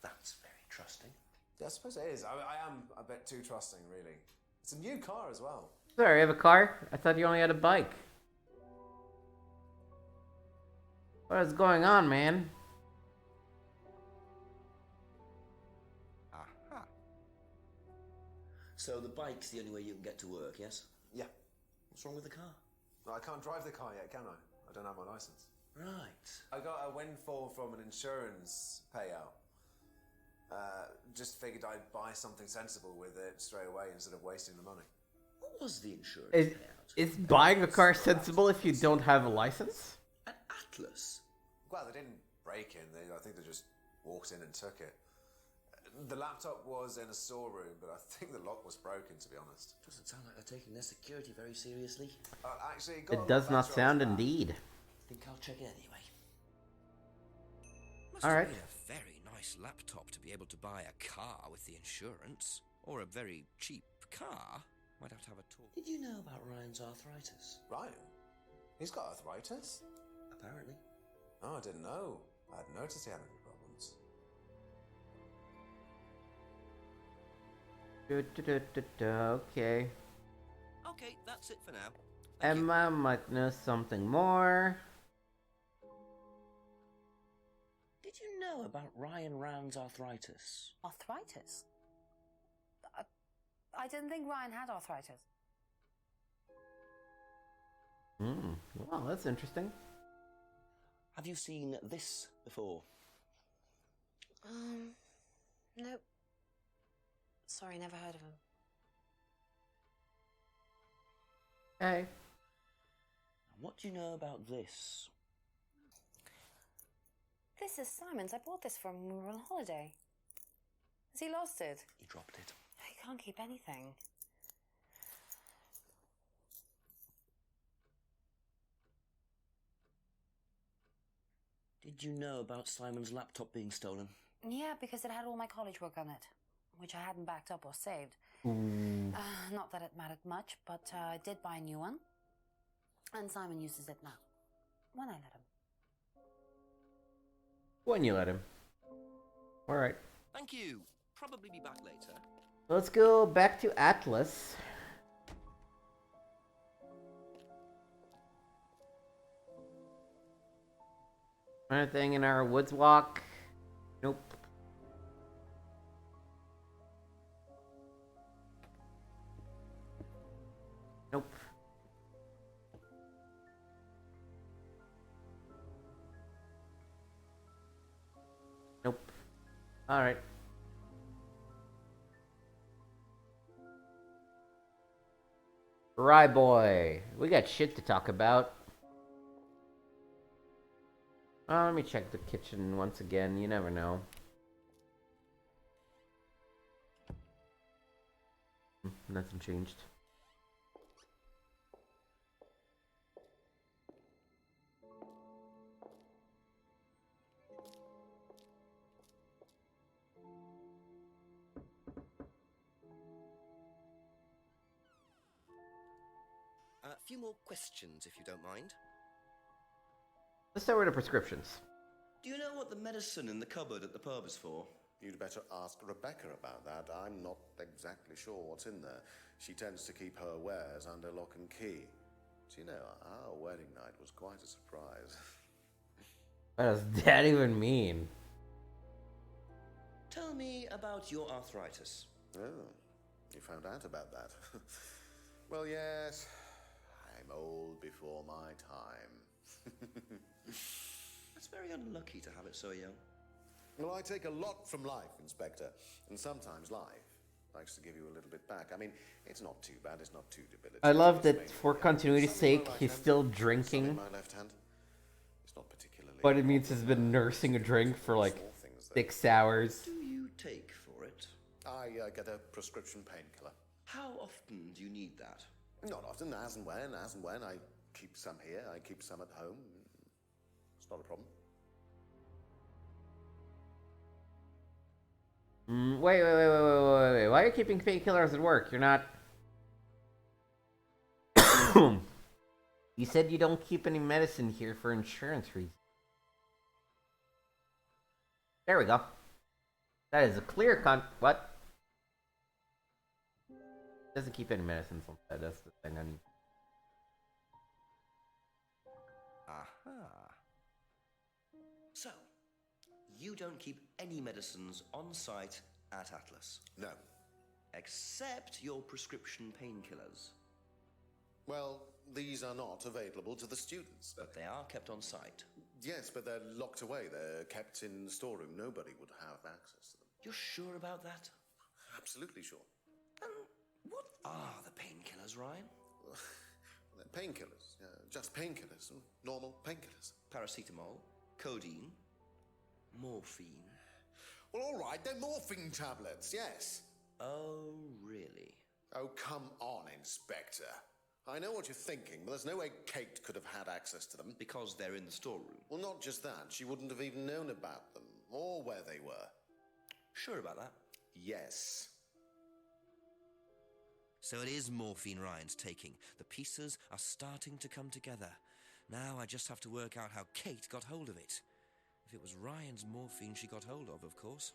Speaker 2: That's very trusting.
Speaker 6: Yeah, I suppose it is. I am a bit too trusting, really. It's a new car as well.
Speaker 1: Sorry, you have a car? I thought you only had a bike. What is going on, man?
Speaker 10: Aha.
Speaker 2: So the bike's the only way you can get to work, yes?
Speaker 6: Yeah.
Speaker 2: What's wrong with the car?
Speaker 6: I can't drive the car yet, can I? I don't have my license.
Speaker 2: Right.
Speaker 6: I got a windfall from an insurance payout. Just figured I'd buy something sensible with it straight away instead of wasting the money.
Speaker 2: What was the insurance
Speaker 1: Is,
Speaker 2: payout?
Speaker 1: is buying a car sensible if you don't have a license?
Speaker 2: At Atlas?
Speaker 6: Well, they didn't break in. I think they just walked in and took it. The laptop was in a storeroom, but I think the lock was broken, to be honest.
Speaker 2: Doesn't sound like they're taking their security very seriously.
Speaker 6: Actually, got a
Speaker 1: It
Speaker 6: lot
Speaker 1: does not
Speaker 6: better
Speaker 1: sound
Speaker 6: after that.
Speaker 1: indeed.
Speaker 2: Think I'll check it anyway.
Speaker 10: Must
Speaker 1: All
Speaker 10: have
Speaker 1: right.
Speaker 10: been a very nice laptop to be able to buy a car with the insurance. Or a very cheap car. Might have to have a talk.
Speaker 2: Did you know about Ryan's arthritis?
Speaker 6: Ryan? He's got arthritis?
Speaker 2: Apparently.
Speaker 6: Oh, I didn't know. I hadn't noticed he had any problems.
Speaker 1: Okay.
Speaker 10: Okay, that's it for now. Thank you.
Speaker 1: Emma might know something more.
Speaker 2: Did you know about Ryan Round's arthritis?
Speaker 5: Arthritis? I didn't think Ryan had arthritis.
Speaker 1: Well, that's interesting.
Speaker 2: Have you seen this before?
Speaker 5: Nope. Sorry, never heard of him.
Speaker 1: Hey.
Speaker 2: What do you know about this?
Speaker 5: This is Simon's. I bought this from when we were on holiday. Has he lost it?
Speaker 2: He dropped it.
Speaker 5: He can't keep anything.
Speaker 2: Did you know about Simon's laptop being stolen?
Speaker 5: Yeah, because it had all my college work on it, which I hadn't backed up or saved. Not that it mattered much, but I did buy a new one. And Simon uses it now. When I let him.
Speaker 1: When you let him. Alright.
Speaker 10: Thank you. Probably be back later.
Speaker 1: Let's go back to Atlas. Anything in our woods walk? Nope. Nope. Nope. Alright. Right, boy. We got shit to talk about. Let me check the kitchen once again. You never know. Nothing changed.
Speaker 10: few more questions, if you don't mind.
Speaker 1: Let's start with the prescriptions.
Speaker 2: Do you know what the medicine in the cupboard at the pub is for?
Speaker 7: You'd better ask Rebecca about that. I'm not exactly sure what's in there. She tends to keep her wares under lock and key. Do you know, our wedding night was quite a surprise.
Speaker 1: What does that even mean?
Speaker 2: Tell me about your arthritis.
Speaker 7: Oh, you found out about that. Well, yes, I'm old before my time.
Speaker 2: It's very unlucky to have it so young.
Speaker 7: Well, I take a lot from life, Inspector, and sometimes life likes to give you a little bit back. I mean, it's not too bad, it's not too debilitating.
Speaker 1: I love
Speaker 7: It's
Speaker 1: that
Speaker 7: mainly,
Speaker 1: for continuity's
Speaker 7: some in my
Speaker 1: sake,
Speaker 7: right
Speaker 1: he's
Speaker 7: hand,
Speaker 1: still
Speaker 7: some in
Speaker 1: drinking.
Speaker 7: my left hand. It's not particularly.
Speaker 1: But it means he's been nursing a drink for like
Speaker 7: Small things, though.
Speaker 1: 6 hours.
Speaker 2: Do you take for it?
Speaker 7: I get a prescription painkiller.
Speaker 2: How often do you need that?
Speaker 7: Not often, as and when. I keep some here, I keep some at home. It's not a problem.
Speaker 1: Wait. Why are you keeping painkillers at work? You're not. You said you don't keep any medicine here for insurance reasons. There we go. That is a clear What? Doesn't keep any medicines on that. That's the thing.
Speaker 2: Aha. So, you don't keep any medicines on site at Atlas?
Speaker 7: No.
Speaker 2: Except your prescription painkillers.
Speaker 7: Well, these are not available to the students.
Speaker 2: But they are kept on site.
Speaker 7: Yes, but they're locked away. They're kept in the storeroom. Nobody would have access to them.
Speaker 2: You're sure about that?
Speaker 7: Absolutely sure.
Speaker 2: And what are the painkillers, Ryan?
Speaker 7: They're painkillers. Just painkillers. Normal painkillers.
Speaker 2: Paracetamol, codeine, morphine.
Speaker 7: Well, all right, they're morphine tablets, yes.
Speaker 2: Oh, really?
Speaker 7: Oh, come on, Inspector. I know what you're thinking, but there's no way Kate could have had access to them.
Speaker 2: Because they're in the storeroom.
Speaker 7: Well, not just that. She wouldn't have even known about them, or where they were.
Speaker 2: Sure about that?
Speaker 7: Yes.
Speaker 10: So it is morphine Ryan's taking. The pieces are starting to come together. Now I just have to work out how Kate got hold of it. If it was Ryan's morphine she got hold of course.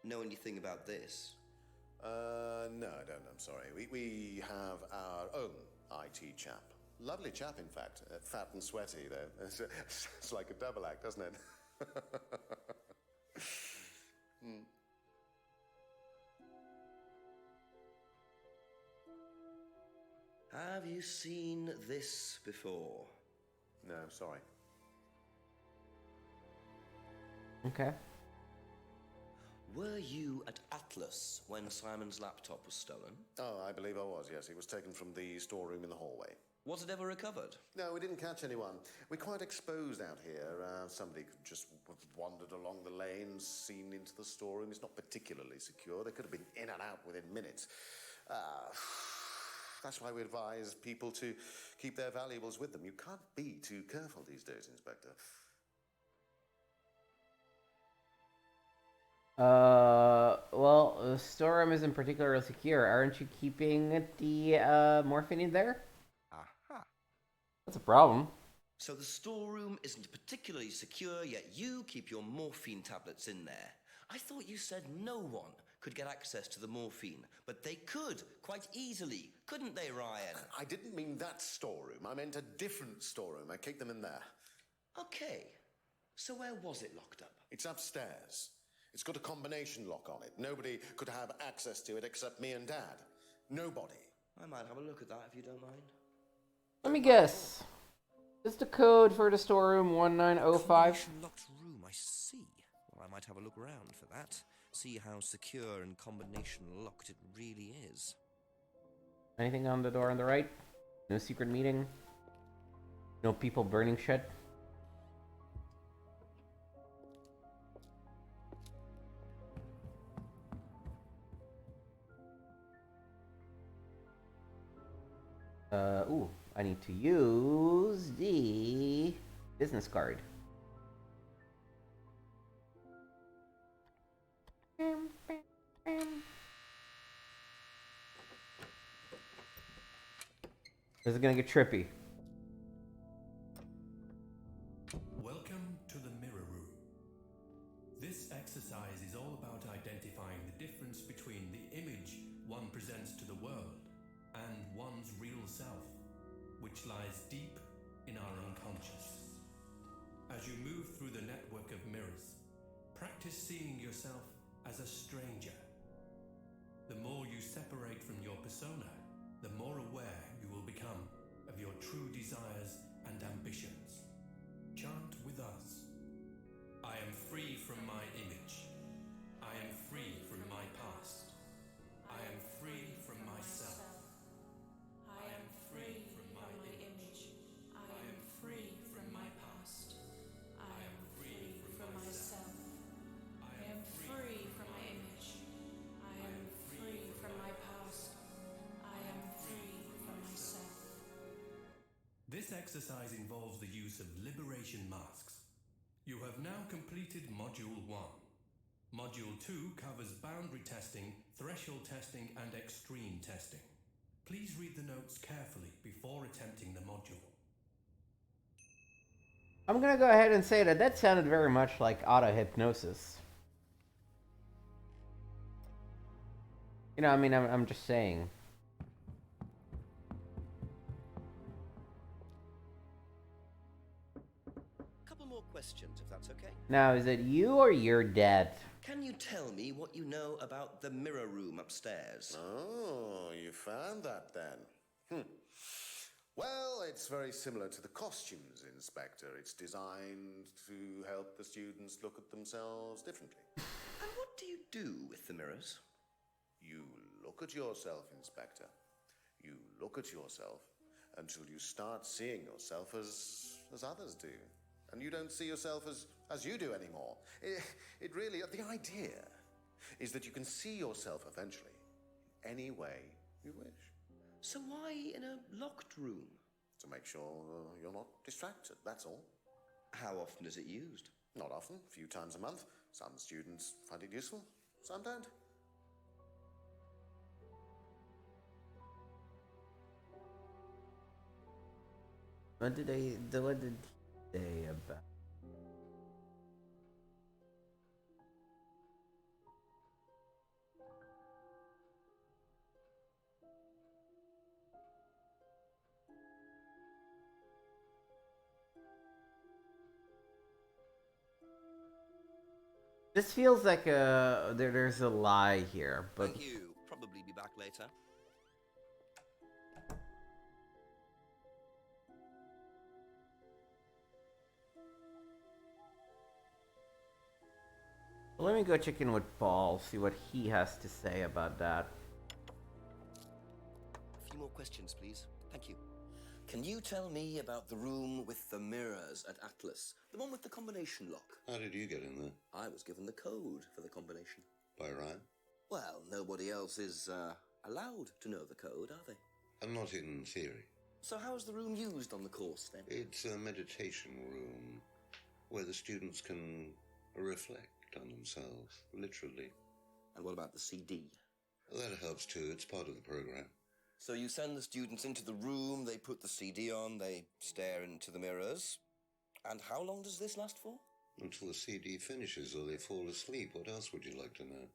Speaker 2: Know anything about this?
Speaker 7: No, I don't. I'm sorry. We have our own IT chap. Lovely chap, in fact. Fat and sweaty, though. It's like a double act, doesn't it?
Speaker 2: Have you seen this before?
Speaker 7: No, sorry.
Speaker 1: Okay.
Speaker 2: Were you at Atlas when Simon's laptop was stolen?
Speaker 7: Oh, I believe I was, yes. It was taken from the storeroom in the hallway.
Speaker 2: Was it ever recovered?
Speaker 7: No, we didn't catch anyone. We're quite exposed out here. Somebody could just have wandered along the lane, seen into the storeroom. It's not particularly secure. They could have been in and out within minutes. That's why we advise people to keep their valuables with them. You can't be too careful these days, Inspector.
Speaker 1: Well, the storeroom isn't particularly secure. Aren't you keeping the morphine in there?
Speaker 2: Aha.
Speaker 1: That's a problem.
Speaker 2: So the storeroom isn't particularly secure, yet you keep your morphine tablets in there. I thought you said no one could get access to the morphine, but they could, quite easily, couldn't they, Ryan?
Speaker 7: I didn't mean that storeroom. I meant a different storeroom. I keep them in there.
Speaker 2: Okay. So where was it locked up?
Speaker 7: It's upstairs. It's got a combination lock on it. Nobody could have access to it except me and Dad. Nobody.
Speaker 2: I might have a look at that if you don't mind.
Speaker 1: Let me guess. Is the code for the storeroom 1905?
Speaker 10: Combination locked room, I see. Well, I might have a look around for that. See how secure and combination locked it really is.
Speaker 1: Anything on the door on the right? No secret meeting? No people burning shit? Ooh, I need to use the business card. This is gonna get trippy.
Speaker 12: Welcome to the mirror room. This exercise is all about identifying the difference between the image one presents to the world and one's real self, which lies deep in our unconscious. As you move through the network of mirrors, practice seeing yourself as a stranger. The more you separate from your persona, the more aware you will become of your true desires and ambitions. Chant with us. I am free from my image. I am free from my past. I am free from myself. I am free from my image. I am free from my past. I am free from myself. I am free from my image. I am free from my past. I am free from myself. This exercise involves the use of liberation masks. You have now completed Module 1. Module 2 covers boundary testing, threshold testing, and extreme testing. Please read the notes carefully before attempting the module.
Speaker 1: I'm gonna go ahead and say that sounded very much like auto-hypnosis. You know, I mean, I'm just saying.
Speaker 2: Couple more questions, if that's okay.
Speaker 1: Now, is it you or your dad?
Speaker 2: Can you tell me what you know about the mirror room upstairs?
Speaker 7: Oh, you found that then. Well, it's very similar to the costumes, Inspector. It's designed to help the students look at themselves differently.
Speaker 2: And what do you do with the mirrors?
Speaker 7: You look at yourself, Inspector. You look at yourself until you start seeing yourself as others do. And you don't see yourself as you do anymore. It really, the idea is that you can see yourself eventually any way you wish.
Speaker 2: So why in a locked room?
Speaker 7: To make sure you're not distracted, that's all.
Speaker 2: How often is it used?
Speaker 7: Not often, a few times a month. Some students find it useful, some don't.
Speaker 1: What did he say about? This feels like there's a lie here, but
Speaker 2: Thank you. Probably be back later.
Speaker 1: let me go check in with Paul, see what he has to say about that.
Speaker 2: A few more questions, please. Thank you. Can you tell me about the room with the mirrors at Atlas? The one with the combination lock?
Speaker 9: How did you get in there?
Speaker 2: I was given the code for the combination.
Speaker 9: By Ryan?
Speaker 2: Well, nobody else is allowed to know the code, are they?
Speaker 9: And not in theory.
Speaker 2: So how's the room used on the course, then?
Speaker 9: It's a meditation room where the students can reflect on themselves, literally.
Speaker 2: And what about the CD?
Speaker 9: That helps too. It's part of the program.
Speaker 2: So you send the students into the room, they put the CD on, they stare into the mirrors. And how long does this last for?
Speaker 9: Until the CD finishes or they fall asleep. What else would you like to know?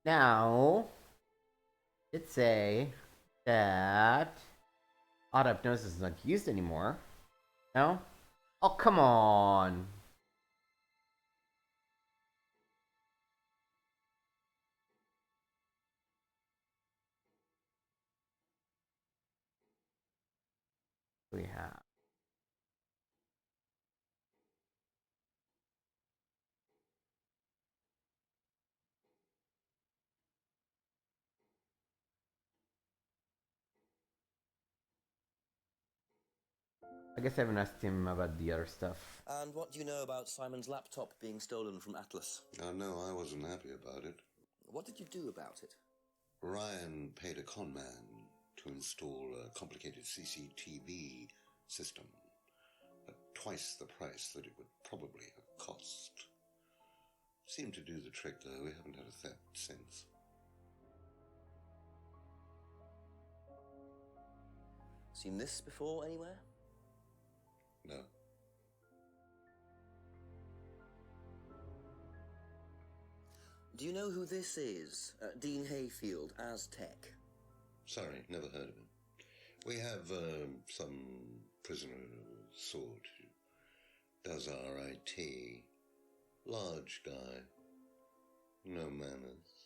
Speaker 1: Now, let's say that auto-hypnosis is not used anymore. No? Oh, come on. We have. I guess I haven't asked him about the other stuff.
Speaker 2: And what do you know about Simon's laptop being stolen from Atlas?
Speaker 9: No, I wasn't happy about it.
Speaker 2: What did you do about it?
Speaker 9: Ryan paid a con man to install a complicated CCTV system at twice the price that it would probably have cost. Seemed to do the trick, though. We haven't had a theft since.
Speaker 2: Seen this before anywhere?
Speaker 9: No.
Speaker 2: Do you know who this is? Dean Hayfield, Aztec.
Speaker 9: Sorry, never heard of him. We have some prisoner of sort who does our IT. Large guy. No manners.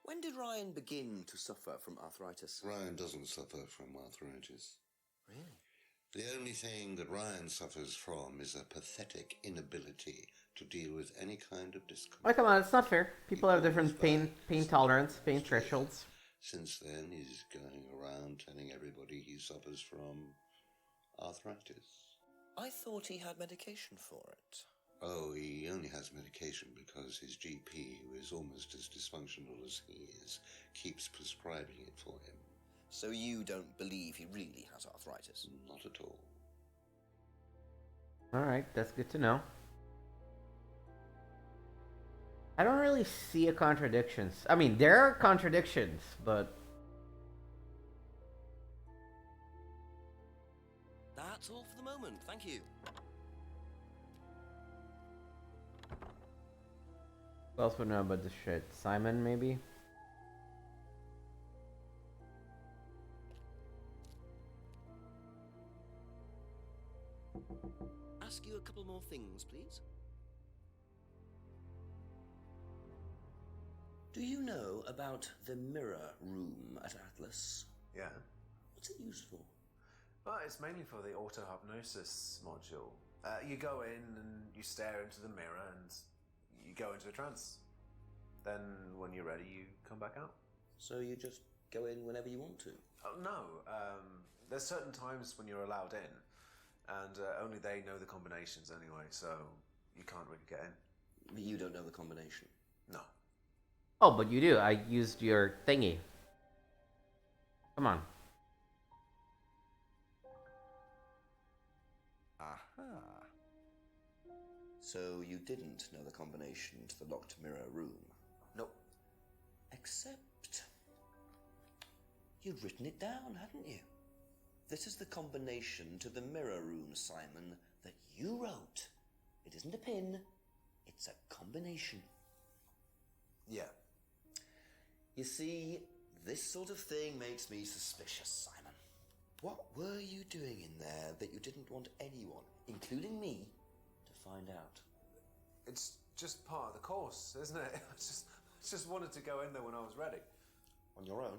Speaker 2: When did Ryan begin to suffer from arthritis?
Speaker 9: Ryan doesn't suffer from arthritis.
Speaker 2: Really?
Speaker 9: The only thing that Ryan suffers from is a pathetic inability to deal with any kind of discomfort.
Speaker 1: Oh, come on, it's not fair. People have different pain tolerance, pain thresholds.
Speaker 9: Since then, he's going around telling everybody he suffers from arthritis.
Speaker 2: I thought he had medication for it.
Speaker 9: Oh, he only has medication because his GP, who is almost as dysfunctional as he is, keeps prescribing it for him.
Speaker 2: So you don't believe he really has arthritis?
Speaker 9: Not at all.
Speaker 1: Alright, that's good to know. I don't really see a contradiction. I mean, there are contradictions, but...
Speaker 2: That's all for the moment, thank you.
Speaker 1: Who else would know about this shit? Simon, maybe?
Speaker 2: Ask you a couple more things, please. Do you know about the mirror room at Atlas?
Speaker 6: Yeah.
Speaker 2: What's it used for?
Speaker 6: Well, it's mainly for the auto-hypnosis module. You go in and you stare into the mirror and you go into a trance. Then, when you're ready, you come back out.
Speaker 2: So you just go in whenever you want to?
Speaker 6: Oh, no. There's certain times when you're allowed in, and only they know the combinations anyway, so you can't really get in.
Speaker 2: But you don't know the combination?
Speaker 6: No.
Speaker 1: Oh, but you do. I used your thingy. Come on.
Speaker 2: Aha. So you didn't know the combination to the locked mirror room?
Speaker 6: Nope.
Speaker 2: Except... you'd written it down, hadn't you? This is the combination to the mirror room, Simon, that you wrote. It isn't a pin, it's a combination.
Speaker 6: Yeah.
Speaker 2: You see, this sort of thing makes me suspicious, Simon. What were you doing in there that you didn't want anyone, including me, to find out?
Speaker 6: It's just part of the course, isn't it? I just wanted to go in there when I was ready.
Speaker 2: On your own?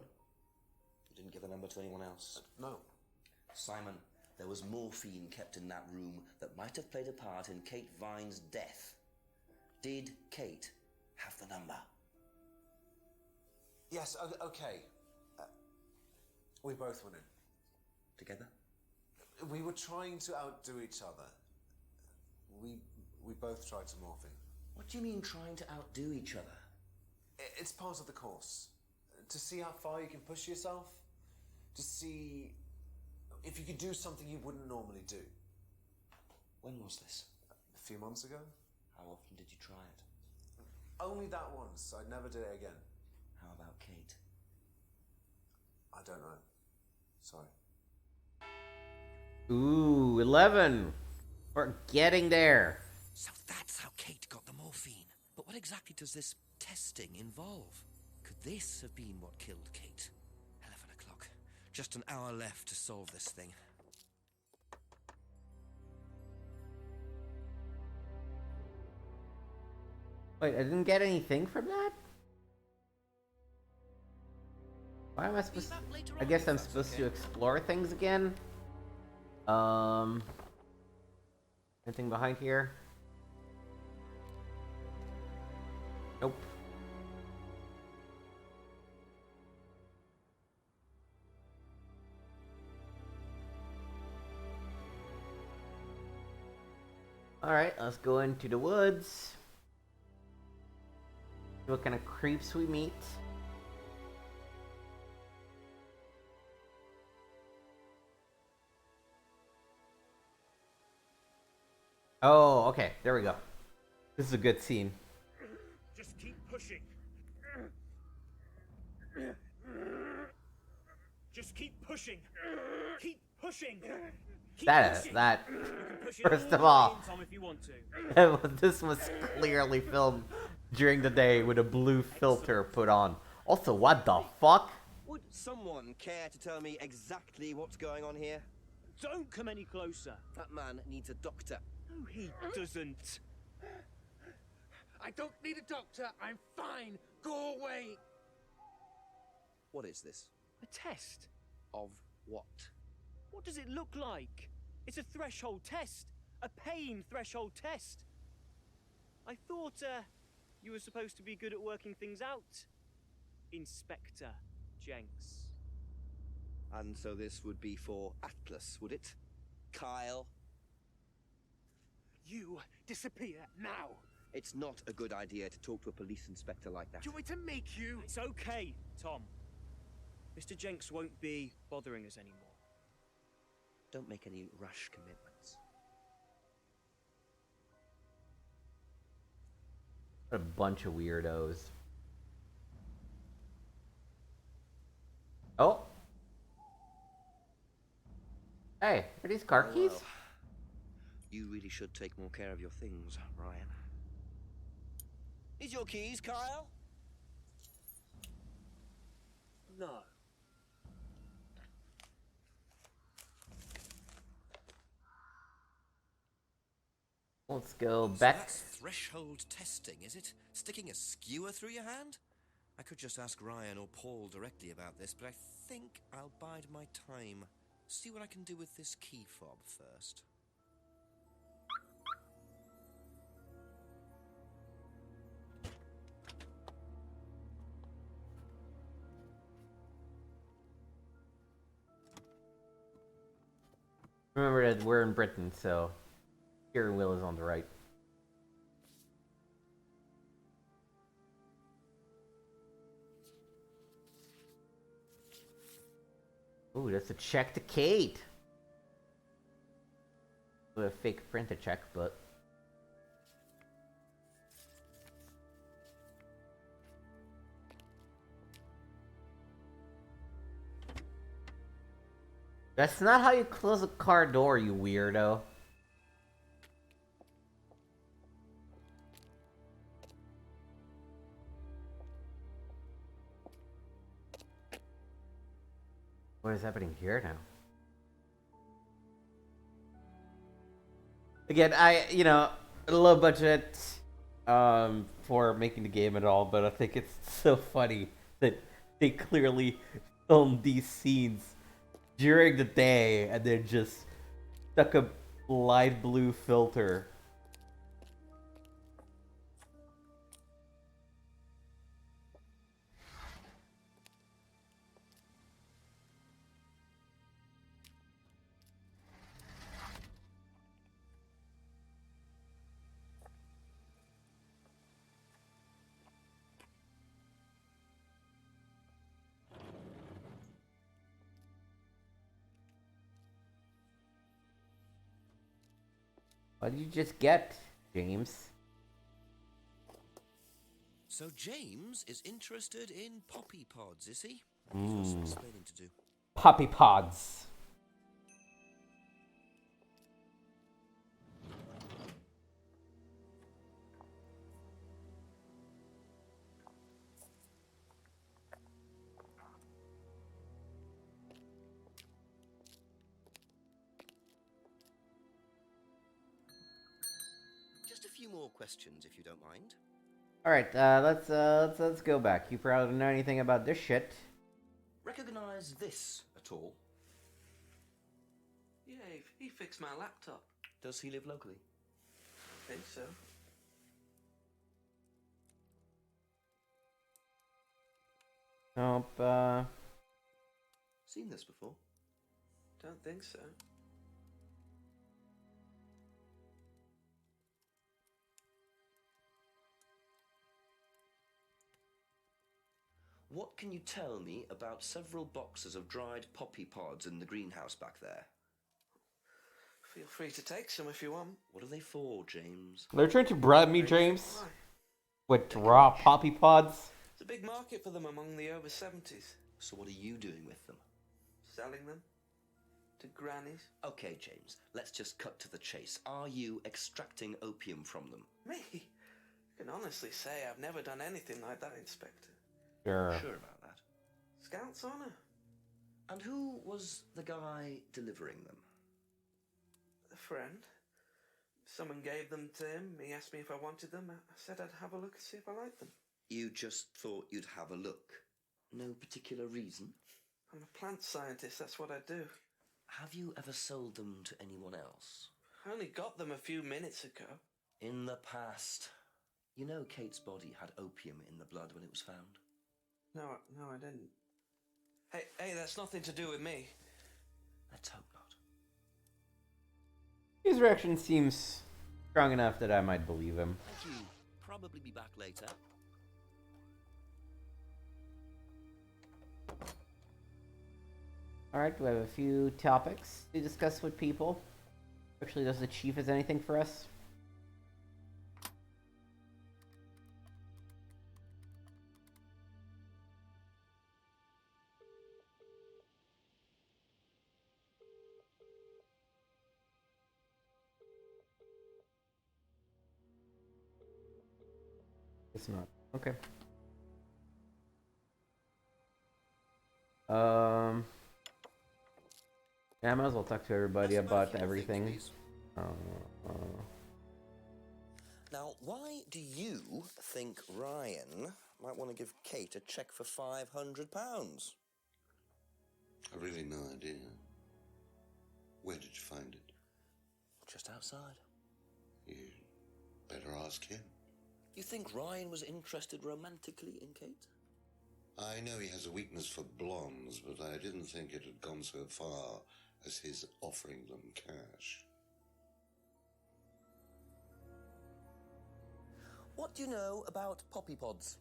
Speaker 2: You didn't give the number to anyone else?
Speaker 6: No.
Speaker 2: Simon, there was morphine kept in that room that might have played a part in Kate Vine's death. Did Kate have the number?
Speaker 6: Yes, okay. We both went in.
Speaker 2: Together?
Speaker 6: We were trying to outdo each other. We both tried some morphine.
Speaker 2: What do you mean trying to outdo each other?
Speaker 6: It's part of the course. To see how far you can push yourself. To see if you could do something you wouldn't normally do.
Speaker 2: When was this?
Speaker 6: A few months ago.
Speaker 2: How often did you try it?
Speaker 6: Only that once. I never did it again.
Speaker 2: How about Kate?
Speaker 6: I don't know. Sorry.
Speaker 1: Ooh, 11. We're getting there.
Speaker 10: So that's how Kate got the morphine. But what exactly does this testing involve? Could this have been what killed Kate? 11 o'clock. Just an hour left to solve this thing.
Speaker 1: Wait, I didn't get anything from that? Why am I supposed to... I guess I'm supposed to explore things again? Anything behind here? Nope. Alright, let's go into the woods. See what kind of creeps we meet. Oh, okay. There we go. This is a good scene.
Speaker 11: Just keep pushing.
Speaker 13: Just keep pushing. Keep pushing. Keep
Speaker 1: That
Speaker 13: pushing.
Speaker 1: that
Speaker 13: You can push it
Speaker 1: first
Speaker 13: all
Speaker 1: of
Speaker 13: the way
Speaker 1: all,
Speaker 13: in, Tom, if you want to.
Speaker 1: this was clearly filmed during the day with a blue filter put on. Also, what the fuck?
Speaker 10: Would someone care to tell me exactly what's going on here?
Speaker 13: Don't come any closer.
Speaker 10: That man needs a doctor.
Speaker 13: No, he doesn't.
Speaker 14: I don't need a doctor. I'm fine. Go away.
Speaker 10: What is this?
Speaker 13: A test.
Speaker 10: Of what?
Speaker 13: What does it look like? It's a threshold test. A pain threshold test. I thought, you were supposed to be good at working things out, Inspector Jenks.
Speaker 10: And so this would be for Atlas, would it? Kyle?
Speaker 14: You disappear now.
Speaker 10: It's not a good idea to talk to a police inspector like that.
Speaker 14: Do you want me to make you?
Speaker 13: It's okay, Tom. Mr. Jenks won't be bothering us anymore.
Speaker 10: Don't make any rash commitments.
Speaker 1: What a bunch of weirdos. Oh. Hey, are these car keys?
Speaker 10: Well, you really should take more care of your things, Ryan. Is your keys, Kyle?
Speaker 3: No.
Speaker 1: Let's go
Speaker 10: So
Speaker 1: back.
Speaker 10: that's threshold testing, is it? Sticking a skewer through your hand? I could just ask Ryan or Paul directly about this, but I think I'll bide my time. See what I can do with this key fob first.
Speaker 1: Remember that we're in Britain, so steering wheel is on the right. Ooh, that's a check to Kate. A fake print a check, but that's not how you close a car door, you weirdo. What is happening here now? Again, a low budget for making the game at all, but I think it's so funny that they clearly filmed these scenes during the day and then just stuck a light blue filter. What did you just get, James?
Speaker 10: So James is interested in poppy pods, is he? He's got some explaining to do.
Speaker 1: Poppy pods.
Speaker 10: Just a few more questions, if you don't mind.
Speaker 1: All right, let's go back. You probably don't know anything about this shit.
Speaker 2: Recognize this at all?
Speaker 3: Yeah, he fixed my laptop.
Speaker 2: Does he live locally?
Speaker 3: I think so.
Speaker 1: Nope.
Speaker 2: Seen this before?
Speaker 3: Don't think so.
Speaker 2: What can you tell me about several boxes of dried poppy pods in the greenhouse back there?
Speaker 3: Feel free to take some if you want.
Speaker 2: What are they for, James?
Speaker 1: They're trying to bribe me, James, with raw poppy pods.
Speaker 3: There's a big market for them among the over 70s.
Speaker 2: So what are you doing with them?
Speaker 3: Selling them to grannies.
Speaker 2: Okay, James, let's just cut to the chase. Are you extracting opium from them?
Speaker 3: Me? I can honestly say I've never done anything like that, Inspector.
Speaker 1: Sure.
Speaker 2: Sure about that?
Speaker 3: Scout's honor.
Speaker 2: And who was the guy delivering them?
Speaker 3: A friend. Someone gave them to him. He asked me if I wanted them. I said I'd have a look and see if I liked them.
Speaker 2: You just thought you'd have a look? No particular reason?
Speaker 3: I'm a plant scientist, that's what I do.
Speaker 2: Have you ever sold them to anyone else?
Speaker 3: I only got them a few minutes ago.
Speaker 2: In the past. You know Kate's body had opium in the blood when it was found?
Speaker 3: No, I didn't. Hey, that's nothing to do with me.
Speaker 2: Let's hope not.
Speaker 1: His reaction seems strong enough that I might believe him.
Speaker 2: Thank you. Probably be back later.
Speaker 1: Alright, we have a few topics to discuss with people. Actually, does the chief has anything for us? It's not. Okay. Yeah, I might as well talk to everybody about everything.
Speaker 2: Now, why do you think Ryan might want to give Kate a cheque for £500?
Speaker 9: I've really no idea. Where did you find it?
Speaker 2: Just outside.
Speaker 9: You better ask him.
Speaker 2: You think Ryan was interested romantically in Kate?
Speaker 9: I know he has a weakness for blondes, but I didn't think it had gone so far as his offering them cash.
Speaker 2: What do you know about poppy pods?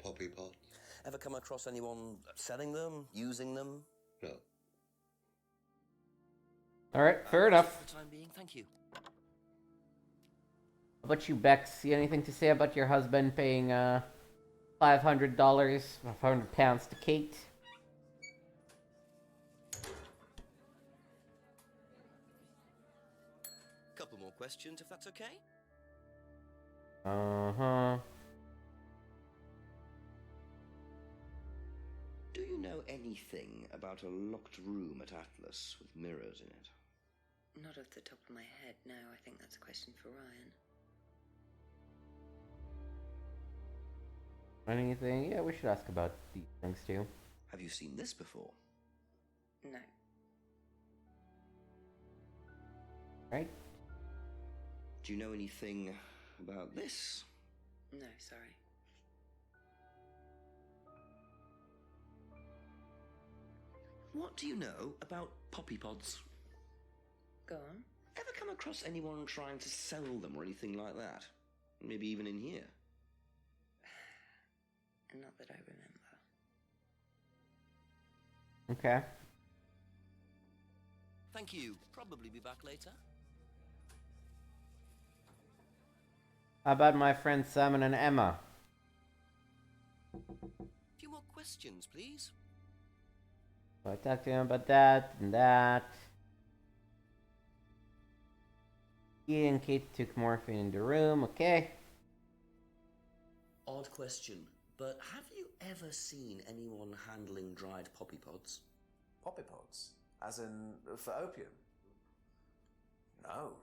Speaker 9: Poppy pods?
Speaker 2: Ever come across anyone selling them, using them?
Speaker 9: No.
Speaker 1: Alright, fair enough.
Speaker 2: For the time being, thank you.
Speaker 1: How about you, Bex? See anything to say about your husband paying $500, £500 to Kate?
Speaker 2: Couple more questions, if that's okay?
Speaker 1: Uh-huh.
Speaker 2: Do you know anything about a locked room at Atlas with mirrors in it?
Speaker 4: Not off the top of my head, no. I think that's a question for Ryan.
Speaker 1: Anything? Yeah, we should ask about these things too.
Speaker 2: Have you seen this before?
Speaker 4: No.
Speaker 1: Right?
Speaker 2: Do you know anything about this?
Speaker 4: No, sorry.
Speaker 2: What do you know about poppy pods?
Speaker 4: Go on.
Speaker 2: Ever come across anyone trying to sell them or anything like that? Maybe even in here?
Speaker 4: Not that I remember.
Speaker 1: Okay.
Speaker 2: Thank you. Probably be back later.
Speaker 1: How about my friends Simon and Emma?
Speaker 2: A few more questions, please.
Speaker 1: So I talked to him about that and that. He and Kate took morphine in the room, okay.
Speaker 2: Odd question, but have you ever seen anyone handling dried poppy pods?
Speaker 6: Poppy pods? As in, for opium? No.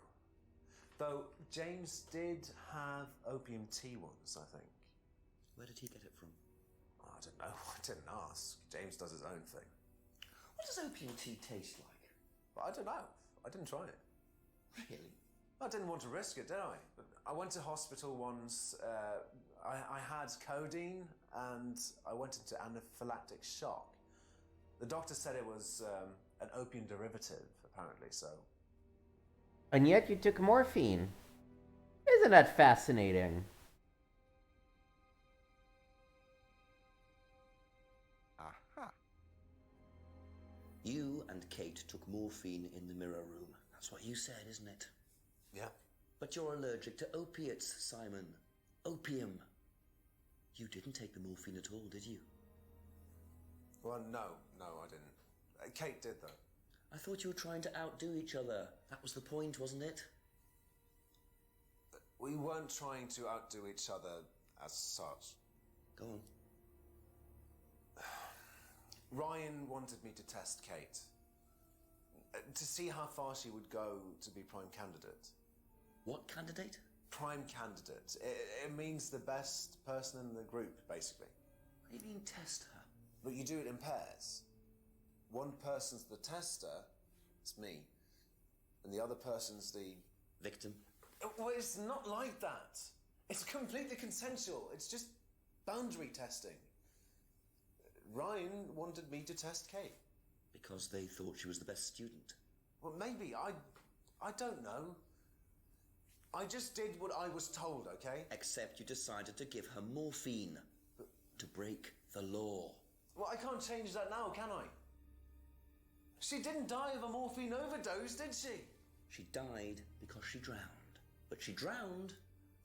Speaker 6: Though James did have opium tea once, I think.
Speaker 2: Where did he get it from?
Speaker 6: I don't know. I didn't ask. James does his own thing.
Speaker 2: What does opium tea taste like?
Speaker 6: But I don't know. I didn't try it.
Speaker 2: Really?
Speaker 6: I didn't want to risk it, did I? But I went to hospital once. I had codeine and I went into anaphylactic shock. The doctor said it was an opium derivative, apparently, so...
Speaker 1: And yet you took morphine. Isn't that fascinating?
Speaker 2: Aha. You and Kate took morphine in the mirror room. That's what you said, isn't it?
Speaker 6: Yeah.
Speaker 2: But you're allergic to opiates, Simon. Opium. You didn't take the morphine at all, did you?
Speaker 6: Well, no, I didn't. Kate did, though.
Speaker 2: I thought you were trying to outdo each other. That was the point, wasn't it?
Speaker 6: We weren't trying to outdo each other as such.
Speaker 2: Go on.
Speaker 6: Ryan wanted me to test Kate. To see how far she would go to be prime candidate.
Speaker 2: What candidate?
Speaker 6: Prime candidate. It means the best person in the group, basically.
Speaker 2: What do you mean test her?
Speaker 6: But you do it in pairs. One person's the tester, it's me, and the other person's the...
Speaker 2: Victim?
Speaker 6: Well, it's not like that. It's completely consensual. It's just boundary testing. Ryan wanted me to test Kate.
Speaker 2: Because they thought she was the best student.
Speaker 6: Well, maybe. I don't know. I just did what I was told, okay?
Speaker 2: Except you decided to give her morphine. To break the law.
Speaker 6: Well, I can't change that now, can I? She didn't die of a morphine overdose, did she?
Speaker 2: She died because she drowned. But she drowned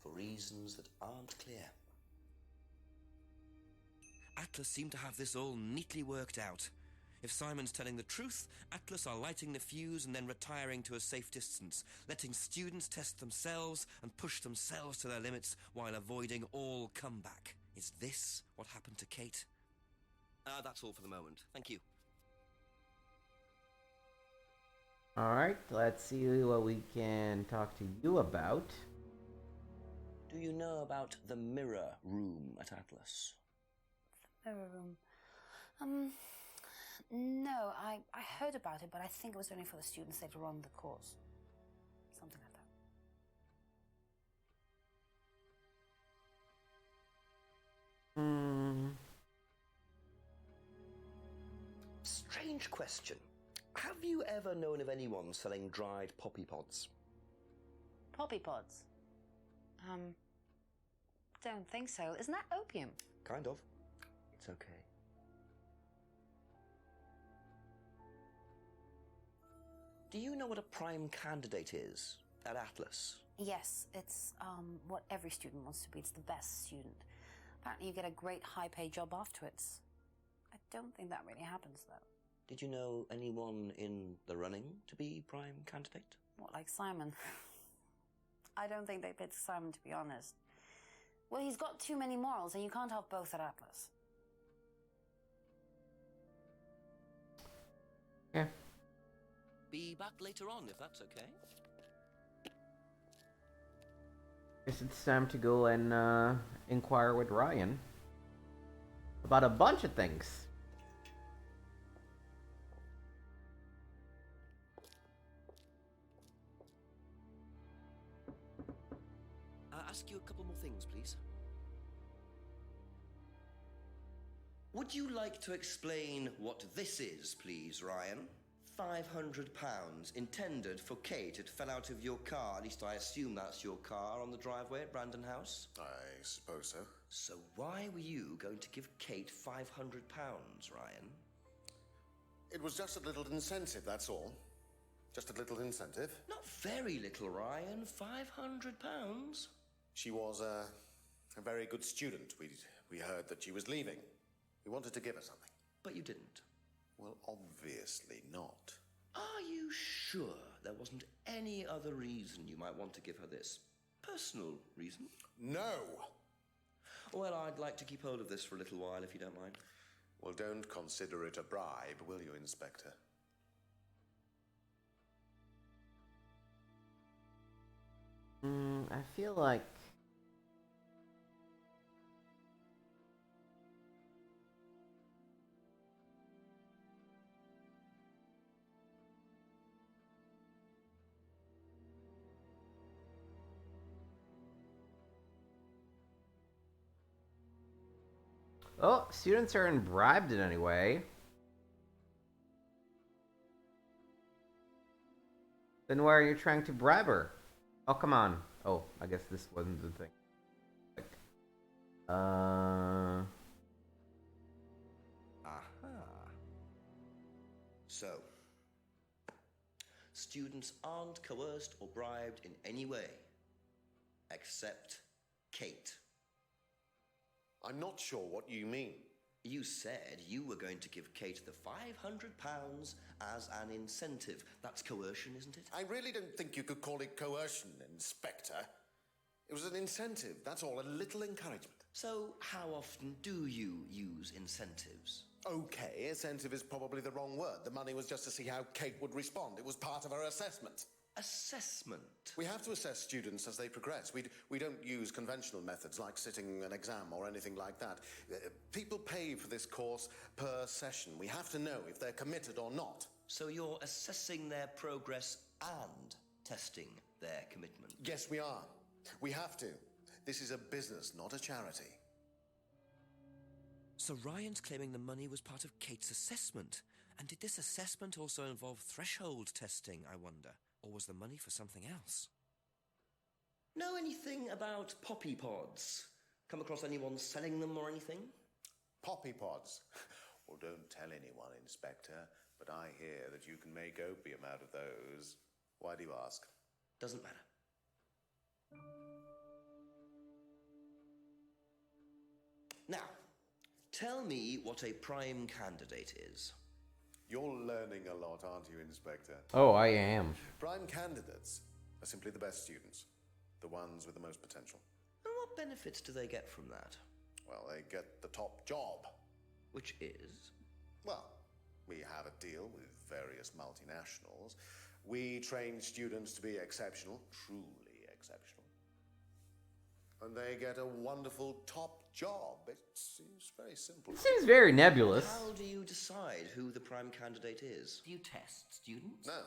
Speaker 2: for reasons that aren't clear. Atlas seemed to have this all neatly worked out. If Simon's telling the truth, Atlas are lighting the fuse and then retiring to a safe distance, letting students test themselves and push themselves to their limits while avoiding all comeback. Is this what happened to Kate? That's all for the moment. Thank you.
Speaker 1: Alright, let's see what we can talk to you about.
Speaker 2: Do you know about the mirror room at Atlas?
Speaker 5: The mirror room. No, I heard about it, but I think it was only for the students later on in the course. Something like that.
Speaker 2: Strange question. Have you ever known of anyone selling dried poppy pods?
Speaker 5: Poppy pods? Don't think so. Isn't that opium?
Speaker 2: Kind of. It's okay. Do you know what a prime candidate is at Atlas?
Speaker 5: Yes, it's what every student wants to be. It's the best student. Apparently you get a great high-paid job afterwards. I don't think that really happens, though.
Speaker 2: Did you know anyone in the running to be prime candidate?
Speaker 5: What, like Simon? I don't think they picked Simon, to be honest. Well, he's got too many morals, and you can't have both at Atlas.
Speaker 1: Yeah.
Speaker 2: Be back later on, if that's okay.
Speaker 1: Guess it's time to go and inquire with Ryan about a bunch of things.
Speaker 2: Ask you a couple more things, please. Would you like to explain what this is, please, Ryan? £500 intended for Kate. It fell out of your car. At least I assume that's your car on the driveway at Brandon House.
Speaker 7: I suppose so.
Speaker 2: So why were you going to give Kate £500, Ryan?
Speaker 7: It was just a little incentive, that's all. Just a little incentive.
Speaker 2: Not very little, Ryan. £500.
Speaker 7: She was a very good student. We heard that she was leaving. We wanted to give her something.
Speaker 2: But you didn't.
Speaker 7: Well, obviously not.
Speaker 2: Are you sure there wasn't any other reason you might want to give her this? Personal reason?
Speaker 7: No!
Speaker 2: Well, I'd like to keep hold of this for a little while, if you don't mind.
Speaker 7: Well, don't consider it a bribe, will you, Inspector?
Speaker 1: I feel like... Oh, students aren't bribed in any way. Then why are you trying to bribe her? Oh, come on. Oh, I guess this wasn't the thing.
Speaker 2: Aha. So, students aren't coerced or bribed in any way, except Kate.
Speaker 7: I'm not sure what you mean.
Speaker 2: You said you were going to give Kate the £500 as an incentive. That's coercion, isn't it?
Speaker 7: I really don't think you could call it coercion, Inspector. It was an incentive, that's all, a little encouragement.
Speaker 2: So, how often do you use incentives?
Speaker 7: Okay, incentive is probably the wrong word. The money was just to see how Kate would respond. It was part of her assessment.
Speaker 2: Assessment?
Speaker 7: We have to assess students as they progress. We don't use conventional methods like sitting an exam or anything like that. People pay for this course per session. We have to know if they're committed or not.
Speaker 2: So you're assessing their progress and testing their commitment?
Speaker 7: Yes, we are. We have to. This is a business, not a charity.
Speaker 10: So Ryan's claiming the money was part of Kate's assessment. And did this assessment also involve threshold testing, I wonder? Or was the money for something else?
Speaker 2: Know anything about poppy pods? Come across anyone selling them or anything?
Speaker 7: Poppy pods? Well, don't tell anyone, Inspector, but I hear that you can make opium out of those. Why do you ask?
Speaker 2: Doesn't matter. Now, tell me what a prime candidate is.
Speaker 7: You're learning a lot, aren't you, Inspector?
Speaker 1: Oh, I am.
Speaker 7: Prime candidates are simply the best students, the ones with the most potential.
Speaker 2: And what benefits do they get from that?
Speaker 7: Well, they get the top job.
Speaker 2: Which is?
Speaker 7: Well, we have a deal with various multinationals. We train students to be exceptional, truly exceptional. And they get a wonderful top job. It seems very simple.
Speaker 1: It seems very nebulous.
Speaker 2: How do you decide who the prime candidate is? Do you test students?
Speaker 7: No.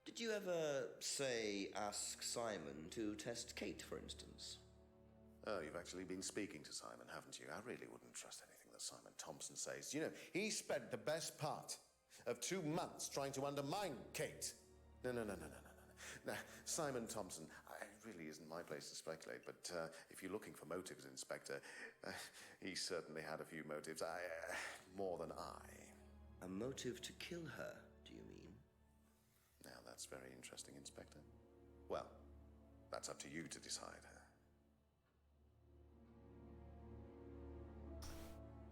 Speaker 2: Did you ever, say, ask Simon to test Kate, for instance?
Speaker 7: Oh, you've actually been speaking to Simon, haven't you? I really wouldn't trust anything that Simon Thompson says. You know, he spent the best part of 2 months trying to undermine Kate. No. Now, Simon Thompson, it really isn't my place to speculate, but if you're looking for motives, Inspector, he certainly had a few motives. More than I.
Speaker 2: A motive to kill her, do you mean?
Speaker 7: Now, that's very interesting, Inspector. Well, that's up to you to decide.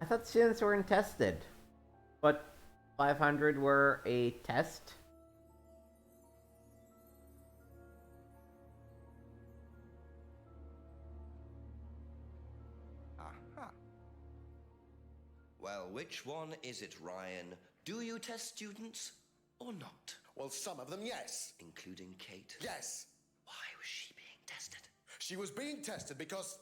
Speaker 1: I thought students weren't tested. But 500 were a test?
Speaker 2: Aha. Well, which one is it, Ryan? Do you test students or not?
Speaker 7: Well, some of them, yes.
Speaker 2: Including Kate?
Speaker 7: Yes.
Speaker 2: Why was she being tested?
Speaker 7: She was being tested because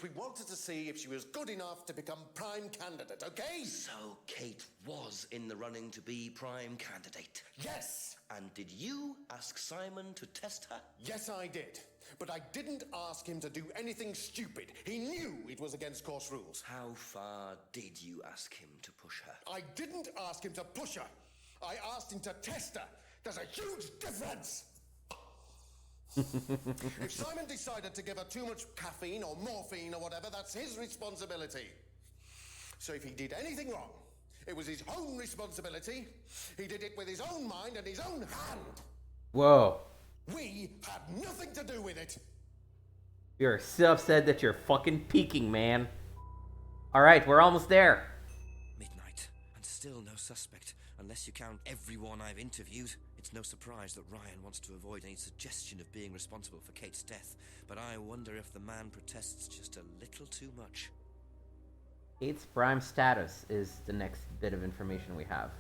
Speaker 7: we wanted to see if she was good enough to become prime candidate, okay?
Speaker 2: So Kate was in the running to be prime candidate?
Speaker 7: Yes!
Speaker 2: And did you ask Simon to test her?
Speaker 7: Yes, I did. But I didn't ask him to do anything stupid. He knew it was against course rules.
Speaker 2: How far did you ask him to push her?
Speaker 7: I didn't ask him to push her. I asked him to test her. There's a huge difference! If Simon decided to give her too much caffeine or morphine or whatever, that's his responsibility. So if he did anything wrong, it was his own responsibility. He did it with his own mind and his own hand.
Speaker 1: Whoa.
Speaker 7: We had nothing to do with it.
Speaker 1: You're so upset that you're fucking peaking, man. Alright, we're almost there.
Speaker 10: Midnight, and still no suspect, unless you count everyone I've interviewed. It's no surprise that Ryan wants to avoid any suggestion of being responsible for Kate's death, but I wonder if the man protests just a little too much.
Speaker 1: Kate's prime status is the next bit of information we have.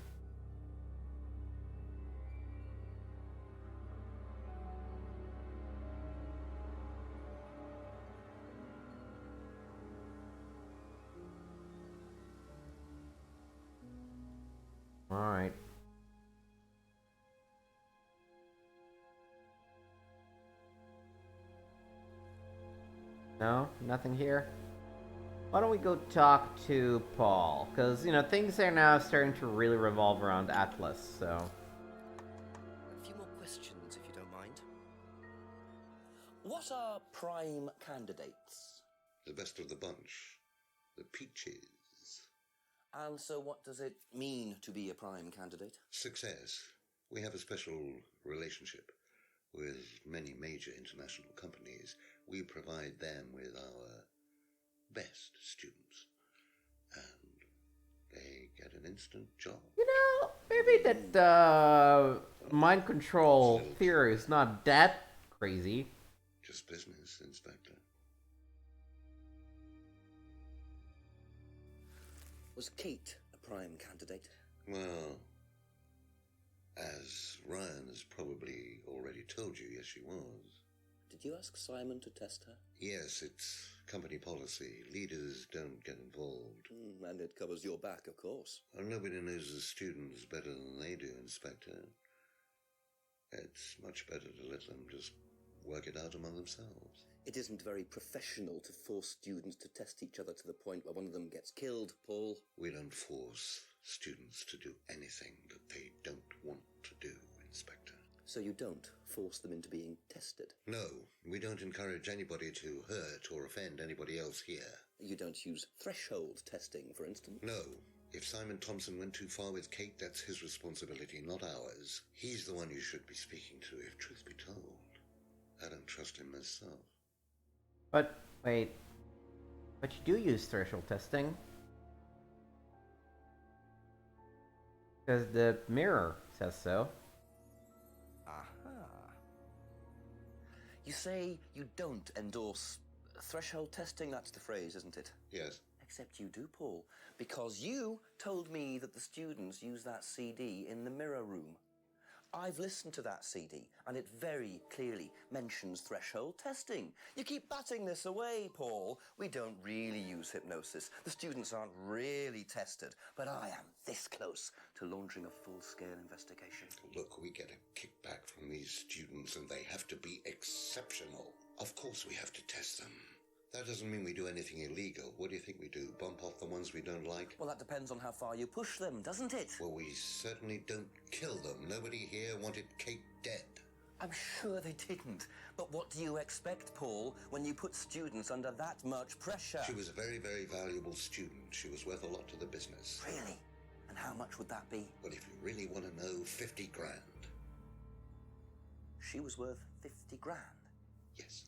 Speaker 1: Alright. No? Nothing here? Why don't we go talk to Paul? Because, things are now starting to really revolve around Atlas, so...
Speaker 2: A few more questions, if you don't mind. What are prime candidates?
Speaker 9: The best of the bunch. The peaches.
Speaker 2: And so what does it mean to be a prime candidate?
Speaker 9: Success. We have a special relationship with many major international companies. We provide them with our best students. And they get an instant job.
Speaker 1: You know, maybe that mind control theory is not that crazy.
Speaker 9: Just business, Inspector.
Speaker 2: Was Kate a prime candidate?
Speaker 9: Well, as Ryan has probably already told you, yes, she was.
Speaker 2: Did you ask Simon to test her?
Speaker 9: Yes, it's company policy. Leaders don't get involved.
Speaker 2: And it covers your back, of course.
Speaker 9: Well, nobody knows the students better than they do, Inspector. It's much better to let them just work it out among themselves.
Speaker 2: It isn't very professional to force students to test each other to the point where one of them gets killed, Paul.
Speaker 9: We don't force students to do anything that they don't want to do, Inspector.
Speaker 2: So you don't force them into being tested?
Speaker 9: No, we don't encourage anybody to hurt or offend anybody else here.
Speaker 2: You don't use threshold testing, for instance?
Speaker 9: No. If Simon Thompson went too far with Kate, that's his responsibility, not ours. He's the one you should be speaking to, if truth be told. I don't trust him myself.
Speaker 1: But, wait. But you do use threshold testing. Because the mirror says so.
Speaker 2: Aha. You say you don't endorse threshold testing? That's the phrase, isn't it?
Speaker 9: Yes.
Speaker 2: Except you do, Paul. Because you told me that the students use that CD in the mirror room. I've listened to that CD, and it very clearly mentions threshold testing. You keep batting this away, Paul. We don't really use hypnosis. The students aren't really tested, but I am this close to launching a full-scale investigation.
Speaker 9: Look, we get a kickback from these students, and they have to be exceptional. Of course we have to test them. That doesn't mean we do anything illegal. What do you think we do? Bump off the ones we don't like?
Speaker 2: Well, that depends on how far you push them, doesn't it?
Speaker 9: Well, we certainly don't kill them. Nobody here wanted Kate dead.
Speaker 2: I'm sure they didn't. But what do you expect, Paul, when you put students under that much pressure?
Speaker 9: She was a very, very valuable student. She was worth a lot to the business.
Speaker 2: Really? And how much would that be?
Speaker 9: Well, if you really want to know, 50 grand.
Speaker 2: She was worth 50 grand?
Speaker 9: Yes.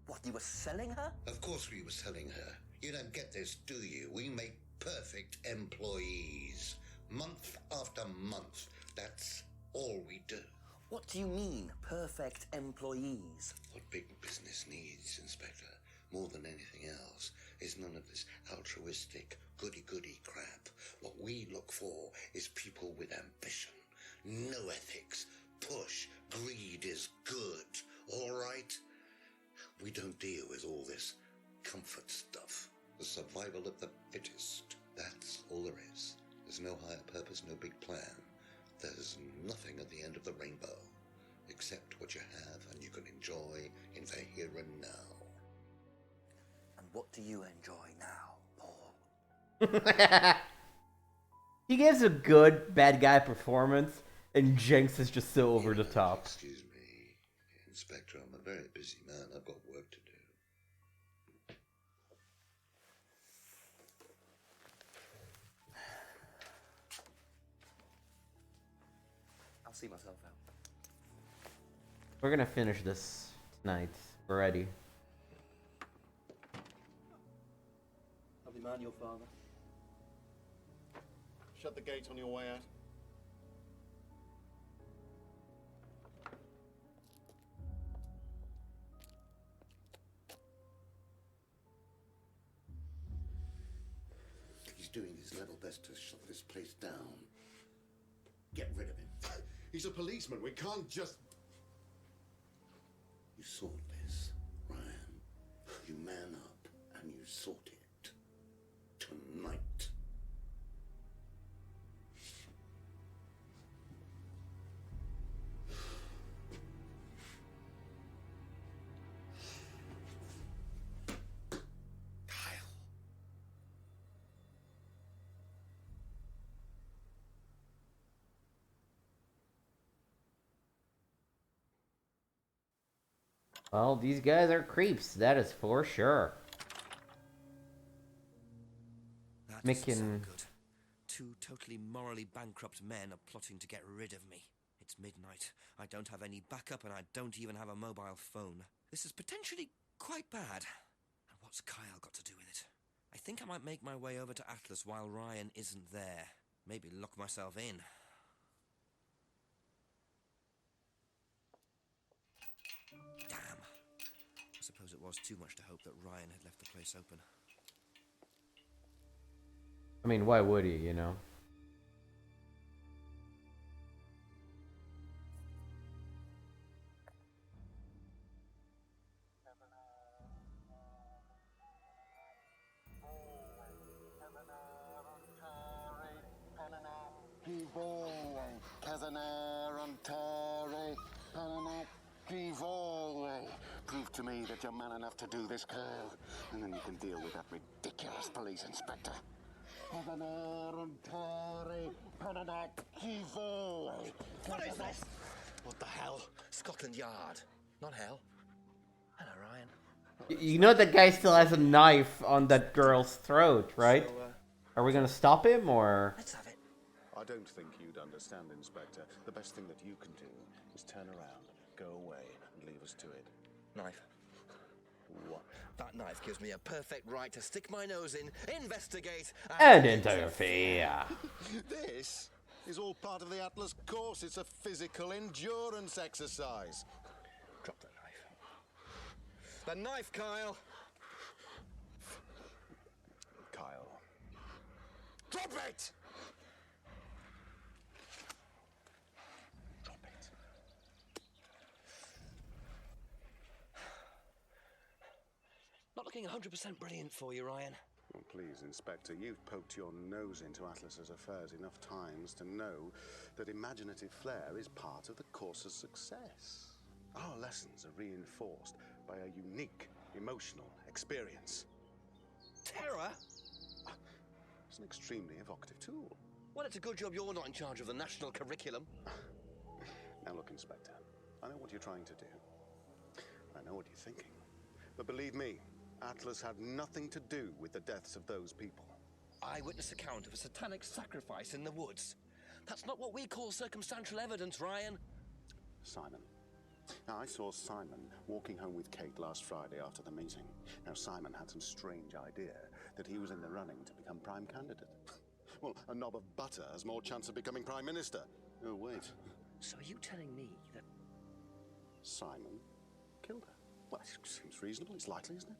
Speaker 2: What, you were selling her?
Speaker 9: Of course we were selling her. You don't get this, do you? We make perfect employees. Month after month. That's all we do.
Speaker 2: What do you mean, perfect employees?
Speaker 9: What big business needs, Inspector, more than anything else, is none of this altruistic, goody-goody crap. What we look for is people with ambition, no ethics. Push, greed is good, all right? We don't deal with all this comfort stuff. The survival of the fittest. That's all there is. There's no higher purpose, no big plan. There's nothing at the end of the rainbow. Except what you have and you can enjoy in the here and now.
Speaker 2: And what do you enjoy now, Paul?
Speaker 1: He gives a good bad guy performance, and Jenks is just so over the top.
Speaker 9: Excuse me, Inspector, I'm a very busy man. I've got work to do.
Speaker 2: I'll see myself out.
Speaker 1: We're gonna finish this tonight. We're ready.
Speaker 2: Lovely man, your father.
Speaker 8: Shut the gate on your way out.
Speaker 9: He's doing his level best to shut this place down.
Speaker 8: Get rid of him. He's a policeman. We can't just...
Speaker 9: You sought this, Ryan. You man up and you sought it. Tonight.
Speaker 1: Well, these guys are creeps, that is for sure.
Speaker 10: That
Speaker 1: Making...
Speaker 10: doesn't sound good. Two totally morally bankrupt men are plotting to get rid of me. It's midnight. I don't have any backup and I don't even have a mobile phone. This is potentially quite bad. And what's Kyle got to do with it? I think I might make my way over to Atlas while Ryan isn't there. Maybe lock myself in. Damn. I suppose it was too much to hope that Ryan had left the place open.
Speaker 1: I mean, why would he, you know?
Speaker 7: Prove to me that you're man enough to do this, Kyle, and then you can deal with that ridiculous police inspector.
Speaker 2: What is this? What the hell? Scotland Yard, not hell. Hello, Ryan.
Speaker 1: You know that guy still has a knife on that girl's throat, right?
Speaker 2: So,
Speaker 1: Are we gonna stop him, or...?
Speaker 2: Let's have it.
Speaker 7: I don't think you'd understand, Inspector. The best thing that you can do is turn around, go away, and leave us to it.
Speaker 2: Knife.
Speaker 7: What?
Speaker 2: That knife gives me a perfect right to stick my nose in, investigate,
Speaker 1: And interfere.
Speaker 7: This is all part of the Atlas course. It's a physical endurance exercise.
Speaker 2: Drop that knife. The knife, Kyle.
Speaker 7: Kyle.
Speaker 2: Drop it!
Speaker 7: Drop it.
Speaker 2: Not looking 100% brilliant for you, Ryan.
Speaker 7: Well, please, Inspector, you've poked your nose into Atlas's affairs enough times to know that imaginative flair is part of the course's success. Our lessons are reinforced by a unique emotional experience.
Speaker 2: Terror?
Speaker 7: It's an extremely evocative tool.
Speaker 2: Well, it's a good job you're not in charge of the national curriculum.
Speaker 7: Now look, Inspector, I know what you're trying to do. I know what you're thinking. But believe me, Atlas had nothing to do with the deaths of those people.
Speaker 2: Eyewitness account of a satanic sacrifice in the woods. That's not what we call circumstantial evidence, Ryan.
Speaker 7: Simon. Now, I saw Simon walking home with Kate last Friday after the meeting. Now, Simon had some strange idea that he was in the running to become prime candidate. Well, a knob of butter has more chance of becoming prime minister. Oh, wait.
Speaker 2: So are you telling me that
Speaker 7: Simon killed her? Well, it seems reasonable. It's likely, isn't it?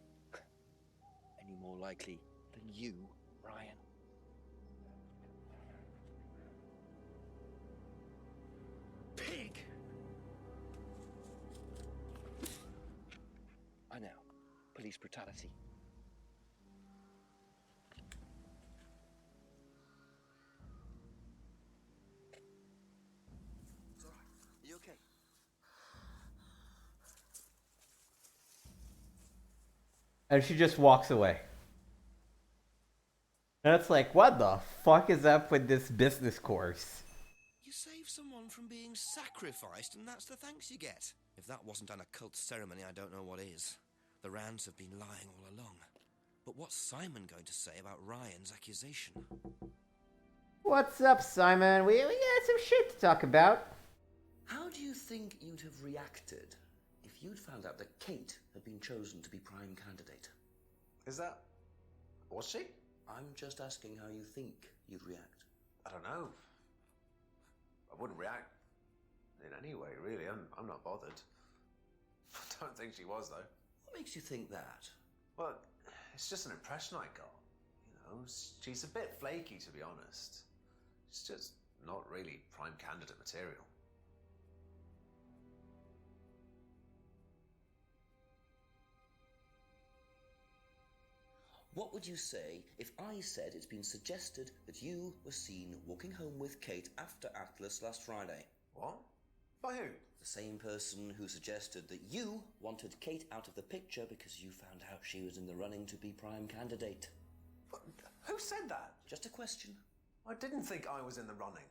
Speaker 2: any more likely than you, Ryan? Pig! I know. Police brutality. It's all right. Are you okay?
Speaker 1: And she just walks away. And it's like, what the fuck is up with this business course?
Speaker 10: You save someone from being sacrificed, and that's the thanks you get. If that wasn't an occult ceremony, I don't know what is. The Rands have been lying all along. But what's Simon going to say about Ryan's accusation?
Speaker 1: What's up, Simon? We got some shit to talk about.
Speaker 2: How do you think you'd have reacted if you'd found out that Kate had been chosen to be prime candidate?
Speaker 6: Is that... was she?
Speaker 2: I'm just asking how you think you'd react.
Speaker 6: I don't know. I wouldn't react in any way, really. I'm not bothered. I don't think she was, though.
Speaker 2: What makes you think that?
Speaker 6: Well, it's just an impression I got. You know, she's a bit flaky, to be honest. She's just not really prime candidate material.
Speaker 2: What would you say if I said it's been suggested that you were seen walking home with Kate after Atlas last Friday?
Speaker 6: What? By who?
Speaker 2: The same person who suggested that you wanted Kate out of the picture because you found out she was in the running to be prime candidate.
Speaker 6: What? Who said that?
Speaker 2: Just a question.
Speaker 6: I didn't think I was in the running.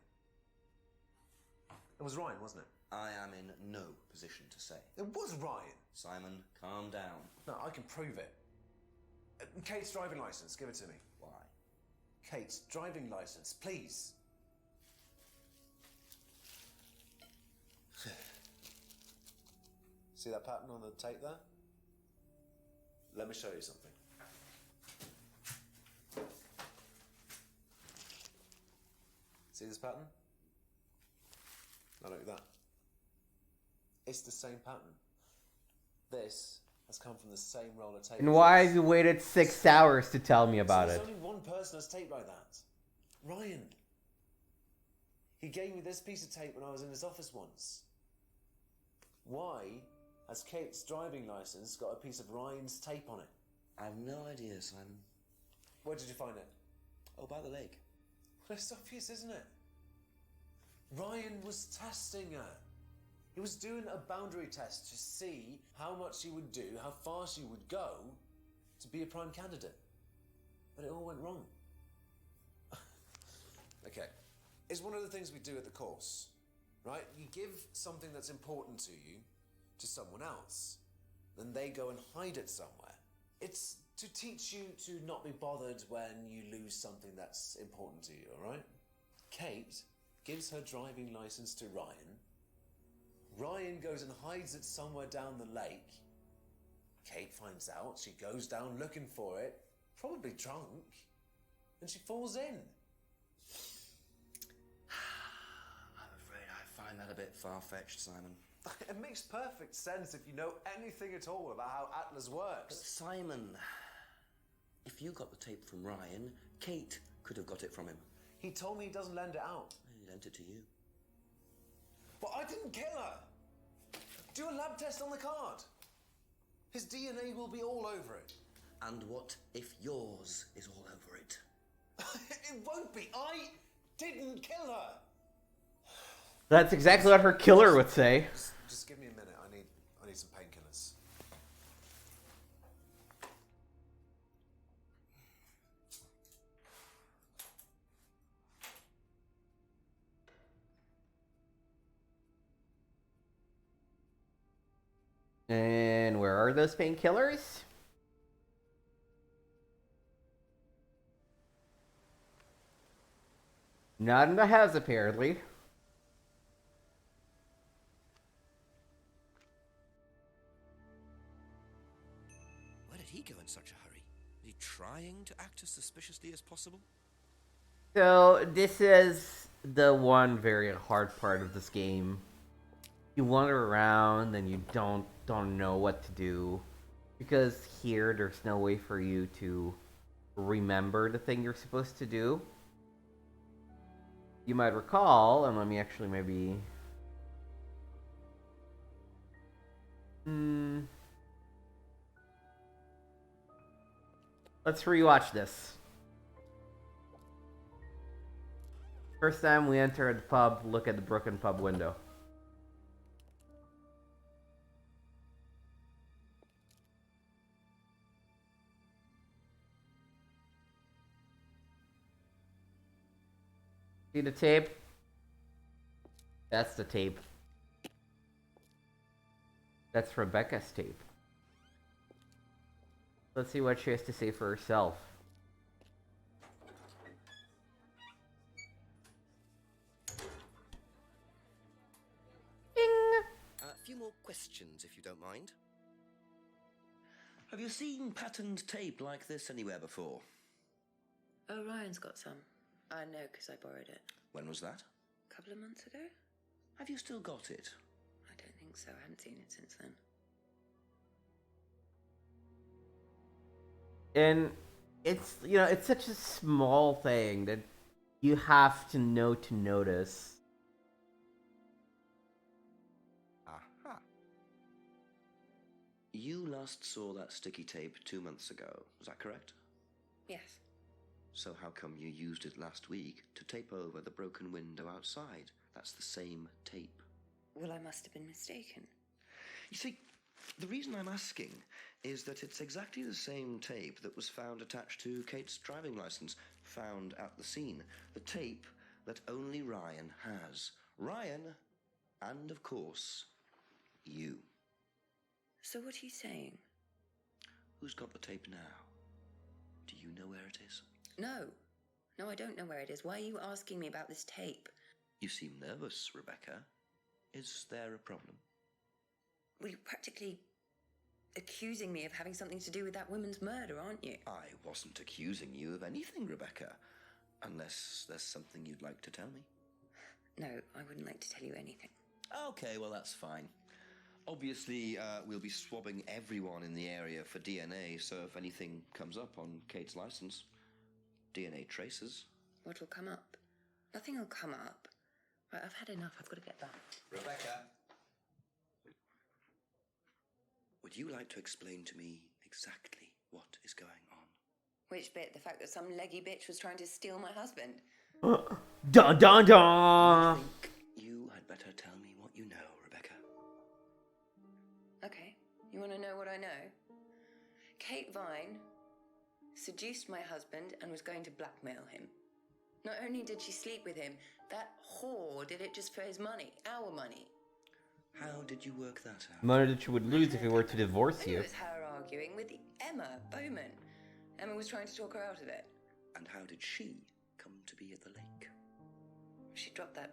Speaker 6: It was Ryan, wasn't it?
Speaker 2: I am in no position to say.
Speaker 6: It was Ryan.
Speaker 2: Simon, calm down.
Speaker 6: No, I can prove it. Kate's driving license, give it to me.
Speaker 2: Why?
Speaker 6: Kate's driving license, please. See that pattern on the tape there? Let me show you something. See this pattern? Now look at that. It's the same pattern. This has come from the same roll of tape.
Speaker 1: And why have you waited 6 hours to tell me about
Speaker 6: There's
Speaker 1: it?
Speaker 6: only one person that's tape like that. Ryan. He gave me this piece of tape when I was in his office once. Why has Kate's driving license got a piece of Ryan's tape on it?
Speaker 2: I have no idea, Simon.
Speaker 6: Where did you find it?
Speaker 2: Oh, by the lake.
Speaker 6: Well, it's obvious, isn't it? Ryan was testing her. He was doing a boundary test to see how much she would do, how far she would go to be a prime candidate. But it all went wrong. Okay. It's one of the things we do at the course, right? You give something that's important to you to someone else, then they go and hide it somewhere. It's to teach you to not be bothered when you lose something that's important to you, all right? Kate gives her driving license to Ryan. Ryan goes and hides it somewhere down the lake. Kate finds out, she goes down looking for it, probably drunk, and she falls in.
Speaker 2: I'm afraid I find that a bit far-fetched, Simon.
Speaker 6: It makes perfect sense if you know anything at all about how Atlas
Speaker 2: But
Speaker 6: works.
Speaker 2: Simon, if you got the tape from Ryan, Kate could have got it from him.
Speaker 6: He told me he doesn't lend it out.
Speaker 2: He lent it to you.
Speaker 6: But I didn't kill her! Do a lab test on the card. His DNA will be all over it.
Speaker 2: And what if yours is all over it?
Speaker 6: It won't be. I didn't kill her.
Speaker 1: That's exactly what her killer would say.
Speaker 6: Just give me a minute. I need some painkillers.
Speaker 1: And where are those painkillers? Not in the house, apparently.
Speaker 10: Where did he go in such a hurry? Is he trying to act as suspiciously as possible?
Speaker 1: So, this is the one very hard part of this game. You wander around and you don't know what to do. Because here, there's no way for you to remember the thing you're supposed to do. You might recall, and let me actually maybe... Let's rewatch this. First time we enter the pub, look at the broken pub window. See the tape? That's the tape. That's Rebecca's tape. Let's see what she has to say for herself.
Speaker 10: A few more questions, if you don't mind.
Speaker 2: Have you seen patterned tape like this anywhere before?
Speaker 4: Oh, Ryan's got some. I know because I borrowed it.
Speaker 2: When was that?
Speaker 4: A couple of months ago?
Speaker 2: Have you still got it?
Speaker 4: I don't think so. I haven't seen it since then.
Speaker 1: And it's, you know, it's such a small thing that you have to know to notice.
Speaker 2: Aha. You last saw that sticky tape 2 months ago, is that correct?
Speaker 4: Yes.
Speaker 2: So how come you used it last week to tape over the broken window outside? That's the same tape.
Speaker 4: Well, I must have been mistaken.
Speaker 2: You see, the reason I'm asking is that it's exactly the same tape that was found attached to Kate's driving license, found at the scene. The tape that only Ryan has. Ryan, and of course, you.
Speaker 4: So what are you saying?
Speaker 2: Who's got the tape now? Do you know where it is?
Speaker 4: No. No, I don't know where it is. Why are you asking me about this tape?
Speaker 2: You seem nervous, Rebecca. Is there a problem?
Speaker 4: Well, you're practically accusing me of having something to do with that woman's murder, aren't you?
Speaker 2: I wasn't accusing you of anything, Rebecca. Unless there's something you'd like to tell me.
Speaker 4: No, I wouldn't like to tell you anything.
Speaker 2: Okay, well, that's fine. Obviously, we'll be swabbing everyone in the area for DNA, so if anything comes up on Kate's license, DNA traces.
Speaker 4: What'll come up? Nothing will come up. Right, I've had enough. I've got to get back.
Speaker 2: Rebecca! Would you like to explain to me exactly what is going on?
Speaker 4: Which bit? The fact that some leggy bitch was trying to steal my husband?
Speaker 1: Dun dun dun!
Speaker 2: I think you had better tell me what you know, Rebecca.
Speaker 4: Okay, you want to know what I know? Kate Vine seduced my husband and was going to blackmail him. Not only did she sleep with him, that whore did it just for his money, our money.
Speaker 2: How did you work that out?
Speaker 1: Money that you would lose if he were to divorce
Speaker 4: It
Speaker 1: you.
Speaker 4: was her arguing with Emma Bowman. Emma was trying to talk her out of it.
Speaker 2: And how did she come to be at the lake?
Speaker 4: She dropped that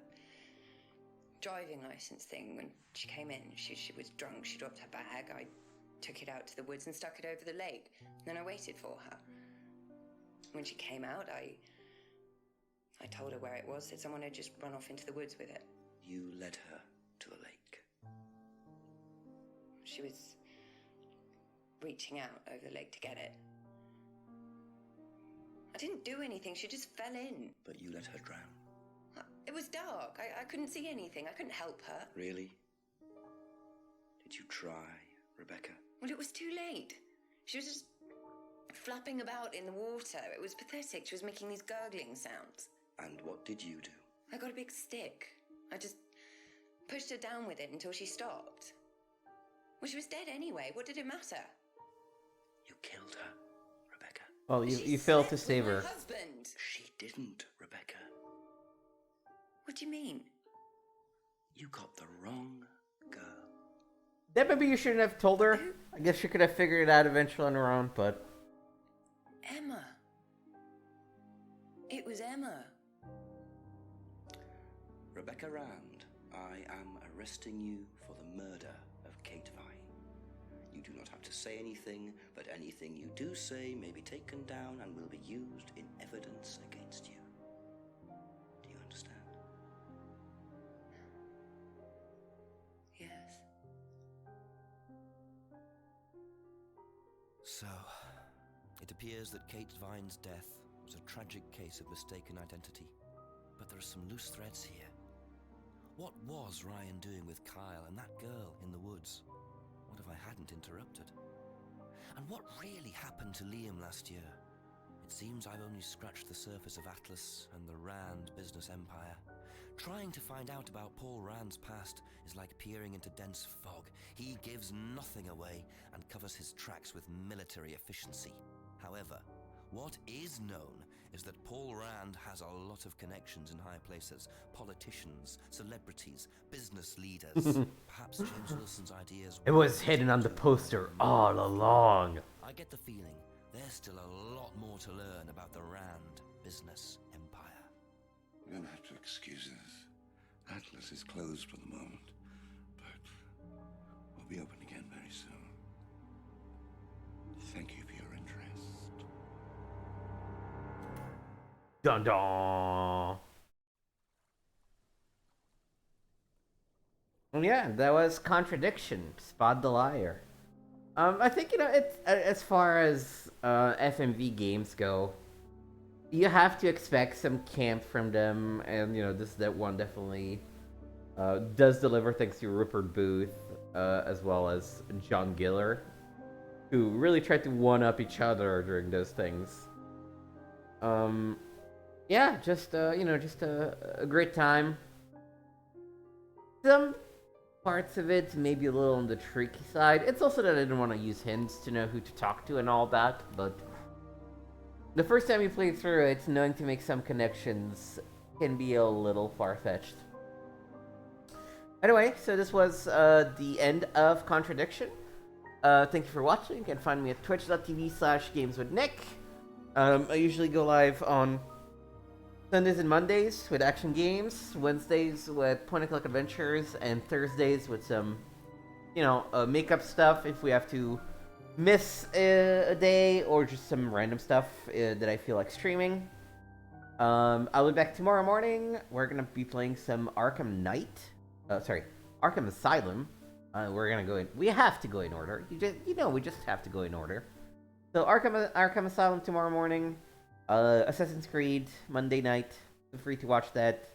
Speaker 4: driving license thing when she came in. She was drunk. She dropped her bag. I took it out to the woods and stuck it over the lake. Then I waited for her. When she came out, I told her where it was, that someone had just run off into the woods with it.
Speaker 2: You led her to the lake.
Speaker 4: She was reaching out over the lake to get it. I didn't do anything. She just fell in.
Speaker 2: But you let her drown.
Speaker 4: It was dark. I couldn't see anything. I couldn't help her.
Speaker 2: Really? Did you try, Rebecca?
Speaker 4: Well, it was too late. She was just flapping about in the water. It was pathetic. She was making these gurgling sounds.
Speaker 2: And what did you do?
Speaker 4: I got a big stick. I just pushed her down with it until she stopped. Well, she was dead anyway. What did it matter?
Speaker 2: You killed her, Rebecca.
Speaker 1: Well, you failed to save her.
Speaker 4: My husband.
Speaker 2: She didn't, Rebecca.
Speaker 4: What do you mean?
Speaker 2: You got the wrong girl.
Speaker 1: That maybe you shouldn't have told her. I guess she could have figured it out eventually on her own, but...
Speaker 4: Emma. It was Emma.
Speaker 2: Rebecca Rand, I am arresting you for the murder of Kate Vine. You do not have to say anything, but anything you do say may be taken down and will be used in evidence against you. Do you understand?
Speaker 4: Yes.
Speaker 10: So, it appears that Kate Vine's death was a tragic case of mistaken identity. But there are some loose threads here. What was Ryan doing with Kyle and that girl in the woods? What if I hadn't interrupted? And what really happened to Liam last year? It seems I've only scratched the surface of Atlas and the Rand business empire. Trying to find out about Paul Rand's past is like peering into dense fog. He gives nothing away and covers his tracks with military efficiency. However, what is known is that Paul Rand has a lot of connections in high places. Politicians, celebrities, business leaders. Perhaps James Wilson's ideas...
Speaker 1: It was hidden on the poster all along.
Speaker 10: I get the feeling there's still a lot more to learn about the Rand business empire.
Speaker 15: You're gonna have to excuse us. Atlas is closed for the moment, but we'll be open again very soon. Thank you for your interest.
Speaker 1: Dun dun. Yeah, that was Contradiction. Spot the Liar. I think, it's as far as FMV games go, you have to expect some camp from them, and that one definitely does deliver thanks to Rupert Booth, as well as John Giller, who really tried to one-up each other during those things. Yeah, just a great time. Some parts of it maybe a little on the tricky side. It's also that I didn't want to use hints to know who to talk to and all that, but the first time you play through it, knowing to make some connections can be a little far-fetched. Anyway, so this was the end of Contradiction. Thank you for watching. You can find me at twitch.tv/gameswithnick. I usually go live on Sundays and Mondays with action games, Wednesdays with point-and-click adventures, and Thursdays with some, makeup stuff if we have to miss a day, or just some random stuff that I feel like streaming. I'll be back tomorrow morning. We're gonna be playing some Arkham Knight. Arkham Asylum. We're gonna go in. We have to go in order. We just have to go in order. So Arkham Asylum tomorrow morning. Assassin's Creed Monday night. Feel free to watch that.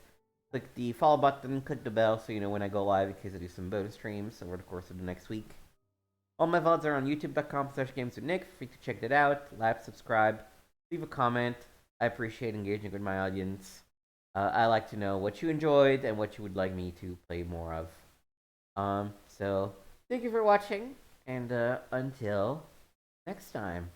Speaker 1: Click the follow button, click the bell so you know when I go live, because I do some bonus streams over the course of the next week. All my VODs are on youtube.com/gameswithnick. Free to check that out. Like, subscribe, leave a comment. I appreciate engaging with my audience. I like to know what you enjoyed and what you would like me to play more of. So thank you for watching, and until next time.